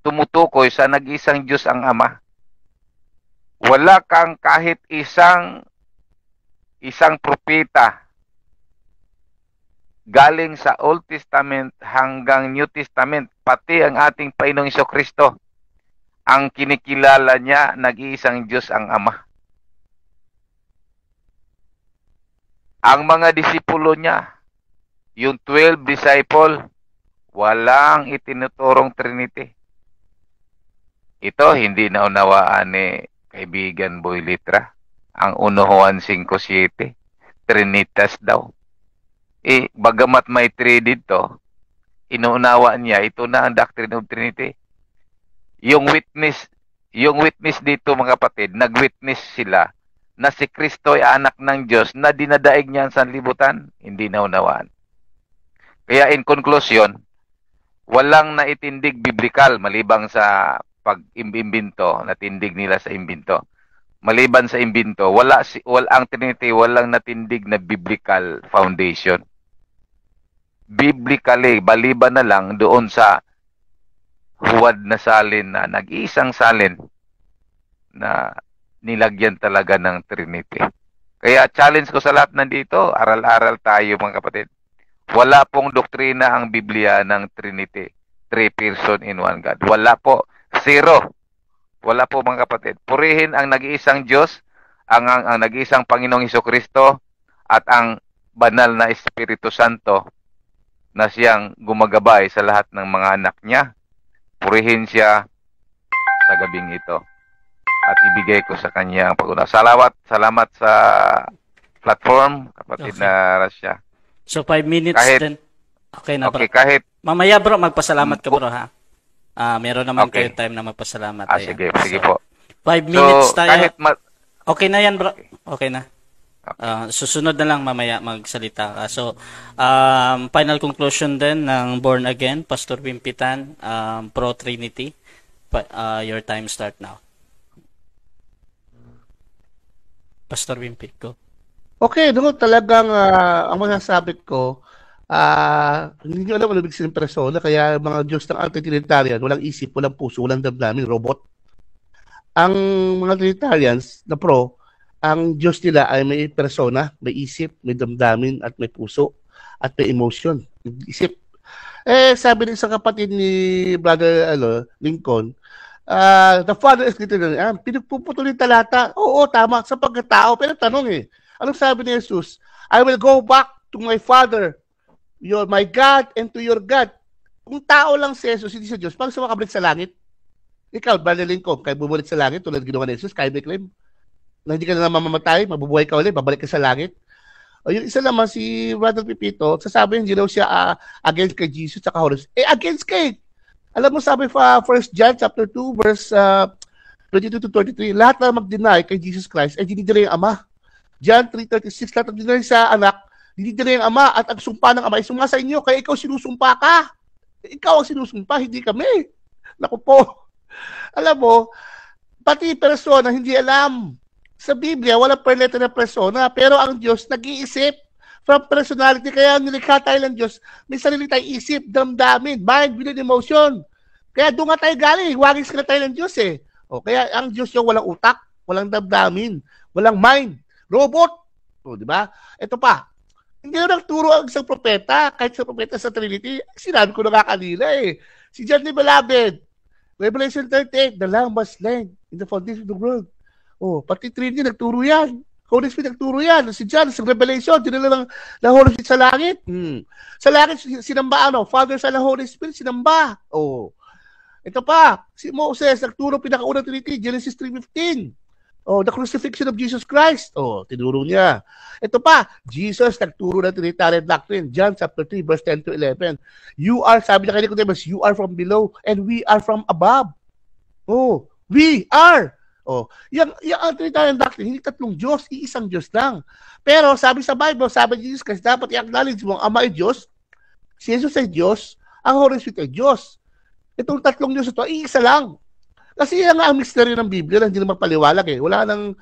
tumutukoy sa nag-isang Diyos ang Ama. Wala kang kahit isang propeta galing sa Old Testament hanggang New Testament, pati ang ating Panginoong Jesucristo, ang kinikilala niya, nag-iisang Diyos ang Ama. Ang mga disipulo niya, yung 12 disciple, walang itinuturong Trinity. Ito, hindi naunawaan ni kaibigan Boy Litra. Ang 1 Juan 5:7, Trinitas daw. Bagamat may 3 dito, inuunawa niya, ito na ang doctrine of Trinity. Yung witness dito mga kapatid, nag-witness sila na si Kristo ay anak ng Diyos na dinadaig niya ang sanlibutan, hindi naunawaan. Kaya in conclusion, walang naitindig biblical malibang sa pag-imbinto, natindig nila sa imbinto. Maliban sa imbinto, ang Trinity, walang natindig na biblical foundation. biblically, baliban na lang doon sa huwad na salin na nag-iisang salin na nilagyan talaga ng Trinity. Kaya challenge ko sa lahat nandito, aral-aral tayo mga kapatid. Wala pong doktrina ang Biblia ng Trinity. 3 person in one God. Wala po. Zero. Wala po mga kapatid. Purihin ang nag-iisang Diyos, ang nag-iisang Panginoong Hesukristo, at ang banal na Espiritu Santo na siyang gumagabay sa lahat ng mga anak niya. Purihin siya sa gabing ito. At ibigay ko sa kanya ang pag-una. Salamat sa platform, kapatid na Rasya. So 5 minutes din. Okay na, bro. Okay, kahit Mamaya, bro, magpasalamat ka, bro, ha? Meron naman kayo time na magpasalamat. Ayan. Sige po. 5 minutes tayo. Kahit okay na yan, bro. Okay na. Susunod na lang mamaya magsalita ka. So, final conclusion din ng Born Again, Pastor Wimpitan, Pro Trinity. Your time start now. Pastor Wimpit ko. Okay, talagang ang masasabi ko, hindi nyo alam ano ibig sabihin ng persona, kaya mga Diyos ng anti-Trinitarian, walang isip, walang puso, walang damdamin, robot. Ang mga Trinitarians na pro, ang Diyos nila ay may persona, may isip, may damdamin, at may puso, at may emotion, isip. Sabi ng isang kapatid ni Brother Lincoln, the Father is greater than I am. Pinagpuputol yung talata. Oo, tama, sa pagkatao. Pero tanong anong sabi ni Jesus? I will go back to my Father, my God, and to your God. Kung tao lang si Jesus, hindi si Diyos, paano siya makabalik sa langit? Ikaw, Brother Lincoln, kaya bumalik sa langit, tulad ginawa ni Jesus, kaya may claim na hindi ka na mamamatay, mabubuhay ka ulit, babalik ka sa langit. O yung isa naman, si Brother Pipito, sasabi hindi daw siya against kay Jesus at Holy Spirit. Against kay. Alam mo, sabi 1 John chapter 2, verse 22 to 23, lahat na mag-deny kay Jesus Christ ay dinideny ang Ama. John 3:36, lahat na dinideny sa anak, dinideny ang Ama, at ang sumpa ng Ama ay sumasa inyo, kaya ikaw sinusumpa ka. Ikaw ang sinusumpa, hindi kami. Naku po. Alam mo, pati persona hindi alam. Sa Biblia, walang per letter na persona, pero ang Diyos nag-iisip from personality. Kaya nilikha tayo ng Diyos, may sarili tayong isip, damdamin, mind, will, and emotion. Kaya doon nga tayo galing, wagis ka na tayo ng Diyos kaya ang Diyos yung walang utak, walang damdamin, walang mind, robot. Di ba? Ito pa, hindi na nagturo ang isang propeta, kahit sa propeta sa Trinity, sinabi ko na nga kanina Si John the Beloved, Revelation 38, the Lamb was slain in the foundation of the world. Pati Trinity nagturo yan. Holy Spirit nagturo yan. Si John, sa Revelation, dinala ng Holy Spirit sa langit. Sa langit, sinamba Father, Son, and Holy Spirit, sinamba. Ito pa, si Moses, nagturo pinakaunang Trinity, Genesis 3:15. The crucifixion of Jesus Christ. Tinuro niya. Ito pa, Jesus nagturo ng Trinitarian doctrine, John chapter 3, verse 10 to 11. You are, sabi niya kay Nicodemus, you are from below and we are from above. We are. Yung Trinitarian doctrine, hindi tatlong Diyos, iisang Diyos lang. Pero sabi sa Bible, sabi ni Jesus Christ, dapat i-acknowledge mo ang Ama ay Diyos, si Jesus ay Diyos, ang Holy Spirit ay Diyos. Itong tatlong Diyos ito, iisa lang. Kasi yan nga ang mystery ng Biblia na hindi naman paliwalag Wala nang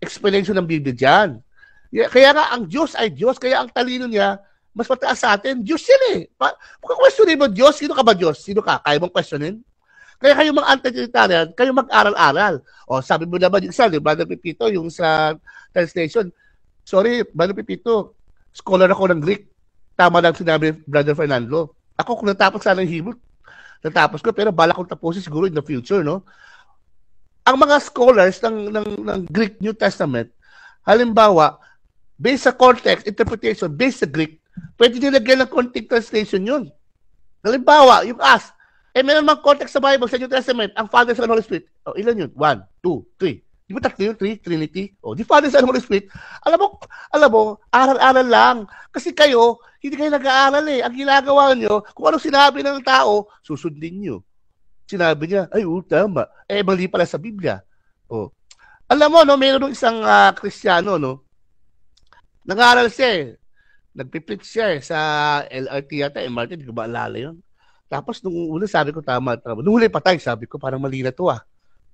explanation ng Biblia dyan. Kaya nga ang Diyos ay Diyos, kaya ang talino niya, mas mataas sa atin, Diyos yan Kung questionin mo Diyos, sino ka ba Diyos? Sino ka? Kaya mong questionin? Kaya kayo mga anti-Trinitarian, kayo mag-aral-aral. Sabi mo naman yung isa, Brother Pipito, yung sa translation. Sorry, Brother Pipito, scholar ako ng Greek. Tama lang sinabi Brother Fernando. Ako, kung natapos sana ng Hebrew, natapos ko, pero bala kong tapusin siguro in the future, no? Ang mga scholars ng Greek New Testament, halimbawa, based sa context, interpretation, based sa Greek, pwede nilagyan ng context translation yun. Halimbawa, yung as, meron mang context sa Bible, sa New Testament, ang Father, Son, and Holy Spirit. Ilan yun? 1, 2, 3. Di ba tatlo yun? 3, Trinity. Di Father, Son, and Holy Spirit. Alam mo, aral-aral lang. Kasi kayo, hindi kayo nag-aaral Ang ginagawa nyo, kung anong sinabi ng tao, susundin nyo. Sinabi niya, ay, tama. Mali pala sa Biblia. Alam mo, mayroon isang Kristiyano, nag-aaral siya Nagpipreach siya sa LRT yata, MRT, hindi ko maalala yun. Tapos nung una sabi ko tama. Nung huli patay, sabi ko parang mali na to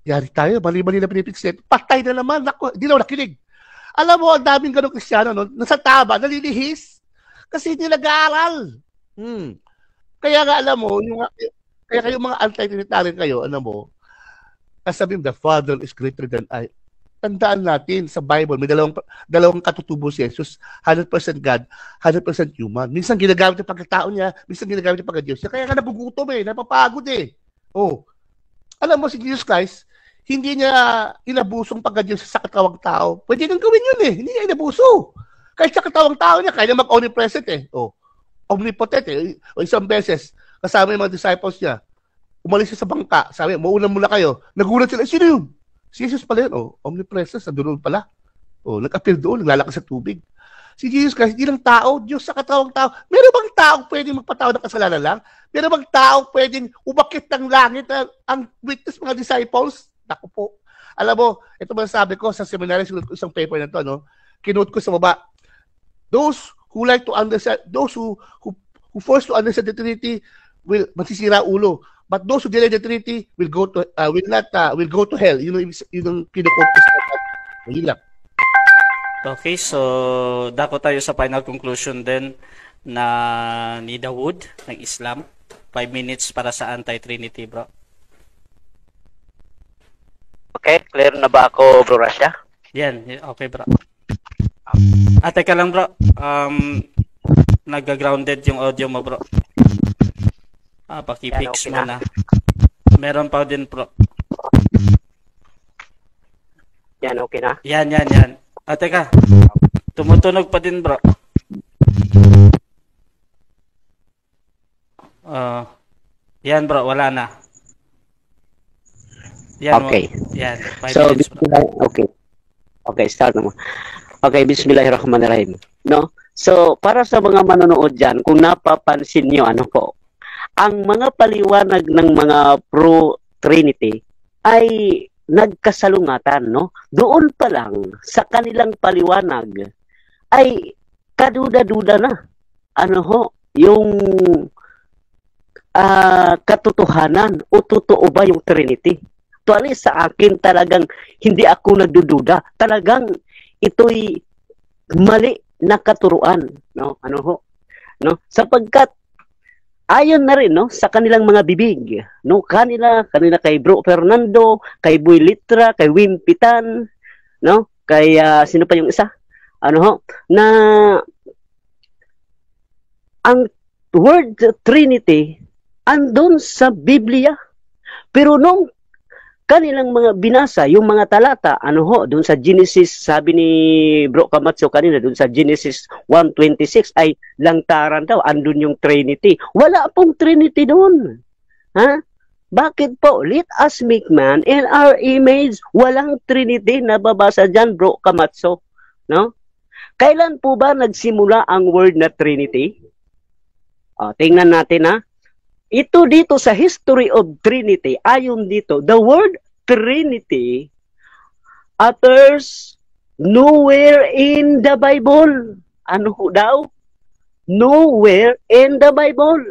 Yari tayo, mali-mali na pinipix. Patay na naman. Naku, hindi na nakinig. Alam mo, ang daming ganong Kristiyano, nasa taba, nalilihis. Kasi hindi nag-aaral. Kaya nga alam mo, kaya kayo mga anti-Trinitarian kayo, alam mo, sabi the Father is greater than I. Tandaan natin sa Bible, may dalawang katutubo si Jesus, 100% God, 100% human. Minsan ginagamit yung pagkatao niya, minsan ginagamit yung pagka-Diyos niya. Kaya nga nagugutom napapagod Alam mo si Jesus Christ, hindi niya inabusong pagka-Diyos sa katawang tao. Pwede nang gawin yun hindi niya inabuso. Kahit sa katawang tao niya, kaya niya mag-omnipresent omnipotent O isang beses, kasama yung mga disciples niya, umalis siya sa bangka, sabi, mauna muna kayo. Nagulat sila, sino yun? Si Jesus pala yun, omnipresence, nandun pala. Nag-appear doon, naglalakas sa tubig. Si Jesus Christ, hindi lang tao, Diyos sa katawang tao. Meron bang taong pwedeng magpatawad ng kasalanan lang? Meron bang taong pwedeng umakit ng langit ang witness mga disciples? Naku po. Alam mo, ito ba sabi ko sa seminary, sinulat ko isang paper na to, kinote ko sa baba. Those who like to understand, those who force to understand the Trinity will masisira ulo. But those who delay the Trinity will go to hell. Yun ang kinukote sa lang. Okay, so dako tayo sa final conclusion din na ni Dawood ng Islam. 5 minutes para sa anti-Trinity, bro. Okay, clear na ba ako, Bro Rasha? Yan, okay, bro. Teka lang, bro. Nag-grounded yung audio mo, bro. Paki-fix mo na. Meron pa din, bro. Yan, okay na? Yan. Teka. Tumutunog pa din, bro. Yan, bro. Wala na. Yan, okay. Yan. 5 so, minutes, bro. Okay. Okay, start naman. Okay, bismillahirrahmanirrahim. No? So, para sa mga manonood dyan, kung napapansin nyo, ang mga paliwanag ng mga pro-Trinity ay nagkasalungatan, no? Doon pa lang, sa kanilang paliwanag, ay kaduda-duda na. Yung katotohanan o totoo ba yung Trinity? Tuwali sa akin talagang hindi ako nagdududa. Talagang ito'y mali na katuruan, no? No? Sapagkat ayon na rin sa kanilang mga bibig, no? Kanila kay Bro Fernando, kay Boy Litra, kay Wimpitan, no? Kay sino pa yung isa? Na ang word Trinity andun sa Biblia. Pero nung kanilang mga binasa, yung mga talata, doon sa Genesis, sabi ni Bro Kamatso kanina, doon sa Genesis 1:26, ay lantaran daw, andun yung Trinity. Wala pong Trinity doon. Bakit po? Let us make man in our image. Walang Trinity na babasa dyan, Bro Kamatso. No? Kailan po ba nagsimula ang word na Trinity? Tingnan natin, Ito dito sa history of Trinity, ayon dito, the word Trinity occurs nowhere in the Bible. Ano daw? Nowhere in the Bible.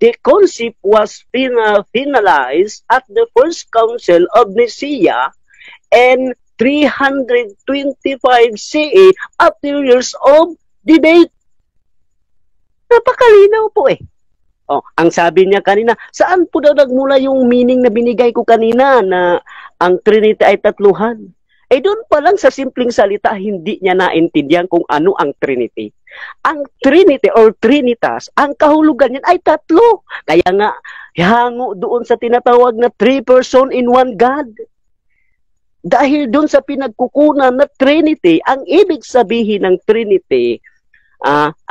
The concept was finalized at the First Council of Nicaea in 325 CE after years of debate. Napakalinaw po ang sabi niya kanina, saan po daw nagmula yung meaning na binigay ko kanina na ang Trinity ay tatluhan? Doon pa lang sa simpleng salita, hindi niya naintindihan kung ano ang Trinity. Ang Trinity or Trinitas, ang kahulugan niyan ay tatlo. Kaya nga, hango doon sa tinatawag na 3 person in 1 God. Dahil doon sa pinagkukunan na Trinity, ang ibig sabihin ng Trinity,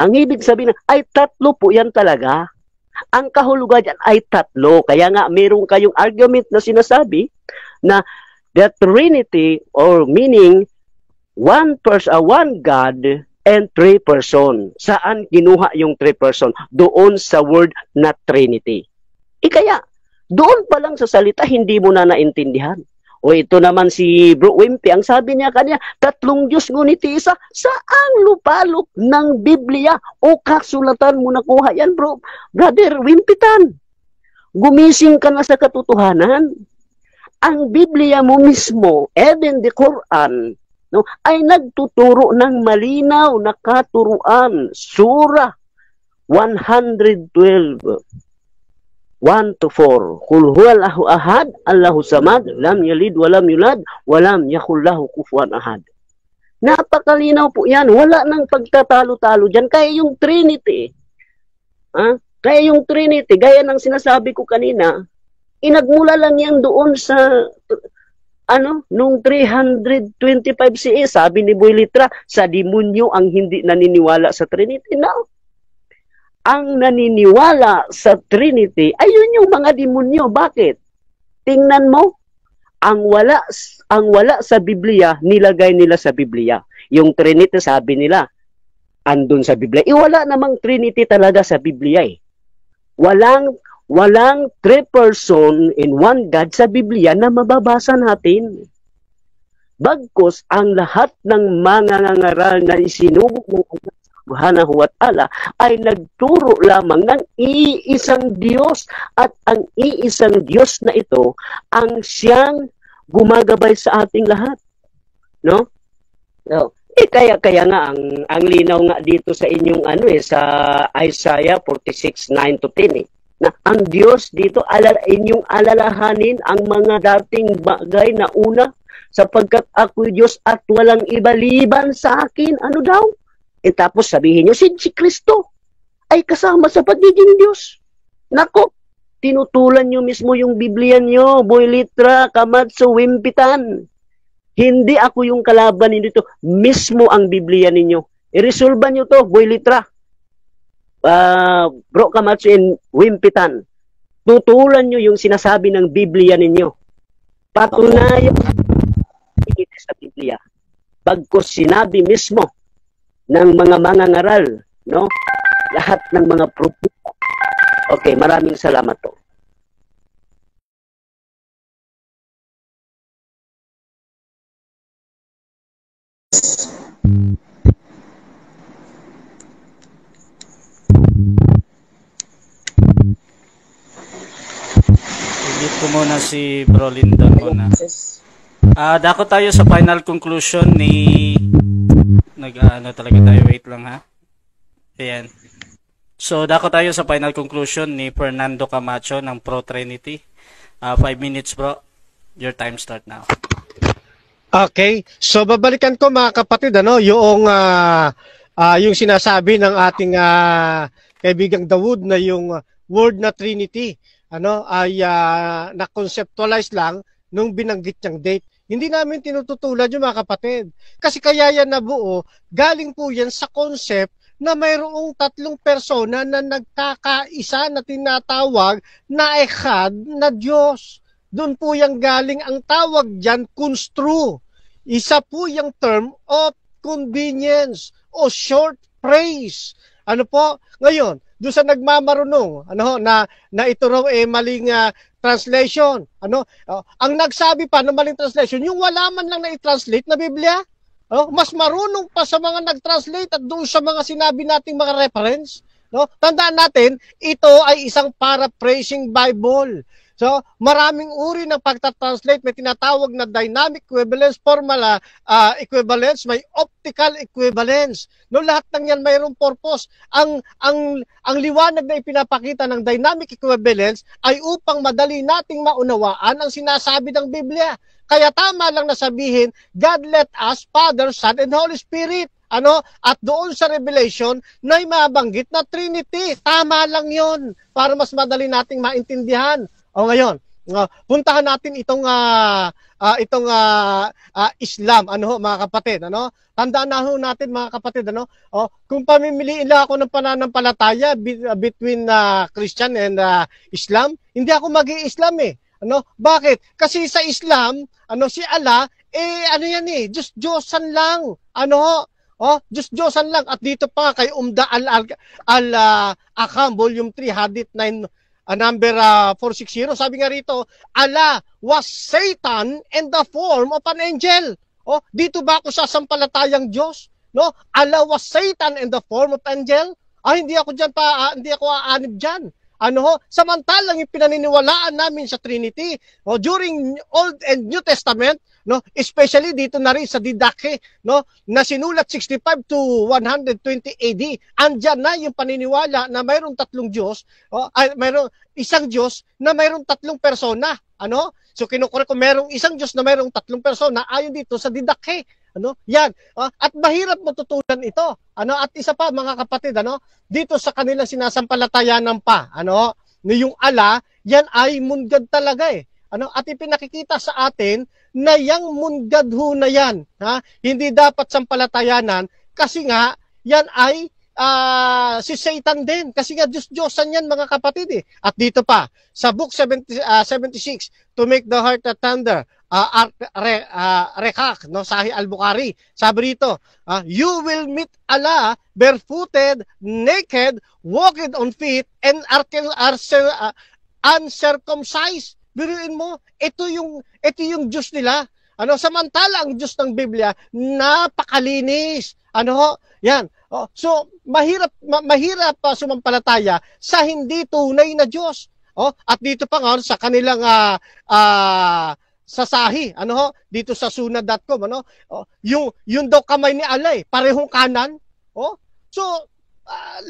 ang ibig sabihin ay tatlo po yan talaga. Ang kahulugan dyan ay tatlo. Kaya nga, meron kayong argument na sinasabi na the Trinity or meaning one God and 3 person. Saan kinuha yung 3 person? Doon sa word na Trinity. Kaya, doon pa lang sa salita, hindi mo na naintindihan. O ito naman si Bro Wimpy, ang sabi niya kanya, 3 Diyos ngunit isa, saang lupalop ng Biblia o kasulatan mo nakuha yan, Brother Wimpitan? Gumising ka na sa katotohanan. Ang Biblia mo mismo, even the Quran, ay nagtuturo ng malinaw na katuruan, surah, 112. 1 to 4. Qul huwallahu ahad, Allahu samad, lam yalid walam yulad, walam yakul lahu kufuwan ahad. Napakalinaw po yan. Wala nang pagtatalo-talo dyan. Kaya yung Trinity, kaya yung Trinity, gaya ng sinasabi ko kanina, inagmula lang yan doon sa, nung 325 CE, sabi ni Boy Litra, sa demonyo ang hindi naniniwala sa Trinity. No. Ang naniniwala sa Trinity, ayun yung mga demonyo. Bakit? Tingnan mo, ang wala sa Biblia, nilagay nila sa Biblia. Yung Trinity, sabi nila, andun sa Biblia. Wala namang Trinity talaga sa Biblia eh. Walang three person in one God sa Biblia na mababasa natin. Bagkus, ang lahat ng mga ngaral na isinubok ng Allah Subhanahu wa Ta'ala ay nagturo lamang ng iisang Diyos, at ang iisang Diyos na ito ang siyang gumagabay sa ating lahat. No? So, kaya nga ang linaw nga dito sa inyong sa Isaiah 46:9 to 10 na ang Diyos dito inyong alalahanin ang mga dating bagay na una, sapagkat ako'y Diyos at walang iba liban sa akin. Ano daw? Tapos sabihin nyo, si Kristo ay kasama sa pagiging Diyos. Nako, tinutulan nyo mismo yung Biblia nyo, Boy Litra, Kamatsu, Wimpitan. Hindi ako yung kalaban ninyo dito, mismo ang Biblia ninyo. I-resolve nyo to, Boy Litra. Bro Kamatsu and Wimpitan. Tutulan nyo yung sinasabi ng Biblia ninyo. Patunayan sa Biblia. Bagkus sinabi mismo ng mga mangangaral, no? Lahat ng mga propeta. Okay, maraming salamat po. Ulit ko muna si Bro Lindon muna. Dako tayo sa final conclusion ni talaga tayo, wait lang ha. Ayan. So, dako tayo sa final conclusion ni Fernando Camacho ng Pro Trinity. 5 minutes, bro. Your time start now. Okay. So, babalikan ko mga kapatid, yung sinasabi ng ating kaibigang Dawood na yung word na Trinity, ay na-conceptualize lang nung binanggit niyang date. Hindi namin tinututulad yung mga kapatid. Kasi kaya yan nabuo, galing po yan sa concept na mayroong tatlong persona na nagkakaisa na tinatawag na Echad na Diyos. Doon po yung galing ang tawag dyan, construe. Isa po yung term of convenience o short phrase. Ngayon, doon sa nagmamarunong, na ito raw maling translation. Ang nagsabi pa ng maling translation, yung wala man lang na i-translate na Biblia, mas marunong pa sa mga nag-translate at doon sa mga sinabi nating mga reference. Tandaan natin, ito ay isang paraphrasing Bible. So, maraming uri ng pagta-translate. May tinatawag na dynamic equivalence, formal equivalence, may optical equivalence. Lahat ng yan mayroong purpose. Ang liwanag na ipinapakita ng dynamic equivalence ay upang madali nating maunawaan ang sinasabi ng Biblia. Kaya tama lang na sabihin, God let us, Father, Son, and Holy Spirit. At doon sa Revelation na mabanggit na Trinity. Tama lang yon para mas madali nating maintindihan. Ngayon, puntahan natin itong Islam, mga kapatid, Tandaan na natin mga kapatid, kung pamimiliin lang ako ng pananampalataya between Christian and Islam, hindi ako magi-Islam eh. Bakit? Kasi sa Islam, si Allah Diyos-Diyosan lang. Diyos-Diyosan lang. At dito pa kay Umda al-Akam, volume 3, hadith 9, number 460, sabi nga rito, Allah was Satan in the form of an angel. Dito ba ako sasampalatayang Diyos? Allah was Satan in the form of angel? Hindi ako aanib dyan. Samantalang yung pinaniniwalaan namin sa Trinity, during Old and New Testament, no? Especially dito na rin sa Didache, no? Na sinulat 65 to 120 AD. Andyan na yung paniniwala na mayroong tatlong Diyos, mayroong isang Diyos na mayroong tatlong persona, ano? So kinukorek ko mayroong isang Diyos na mayroong tatlong persona ayon dito sa Didache. Ano? Yan. At mahirap matutunan ito. Ano? At isa pa mga kapatid, ano? Dito sa kanilang sinasampalatayanan pa, ano? Yung ala, yan ay mungad talaga eh. Ano? At ipinakikita sa atin na yang mungad ho na yan, ha? Hindi dapat sampalatayanan kasi nga yan ay si Satan din. Kasi nga Diyos-Diyosan yan mga kapatid eh. At dito pa, sa book 76, to make the heart tender, Rekak, no, Sahih al-Bukhari. Sabi rito, you will meet Allah barefooted, naked, walking on feet, and uncircumcised. Biruin mo, ito yung Diyos nila. Ano, samantala ang Diyos ng Biblia napakalinis. Ano, yan. So mahirap sumampalataya sa hindi tunay na Diyos. At dito pa nga sa kanilang sa Sahih, ano ho, dito sa sunad.com, ano, yung daw kamay ni Allah, parehong kanan. So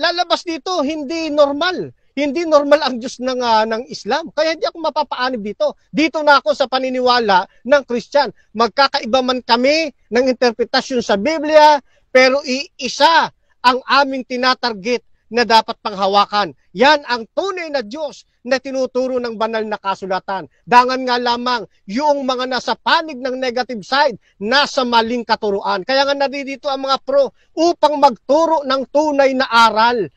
lalabas dito hindi normal. Hindi normal ang Diyos ng Islam. Kaya hindi ako mapapaanib dito. Dito na ako sa paniniwala ng Christian. Magkakaiba man kami ng interpretasyon sa Biblia, pero iisa ang aming tinatarget na dapat panghawakan. Yan ang tunay na Diyos na tinuturo ng banal na kasulatan. Dangan nga lamang yung mga nasa panig ng negative side, nasa maling katuruan. Kaya nga naririto ang mga pro upang magturo ng tunay na aral,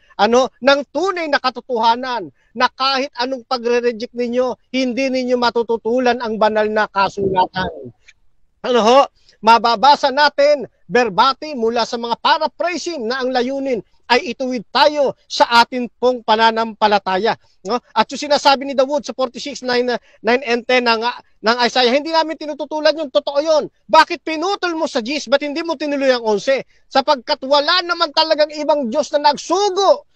ng tunay na katotohanan, na kahit anong pagre-reject ninyo, hindi ninyo matututulan ang banal na kasulatan. Mababasa natin verbati mula sa mga paraphrasing na ang layunin ay ituwid tayo sa atin pong pananampalataya. At yung sinasabi ni Dawood sa 46, 9 and 10 ng Isaiah, hindi namin tinututulan yung totoo yun. Bakit pinutol mo sa 10? Ba't hindi mo tinuloy ang 11? Sapagkat wala naman talagang ibang Diyos na nagsugo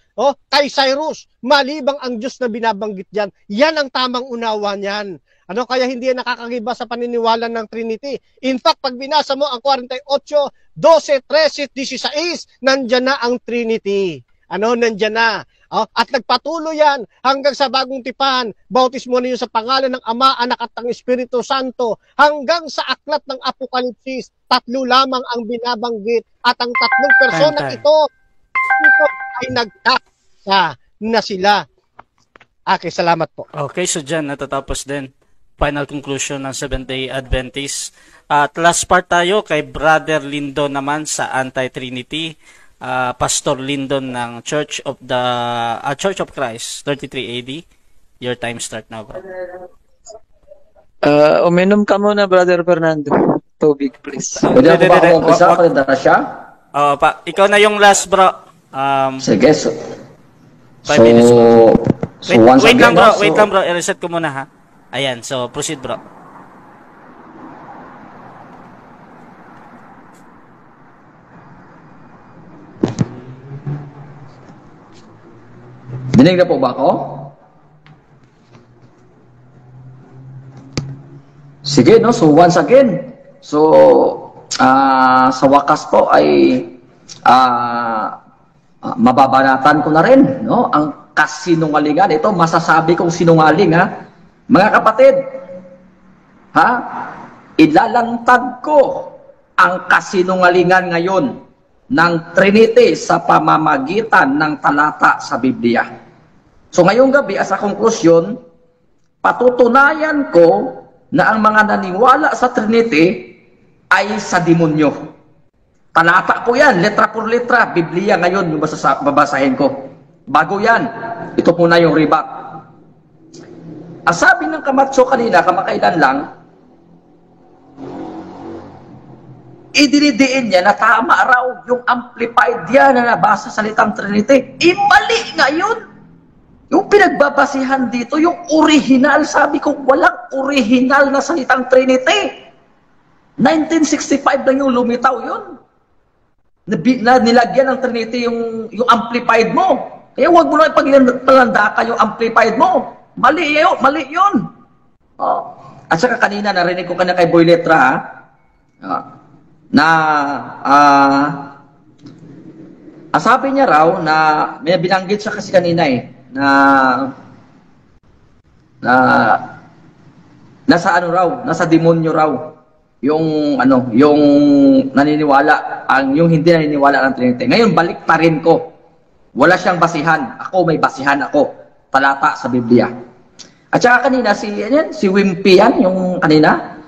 kay Cyrus, malibang ang Diyos na binabanggit diyan. Yan ang tamang unawa niyan. Kaya hindi yan nakakagiba sa paniniwala ng Trinity. In fact, pag binasa mo ang 48, 12, 13, 16, nandyan na ang Trinity. Nandyan na. At nagpatuloy yan hanggang sa bagong tipan. Bautismo niyo sa pangalan ng Ama, Anak at ng Espiritu Santo. Hanggang sa aklat ng Apokalipsis, 3 lamang ang binabanggit. At ang 3 persona ito ay nagkaksa na sila. Okay, salamat po. Okay, so dyan natatapos din final conclusion ng Seventh-day Adventist. At last part tayo kay Brother Lindon naman sa Anti-Trinity. Pastor Lindon ng Church of Christ, 33 AD. Your time start now, bro. Uminom ka muna, Brother Fernando. Tubig, please. Pwede ako ba akong umpisa? Pwede siya? Ikaw na yung last, bro. Sige, 5 minutes, bro. Wait lang, bro. So, wait lang, bro. I-reset ko muna, ha. Ayan, so proceed, bro. Dinig na po ba ako? Sige, no? So once again, sa wakas po ay mababanatan ko na rin, no? Ang kasinungalingan. Ito, masasabi kong sinungaling, ha? Mga kapatid, ilalantad ko ang kasinungalingan ngayon ng Trinity sa pamamagitan ng talata sa Biblia. So ngayong gabi, as a conclusion, patutunayan ko na ang mga naniwala sa Trinity ay sa demonyo. Talata ko yan, letra por letra, Biblia ngayon yung babasahin ko. Bago yan, ito muna yung rebut. Ang sabi ng Kamatso kanina, kamakailan lang, idinidiin niya na tama raw yung amplified yan na nabasa sa salitang Trinity. Mali nga yun. Yung pinagbabasihan dito, yung original, sabi ko, walang original na salitang Trinity. 1965 lang yung lumitaw yun. Na nilagyan ng Trinity yung amplified mo. Kaya huwag mo lang ipaglandakan yung amplified mo. Mali yun. At saka kanina narinig ko kay Boy Letra, Sabi niya raw na may binanggit siya kasi kanina nasa ano raw, nasa demonyo raw yung naniniwala, yung hindi naniniwala ng Trinity. Ngayon balik pa rin ko. Wala siyang basihan. Ako may basihan ako. Talata sa Biblia. At saka kanina si Wimpy yan, yung kanina.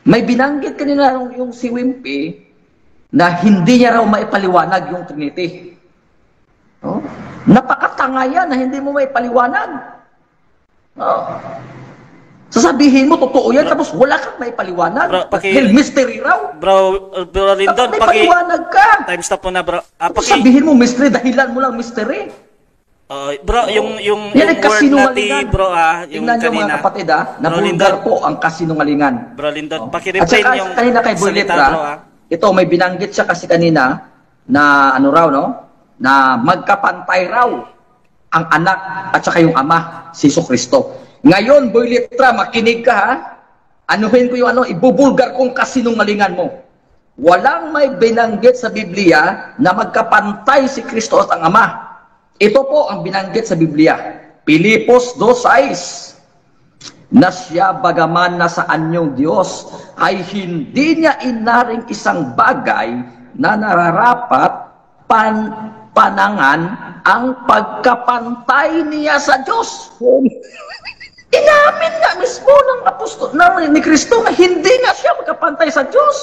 May binanggit kanina yung si Wimpy na hindi niya raw maipaliwanag yung Trinity. Oh? Napakatanga yan na hindi mo maipaliwanag. Oh. Sasabihin mo, totoo yan, tapos wala kang maipaliwanag. Hell, mystery raw. Bro Lindon, maipaliwanag ka. Time stop po na, bro. Sabihin mo, mystery, dahilan mo lang mystery. Bro, yung yan word natin, bro, yung tingnan nyo mga kapatid, nabulgar po ang kasinungalingan. Bro Lindon, At saka kanina kay Boy Letra, ito, may binanggit siya kasi kanina na ano raw, no? Na magkapantay raw ang anak at saka yung ama, si Jesucristo. Ngayon, Boy Letra, makinig ka ha. Anuhin ko yung ibubulgar kong kasinungalingan mo. Walang may binanggit sa Biblia na magkapantay si Kristo at ang ama. Ito po ang binanggit sa Biblia. Pilipos 2:6. Na siya bagaman nasa anyong Diyos ay hindi niya inaring isang bagay na nararapat panangan ang pagkapantay niya sa Diyos. Inamin nga mismo ng apostol ni Kristo na hindi nga siya magkapantay sa Diyos.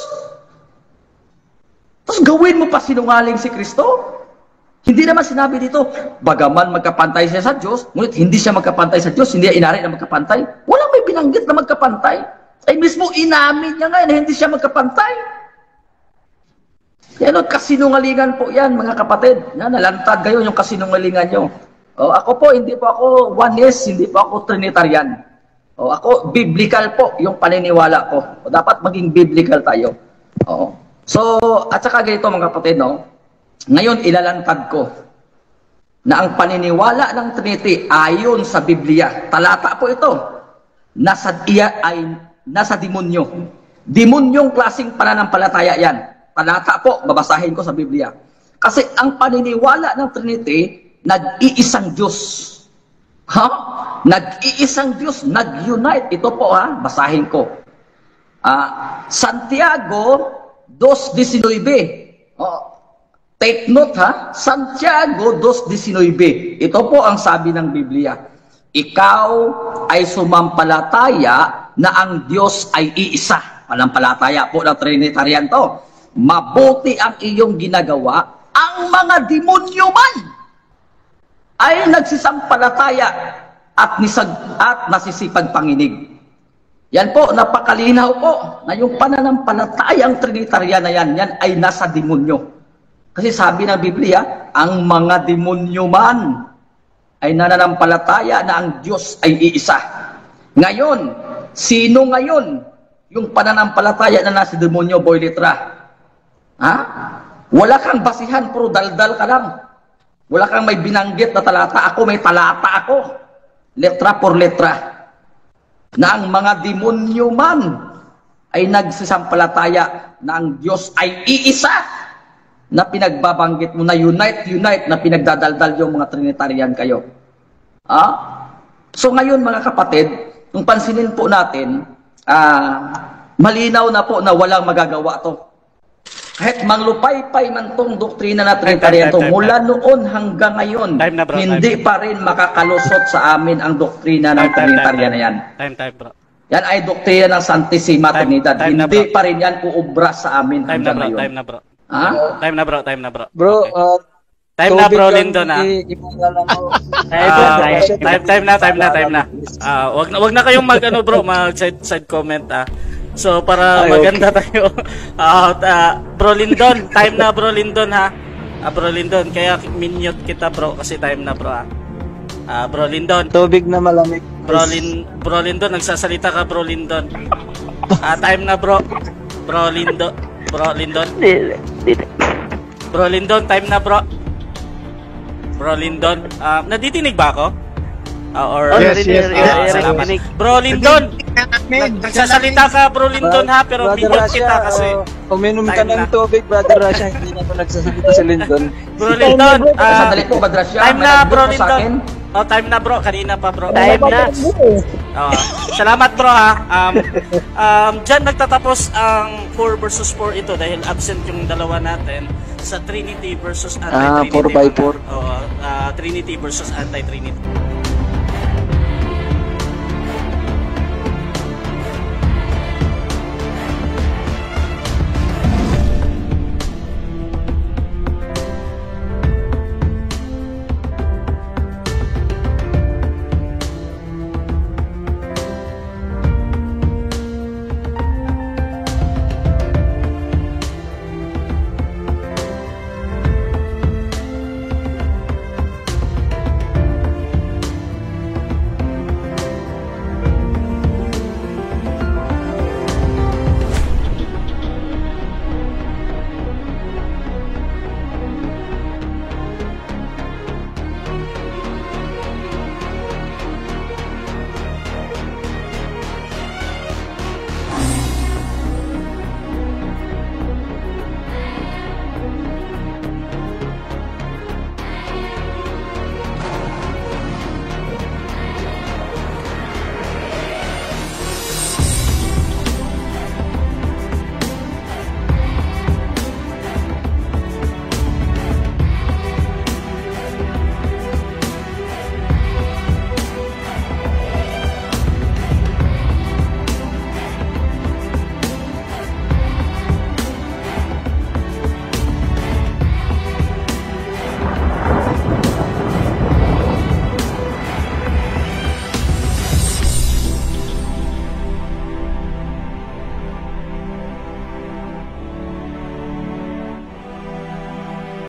Tapos gawin mo pa sinungaling si Kristo? Hindi naman sinabi dito, bagaman magkapantay siya sa Diyos, ngunit hindi siya magkapantay sa Diyos, hindi niya inari na magkapantay. Walang may binanggit na magkapantay. Ay mismo inamin niya nga na hindi siya magkapantay. Yan, kasinungalingan po yan, mga kapatid. Nalantad kayo yung kasinungalingan nyo. Ako po, hindi po ako oneness, hindi po ako Trinitarian. Ako, biblical po yung paniniwala ko. Dapat maging biblical tayo. So, at saka ganito mga kapatid, ngayon ilalantad ko na ang paniniwala ng Trinity ayon sa Biblia, talata po ito, nasa demonyo. Demonyong klaseng pananampalataya yan. Talata po, babasahin ko sa Biblia. Kasi ang paniniwala ng Trinity, nag-iisang Diyos. Nag-iisang Diyos, nag-unite. Ito po basahin ko. Santiago 2:19. Take note Santiago 2:19. Ito po ang sabi ng Biblia. Ikaw ay sumampalataya na ang Diyos ay iisa. Panampalataya po ng Trinitarian to. Mabuti ang iyong ginagawa. Ang mga demonyo man ay nagsisampalataya at nasisipag panginig. Yan po, napakalinaw po na yung pananampalatayang Trinitarian na yan ay nasa demonyo. Kasi sabi ng Biblia, ang mga demonyo man ay nananampalataya na ang Diyos ay iisa. Ngayon, sino ngayon yung pananampalataya na nasa demonyo, Boy Letra? Wala kang basihan, puro daldal ka lang. Wala kang may binanggit na talata. Ako may talata ako. Letra por letra. Na ang mga demonyo man ay nagsisampalataya na ang Diyos ay iisa. Na pinagbabanggit mo na unite, na pinagdadaldal yung mga Trinitarian kayo. So ngayon mga kapatid, kung pansinin po natin, malinaw na po na walang magagawa to. Kahit manglupay-pay man tong doktrina na Trinitarian to, mula noon hanggang ngayon, hindi pa rin makakalusot sa amin ang doktrina ng Trinitarian na yan. Time, bro. Yan ay doktrina ng Santissima Trinidad. Hindi pa rin yan uubra sa amin hanggang ngayon. Time na, bro. Time na, bro. Bro, time na, bro, Lindo na. Time na. Wag na kayong mag-side comment, So, para maganda tayo. Bro Lindon, time na, Bro Lindon, Bro Lindon, kaya minute kita, bro, kasi time na, bro, Bro Lindon. Tubig na malamig. Bro Lindon, nagsasalita ka, Bro Lindon. Time na, bro. Bro Lindon. Bro Lindon, time na, bro. Bro Lindon, nadidinig ba ako? Or salamat. Rinig. Bro Lindon, nagsasalita ka Bro Lindon ha, pero minute kita kasi. Uminom ka Time na. ng tubig, Brother Rasha. Hindi na ako nagsasalita si Lindon. Bro Lindon, Sandali po, Badrasya. time may na nag-group Bro po sa Lindon. akin. Oh, time na bro, kanina pa bro. Time na. Salamat bro ha. Diyan nagtatapos ang 4 versus 4 ito dahil absent yung dalawa natin sa Trinity versus Anti-Trinity. 4x4. Trinity versus Anti-Trinity.